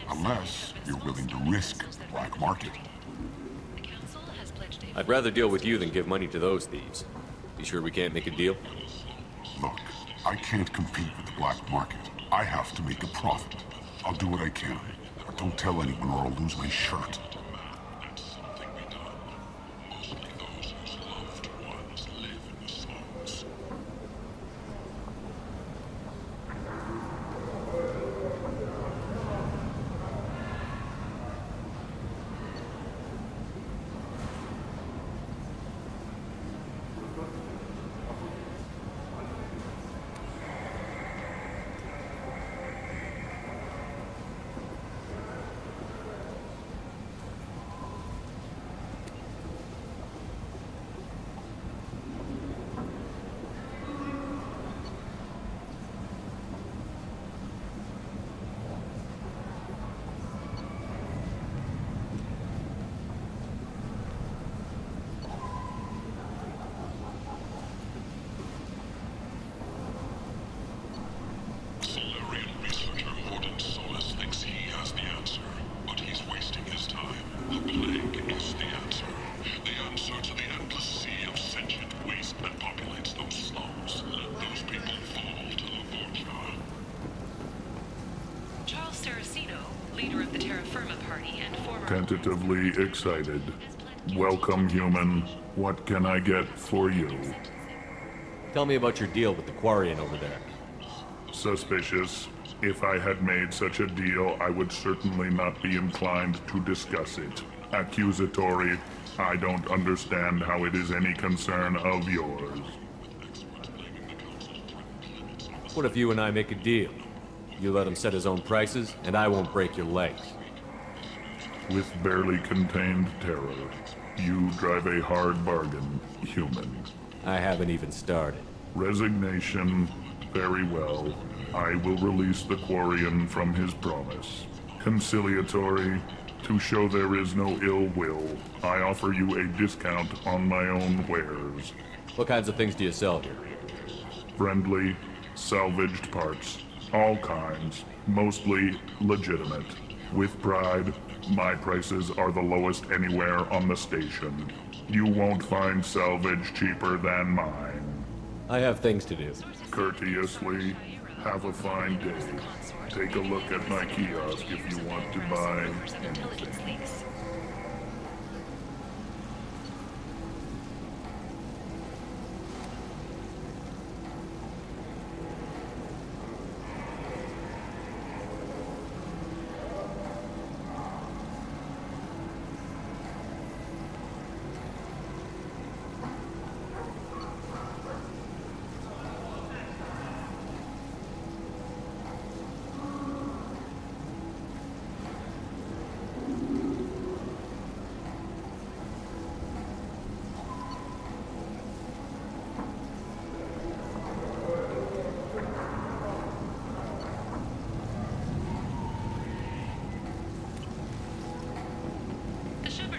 Unless you're willing to risk the black market. I'd rather deal with you than give money to those thieves. You sure we can't make a deal? Look, I can't compete with the black market. I have to make a profit. I'll do what I can. But don't tell anyone or I'll lose my shirt. terra firma party and former... Tentatively excited. Welcome, human. What can I get for you? Tell me about your deal with the Quarian over there. Suspicious. If I had made such a deal, I would certainly not be inclined to discuss it. Accusatory. I don't understand how it is any concern of yours. What if you and I make a deal? You let him set his own prices, and I won't break your legs. With barely contained terror, you drive a hard bargain, human. I haven't even started. Resignation. Very well. I will release the Quarian from his promise. Conciliatory. To show there is no ill will, I offer you a discount on my own wares. What kinds of things do you sell here? Friendly, salvaged parts. All kinds. Mostly legitimate. With pride, my prices are the lowest anywhere on the station. You won't find salvage cheaper than mine. I have things to do. Courteously, have a fine day. Take a look at my kiosk if you want to buy anything.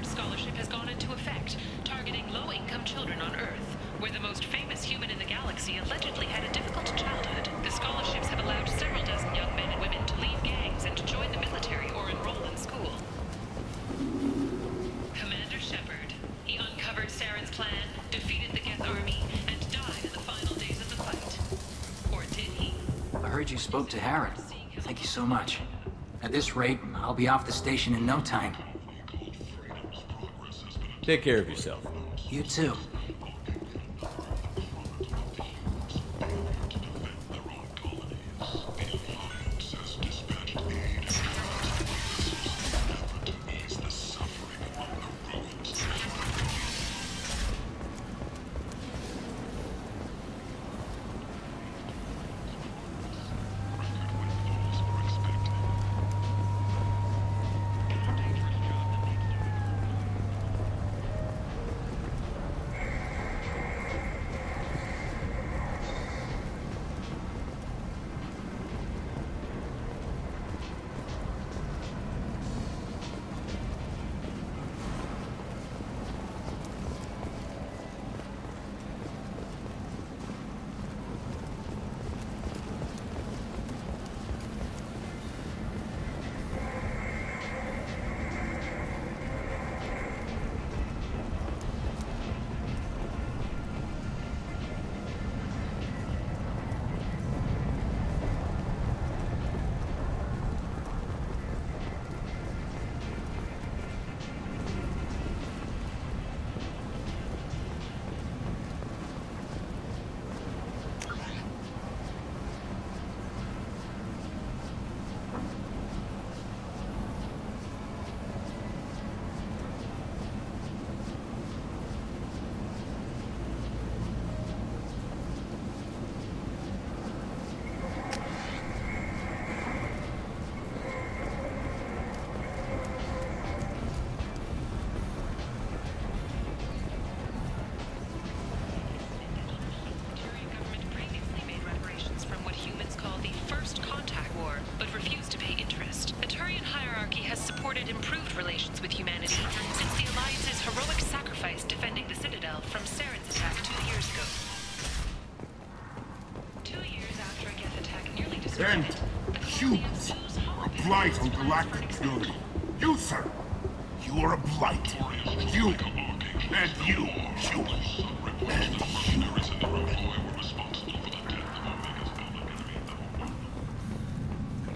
Scholarship has gone into effect, targeting low-income children on Earth, where the most famous human in the galaxy allegedly had a difficult childhood. The scholarships have allowed several dozen young men and women to leave gangs and to join the military or enroll in school. Commander Shepard. He uncovered Saren's plan, defeated the Geth army, and died in the final days of the fight. Or did he? I heard you spoke to Harrod. Thank you so much. At this rate, I'll be off the station in no time. Take care of yourself. You too. Improved relations with humanity since the Alliance's heroic sacrifice defending the Citadel from Saren's attack 2 years ago. 2 years after a Geth attack nearly destroyed Then, it, humans are a blight on galactic good. You, sir, you are a blight. You, and you, human, and you.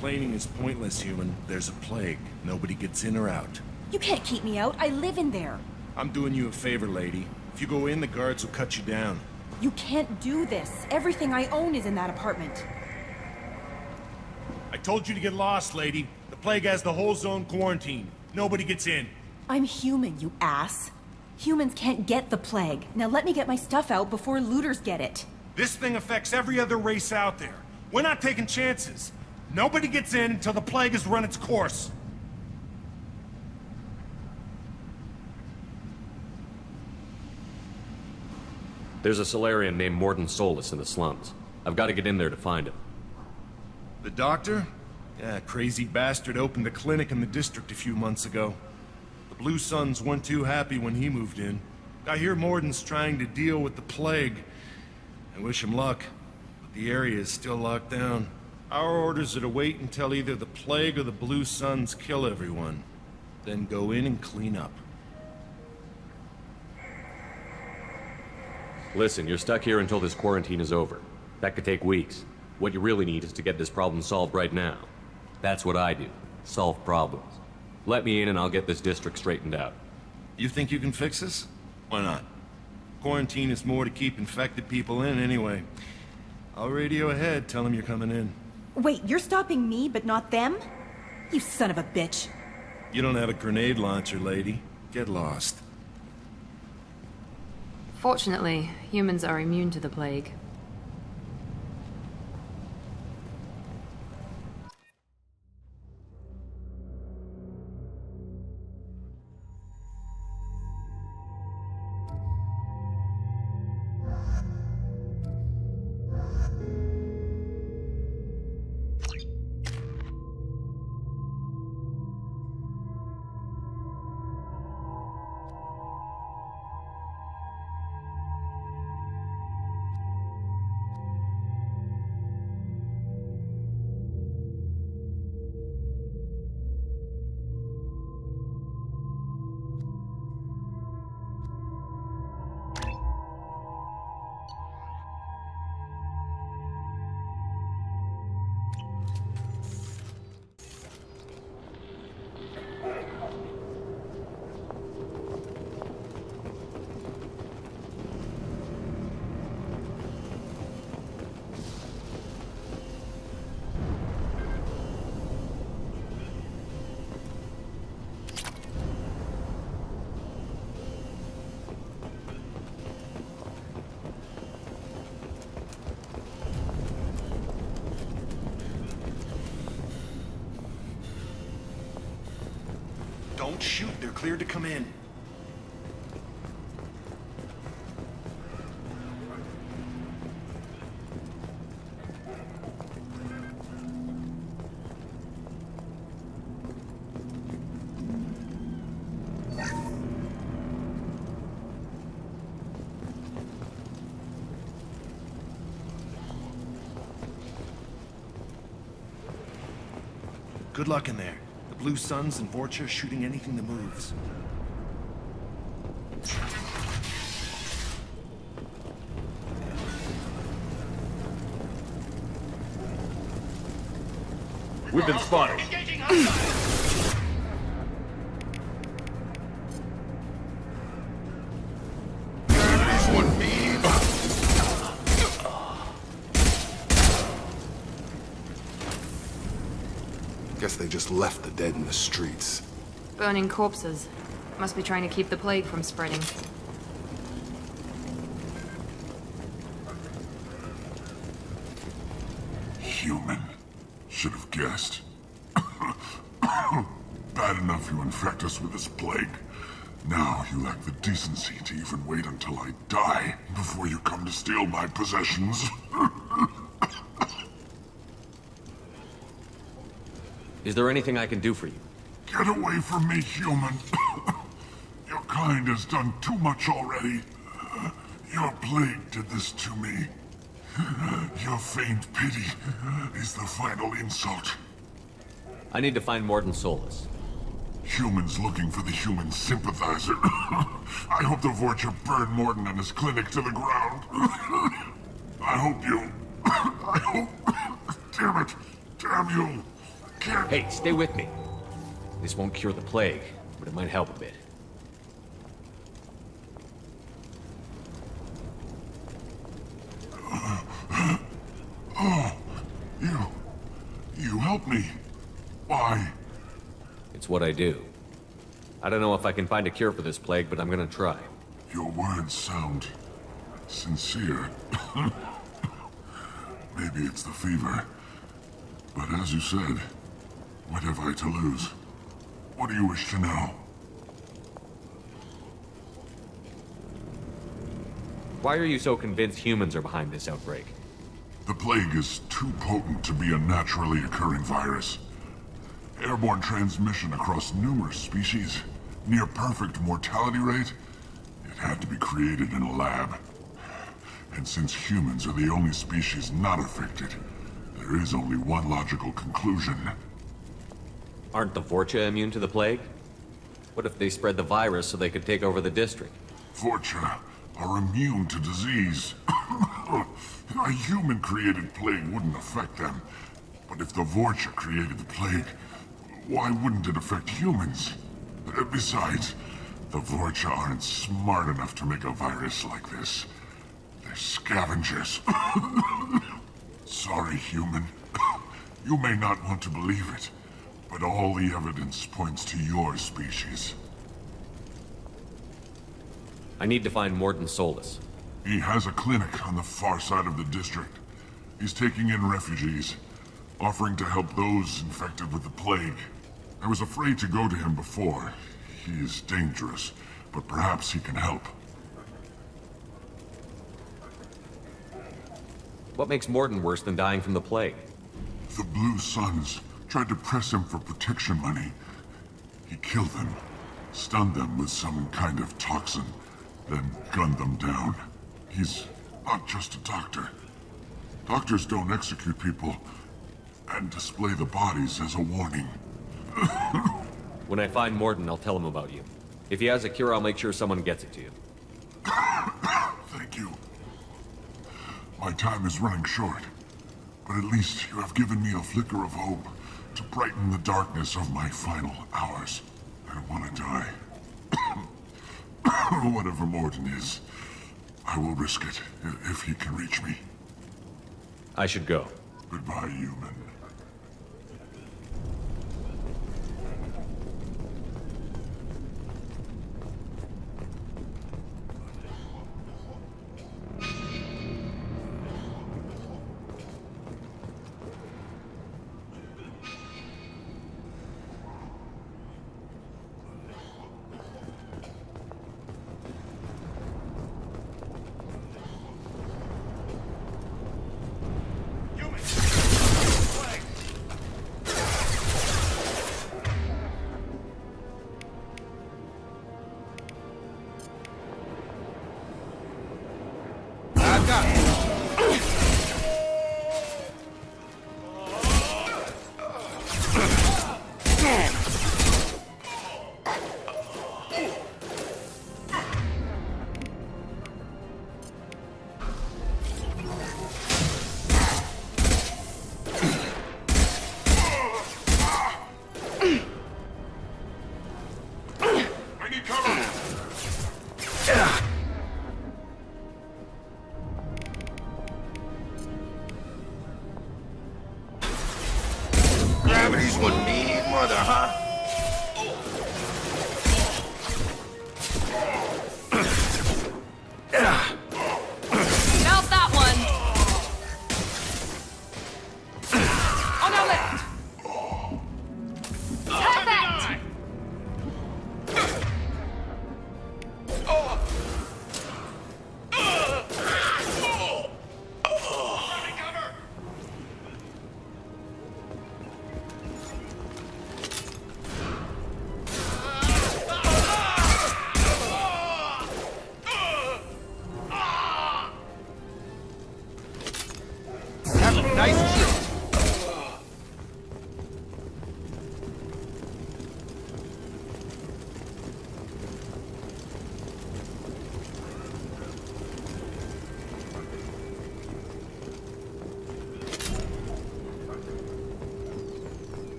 Complaining is pointless, human. There's a plague. Nobody gets in or out. You can't keep me out. I live in there. I'm doing you a favor, lady. If you go in, the guards will cut you down. You can't do this. Everything I own is in that apartment. I told you to get lost, lady. The plague has the whole zone quarantined. Nobody gets in. I'm human, you ass. Humans can't get the plague. Now let me get my stuff out before looters get it. This thing affects every other race out there. We're not taking chances. Nobody gets in until the plague has run its course. There's a Solarian named Morden Solus in the slums. I've got to get in there to find him. The doctor? Yeah, crazy bastard opened a clinic in the district a few months ago. The Blue Suns weren't too happy when he moved in. I hear Morden's trying to deal with the plague. I wish him luck, but the area is still locked down. Our orders are to wait until either the plague or the Blue Suns kill everyone. Then go in and clean up. Listen, you're stuck here until this quarantine is over. That could take weeks. What you really need is to get this problem solved right now. That's what I do. Solve problems. Let me in and I'll get this district straightened out. You think you can fix this? Why not? Quarantine is more to keep infected people in anyway. I'll radio ahead, tell them you're coming in. Wait, you're stopping me, but not them? You son of a bitch. You don't have a grenade launcher, lady. Get lost. Fortunately, humans are immune to the plague. Don't shoot, they're cleared to come in. Good luck in there. The Blue Suns and Vorcha shooting anything that moves. We've been spotted. Guess they just left the dead in the streets. Burning corpses. Must be trying to keep the plague from spreading. Human. Should have guessed. Bad enough you infect us with this plague. Now you lack the decency to even wait until I die before you come to steal my possessions. Is there anything I can do for you? Get away from me, human. Your kind has done too much already. Your plague did this to me. Your feigned pity is the final insult. I need to find Morden Solus. Humans looking for the human sympathizer. I hope the Vorcha burned Morden and his clinic to the ground. I hope you... I hope... Damn it. Damn you. Hey, stay with me. This won't cure the plague, but it might help a bit. Oh, you helped me. Why? It's what I do. I don't know if I can find a cure for this plague, but I'm gonna try. Your words sound sincere. Maybe it's the fever. But as you said, what have I to lose? What do you wish to know? Why are you so convinced humans are behind this outbreak? The plague is too potent to be a naturally occurring virus. Airborne transmission across numerous species, near perfect mortality rate. It had to be created in a lab. And since humans are the only species not affected, there is only one logical conclusion. Aren't the Vorcha immune to the plague? What if they spread the virus so they could take over the district? Vorcha are immune to disease. A human-created plague wouldn't affect them. But if the Vorcha created the plague, why wouldn't it affect humans? Besides, the Vorcha aren't smart enough to make a virus like this. They're scavengers. Sorry, human. You may not want to believe it, but all the evidence points to your species. I need to find Morden Solus. He has a clinic on the far side of the district. He's taking in refugees, offering to help those infected with the plague. I was afraid to go to him before. He is dangerous, but perhaps he can help. What makes Morden worse than dying from the plague? The Blue Suns tried to press him for protection money. He killed them, stunned them with some kind of toxin, then gunned them down. He's not just a doctor. Doctors don't execute people and display the bodies as a warning. When I find Morden, I'll tell him about you. If he has a cure, I'll make sure someone gets it to you. Thank you. My time is running short, but at least you have given me a flicker of hope to brighten the darkness of my final hours. I don't want to die. Whatever Morden is, I will risk it if he can reach me. I should go. Goodbye, human.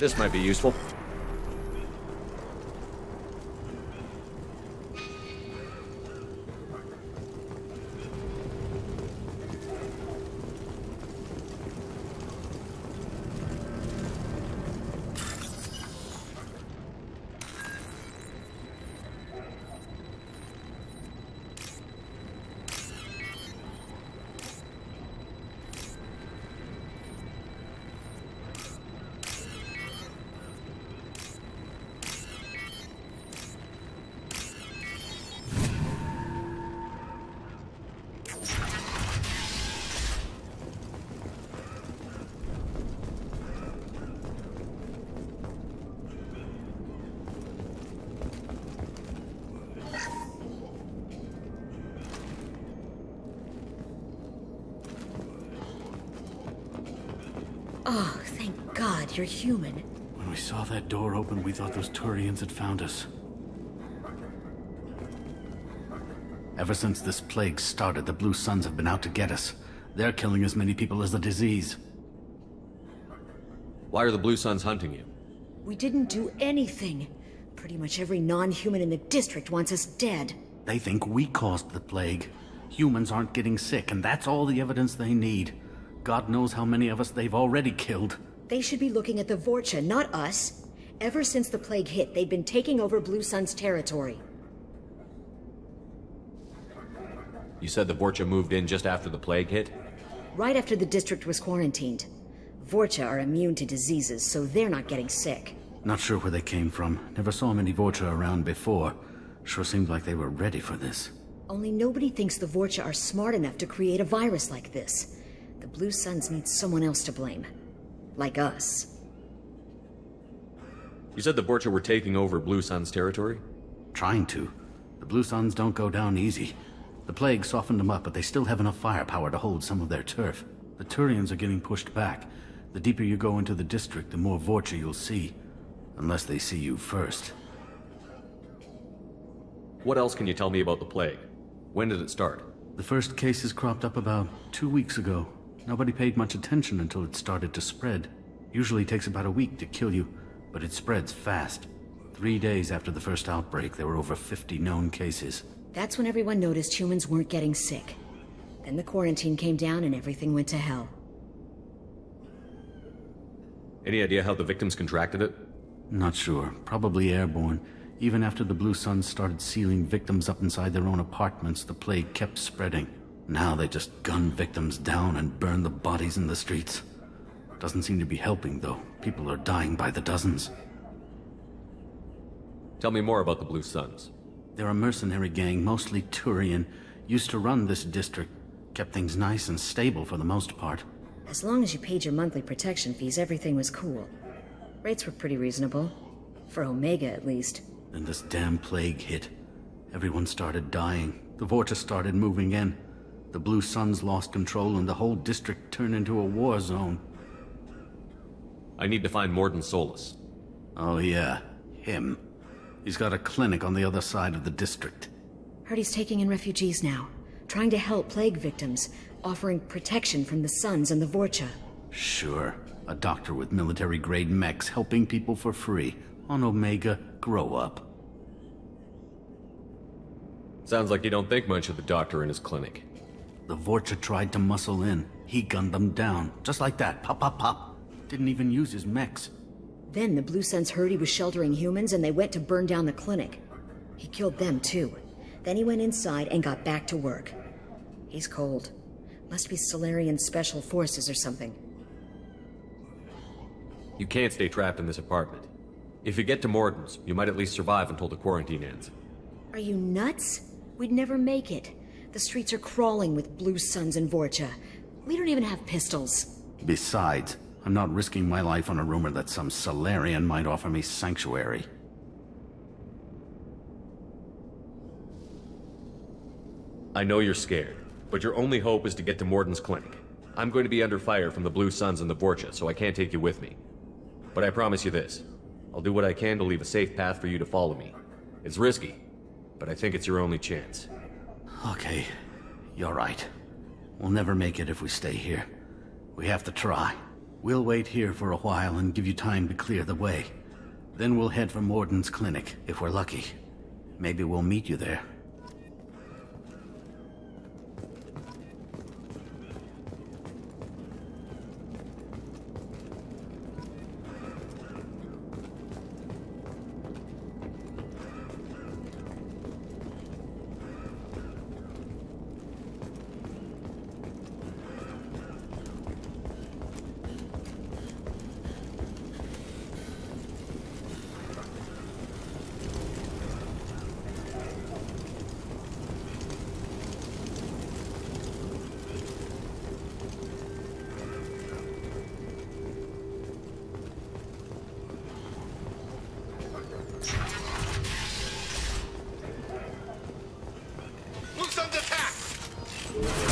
This might be useful. Oh, thank God you're human. When we saw that door open, we thought those Turians had found us. Ever since this plague started, the Blue Suns have been out to get us. They're killing as many people as the disease. Why are the Blue Suns hunting you? We didn't do anything. Pretty much every non-human in the district wants us dead. They think we caused the plague. Humans aren't getting sick, and that's all the evidence they need. God knows how many of us they've already killed. They should be looking at the Vorcha, not us. Ever since the plague hit, they've been taking over Blue Sun's territory. You said the Vorcha moved in just after the plague hit? Right after the district was quarantined. Vorcha are immune to diseases, so they're not getting sick. Not sure where they came from. Never saw many Vorcha around before. Sure seemed like they were ready for this. Only nobody thinks the Vorcha are smart enough to create a virus like this. The Blue Suns need someone else to blame. Like us. You said the Vorcha were taking over Blue Sun's territory? Trying to. The Blue Suns don't go down easy. The plague softened them up, but they still have enough firepower to hold some of their turf. The Turians are getting pushed back. The deeper you go into the district, the more Vorcha you'll see. Unless they see you first. What else can you tell me about the plague? When did it start? The first cases cropped up about 2 weeks ago. Nobody paid much attention until it started to spread. Usually takes about a week to kill you, but it spreads fast. 3 days after the first outbreak, there were over 50 known cases. That's when everyone noticed humans weren't getting sick. Then the quarantine came down and everything went to hell. Any idea how the victims contracted it? Not sure. Probably airborne. Even after the Blue Suns started sealing victims up inside their own apartments, the plague kept spreading. Now they just gun victims down and burn the bodies in the streets. Doesn't seem to be helping, though. People are dying by the dozens. Tell me more about the Blue Suns. They're a mercenary gang, mostly Turian. Used to run this district. Kept things nice and stable for the most part. As long as you paid your monthly protection fees, everything was cool. Rates were pretty reasonable. For Omega, at least. Then this damn plague hit. Everyone started dying. The Vorcha started moving in. The Blue Suns lost control and the whole district turned into a war zone. I need to find Morden Solus. Oh yeah, him. He's got a clinic on the other side of the district. Heard he's taking in refugees now. Trying to help plague victims. Offering protection from the Suns and the Vorcha. Sure. A doctor with military-grade mechs helping people for free. On Omega, grow up. Sounds like you don't think much of the doctor in his clinic. The Vorcha tried to muscle in. He gunned them down. Just like that. Pop, pop, pop. Didn't even use his mechs. Then the Blue Suns heard he was sheltering humans and they went to burn down the clinic. He killed them too. Then he went inside and got back to work. He's cold. Must be Solarian Special Forces or something. You can't stay trapped in this apartment. If you get to Morden's, you might at least survive until the quarantine ends. Are you nuts? We'd never make it. The streets are crawling with Blue Suns and Vorcha. We don't even have pistols. Besides, I'm not risking my life on a rumor that some Solarian might offer me sanctuary. I know you're scared, but your only hope is to get to Morden's clinic. I'm going to be under fire from the Blue Suns and the Vorcha, so I can't take you with me. But I promise you this. I'll do what I can to leave a safe path for you to follow me. It's risky, but I think it's your only chance. Okay, you're right. We'll never make it if we stay here. We have to try. We'll wait here for a while and give you time to clear the way. Then we'll head for Morden's clinic, if we're lucky. Maybe we'll meet you there.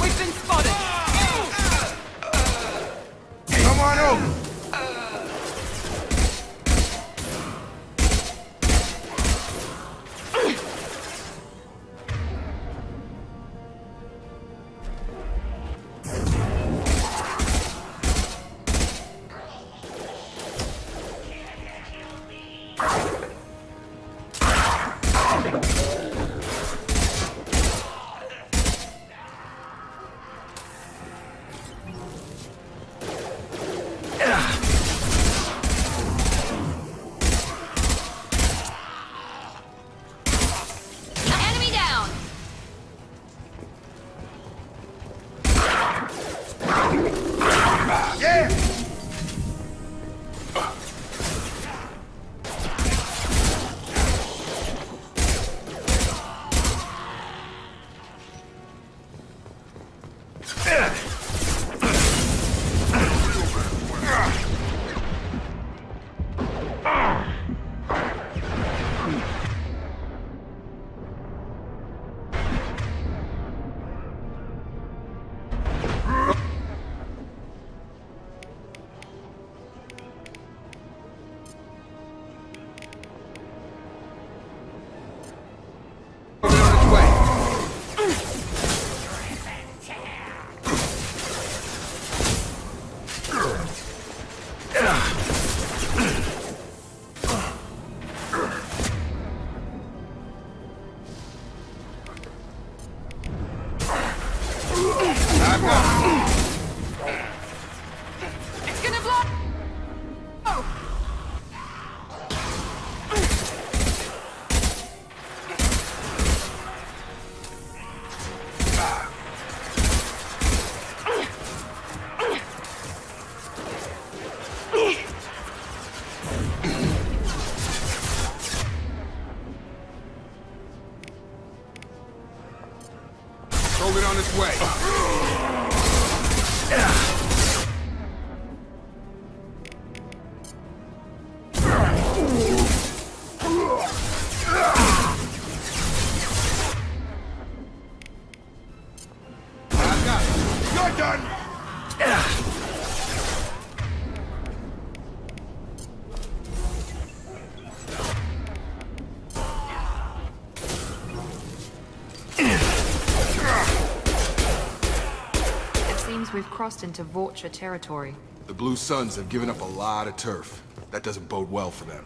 We've been spotted! Come on over! Enemy down! Yeah! It's gonna blow! Oh! Hold it on its way. I got it. You're done! It seems we've crossed into Vorcha territory. The Blue Suns have given up a lot of turf. That doesn't bode well for them.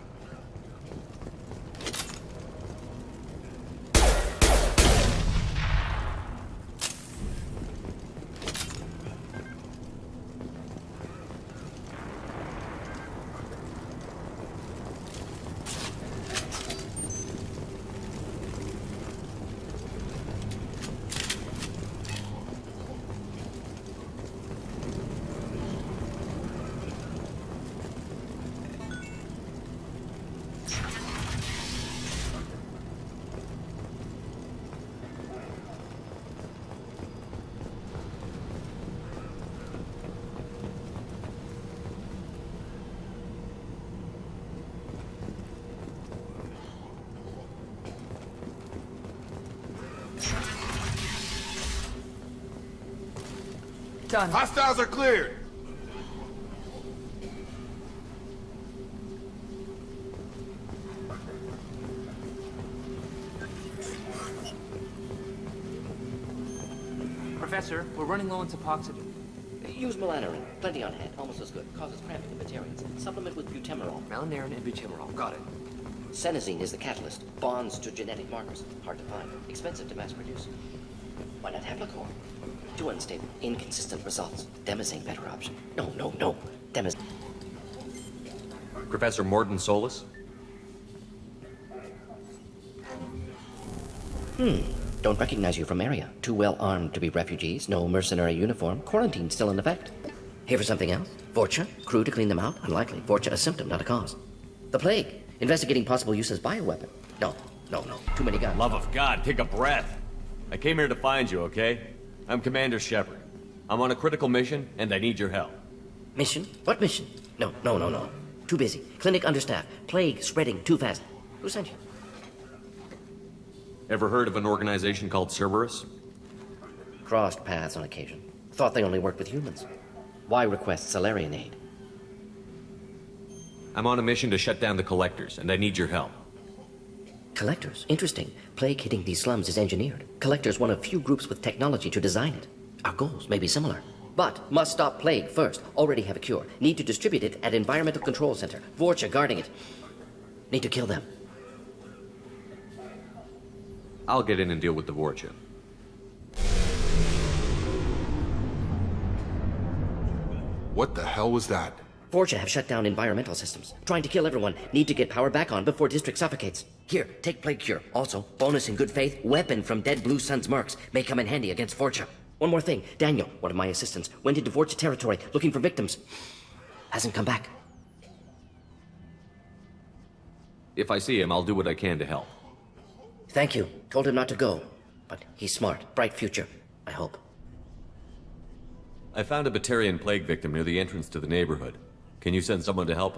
Done. Hostiles are cleared. Professor, we're running low on oxygen. Use malanarin. Plenty on hand. Almost as good. Causes cramping in Batarians. Supplement with butemerol. Malanarin and butemerol. Got it. Senesine is the catalyst. Bonds to genetic markers. Hard to find. Expensive to mass produce. Why not Heplicor? Too unstable. Inconsistent results. Demisane better option. No. Demis... Professor Morden Solis? Don't recognize you from area. Too well armed to be refugees. No mercenary uniform. Quarantine still in effect. Here for something else? Vorcha? Crew to clean them out? Unlikely. Vorcha a symptom, not a cause. The plague. Investigating possible use as bioweapon. No. Too many guns. Love of God, take a breath. I came here to find you, okay? I'm Commander Shepard. I'm on a critical mission, and I need your help. Mission? What mission? No. Too busy. Clinic understaffed. Plague spreading too fast. Who sent you? Ever heard of an organization called Cerberus? Crossed paths on occasion. Thought they only worked with humans. Why request Salarian aid? I'm on a mission to shut down the Collectors, and I need your help. Collectors? Interesting. Plague hitting these slums is engineered. Collectors one of few groups with technology to design it. Our goals may be similar. But must stop plague first. Already have a cure. Need to distribute it at Environmental Control Center. Vorcha guarding it. Need to kill them. I'll get in and deal with the Vorcha. What the hell was that? Vorcha have shut down environmental systems. Trying to kill everyone. Need to get power back on before district suffocates. Here, take plague cure. Also, bonus in good faith, weapon from dead Blue Sun's mercs. May come in handy against Vorcha. One more thing. Daniel, one of my assistants, went into Vorcha territory looking for victims. Hasn't come back. If I see him, I'll do what I can to help. Thank you. Told him not to go. But he's smart. Bright future. I hope. I found a Batarian plague victim near the entrance to the neighborhood. Can you send someone to help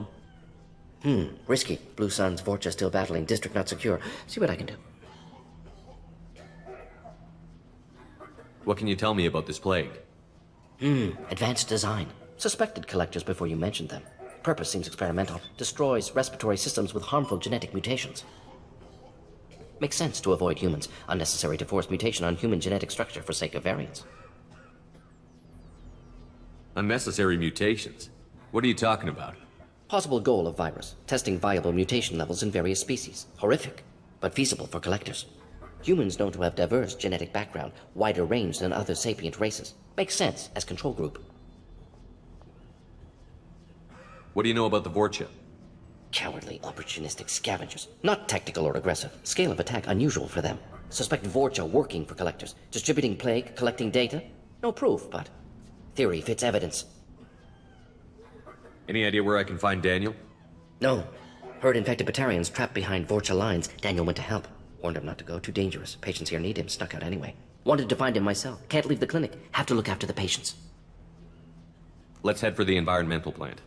him? Risky. Blue Sun's Vorcha still battling. District not secure. See what I can do. What can you tell me about this plague? Advanced design. Suspected Collectors before you mentioned them. Purpose seems experimental. Destroys respiratory systems with harmful genetic mutations. Makes sense to avoid humans. Unnecessary to force mutation on human genetic structure for sake of variance. Unnecessary mutations? What are you talking about? Possible goal of virus. Testing viable mutation levels in various species. Horrific, but feasible for Collectors. Humans known to have diverse genetic background, wider range than other sapient races. Makes sense as control group. What do you know about the Vorcha? Cowardly, opportunistic scavengers. Not tactical or aggressive. Scale of attack unusual for them. Suspect Vorcha working for Collectors. Distributing plague, collecting data. No proof, but theory fits evidence. Any idea where I can find Daniel? No. Heard infected Batarians trapped behind Vorcha lines. Daniel went to help. Warned him not to go. Too dangerous. Patients here need him. Snuck out anyway. Wanted to find him myself. Can't leave the clinic. Have to look after the patients. Let's head for the environmental plant.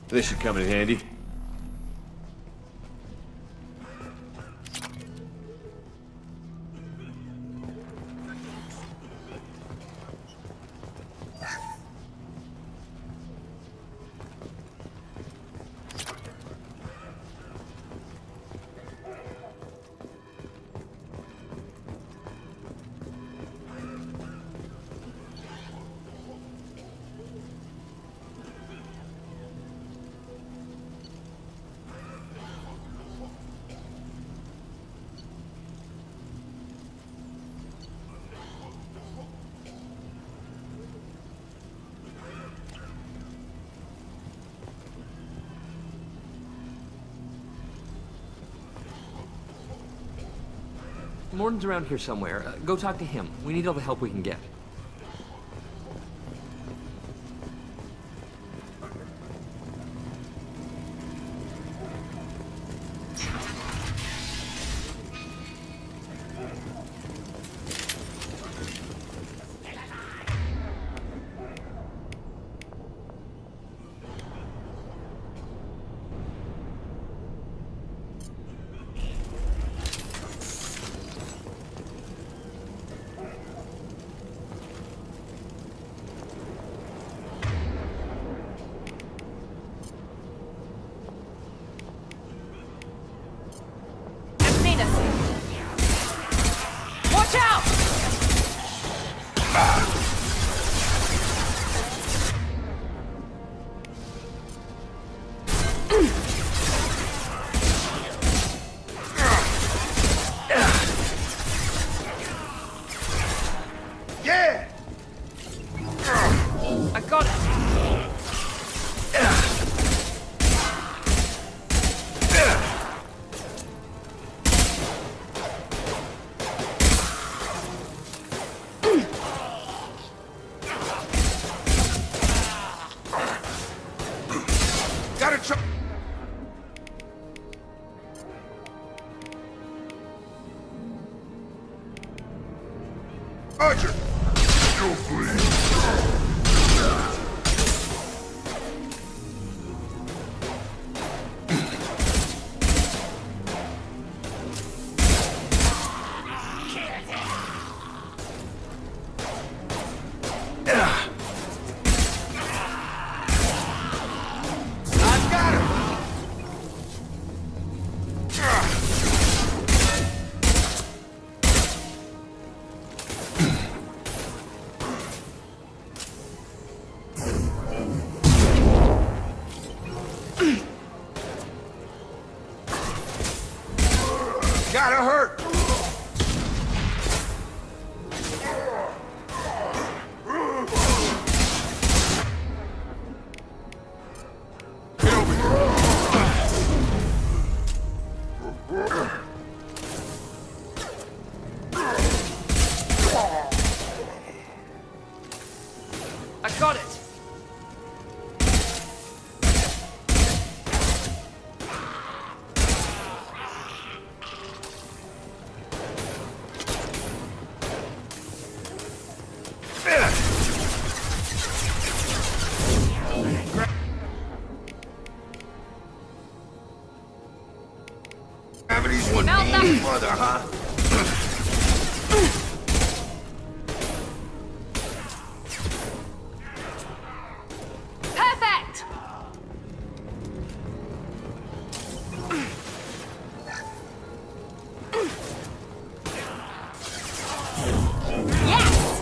This should come in handy. Morden's around here somewhere. Go talk to him. We need all the help we can get. Watch out! Yeah! I got it! Gotta try. Archer! Go, please. I've got him! Gotta hurt! Get over I got it! Gravity's one Mount that- mean mother, huh? Perfect! Yes!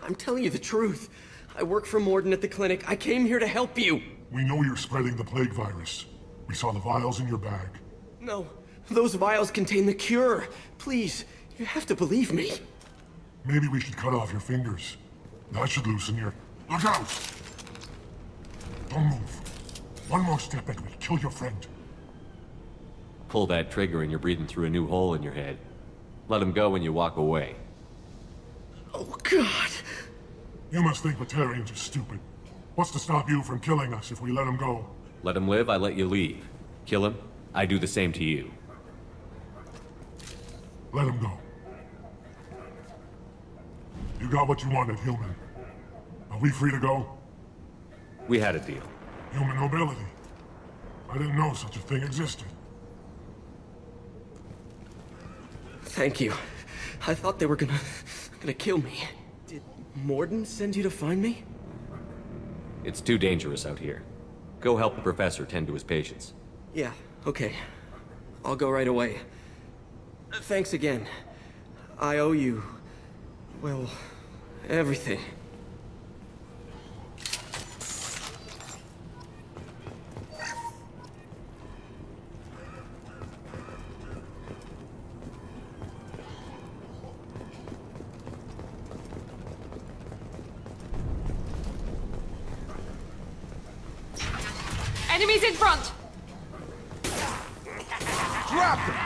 I'm telling you the truth. I work for Morden at the clinic. I came here to help you. We know you're spreading the plague virus. We saw the vials in your bag. No, those vials contain the cure. Please, you have to believe me. Maybe we should cut off your fingers. That should loosen your... Look out! Don't move. One more step and we'll kill your friend. Pull that trigger and you're breathing through a new hole in your head. Let him go when you walk away. Oh, God. You must think Batarians are stupid. What's to stop you from killing us if we let him go? Let him live, I let you leave. Kill him, I do the same to you. Let him go. You got what you wanted, human. Are we free to go? We had a deal. Human nobility. I didn't know such a thing existed. Thank you. I thought they were gonna kill me. Did Morden send you to find me? It's too dangerous out here. Go help the professor tend to his patients. Yeah, okay. I'll go right away. Thanks again. I owe you... well, everything. Enemies in front! Drop them!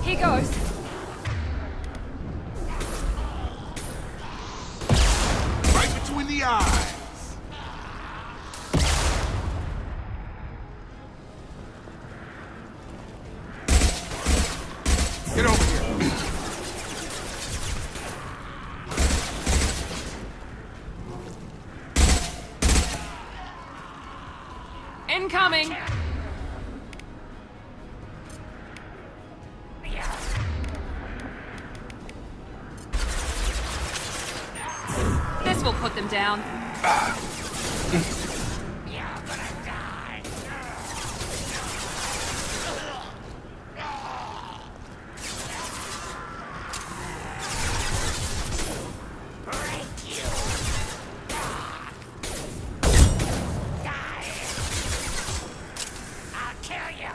Here goes. Right between the eyes. Get over here. Incoming! This will put them down. I'll kill you.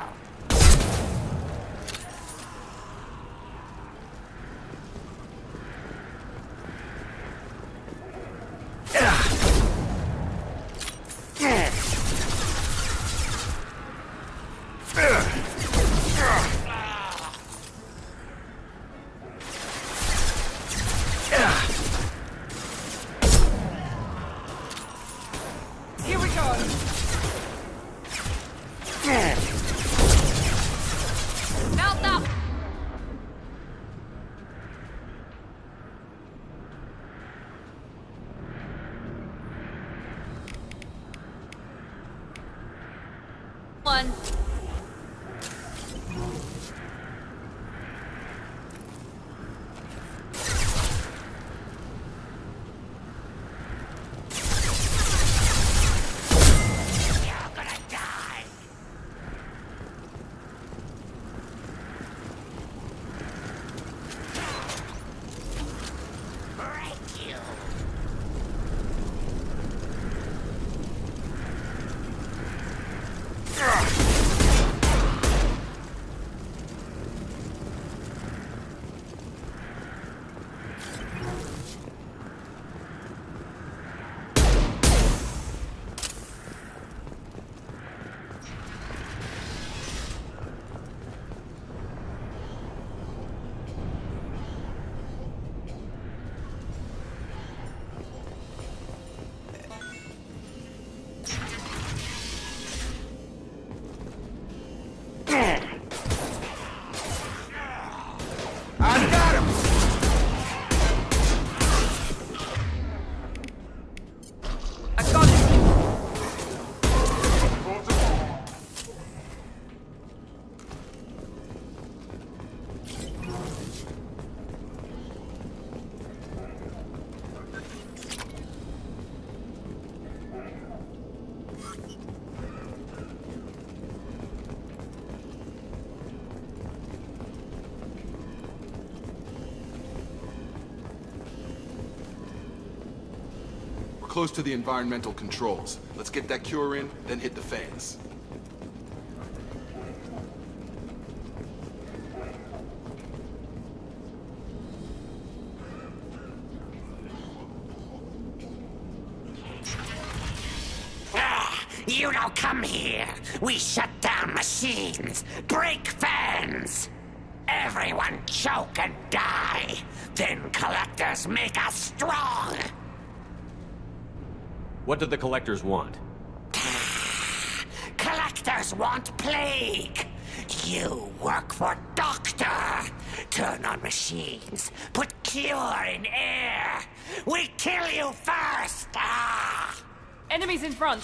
Here we go. Mount up! One. close to the environmental controls. Let's get that cure in, then hit the fans. You don't come here. We shut down machines, break fans. Everyone choke and die. Then collectors make us strong. What did the collectors want? Collectors want plague. You work for Doctor. Turn on machines. Put cure in air. We kill you first. Enemies in front!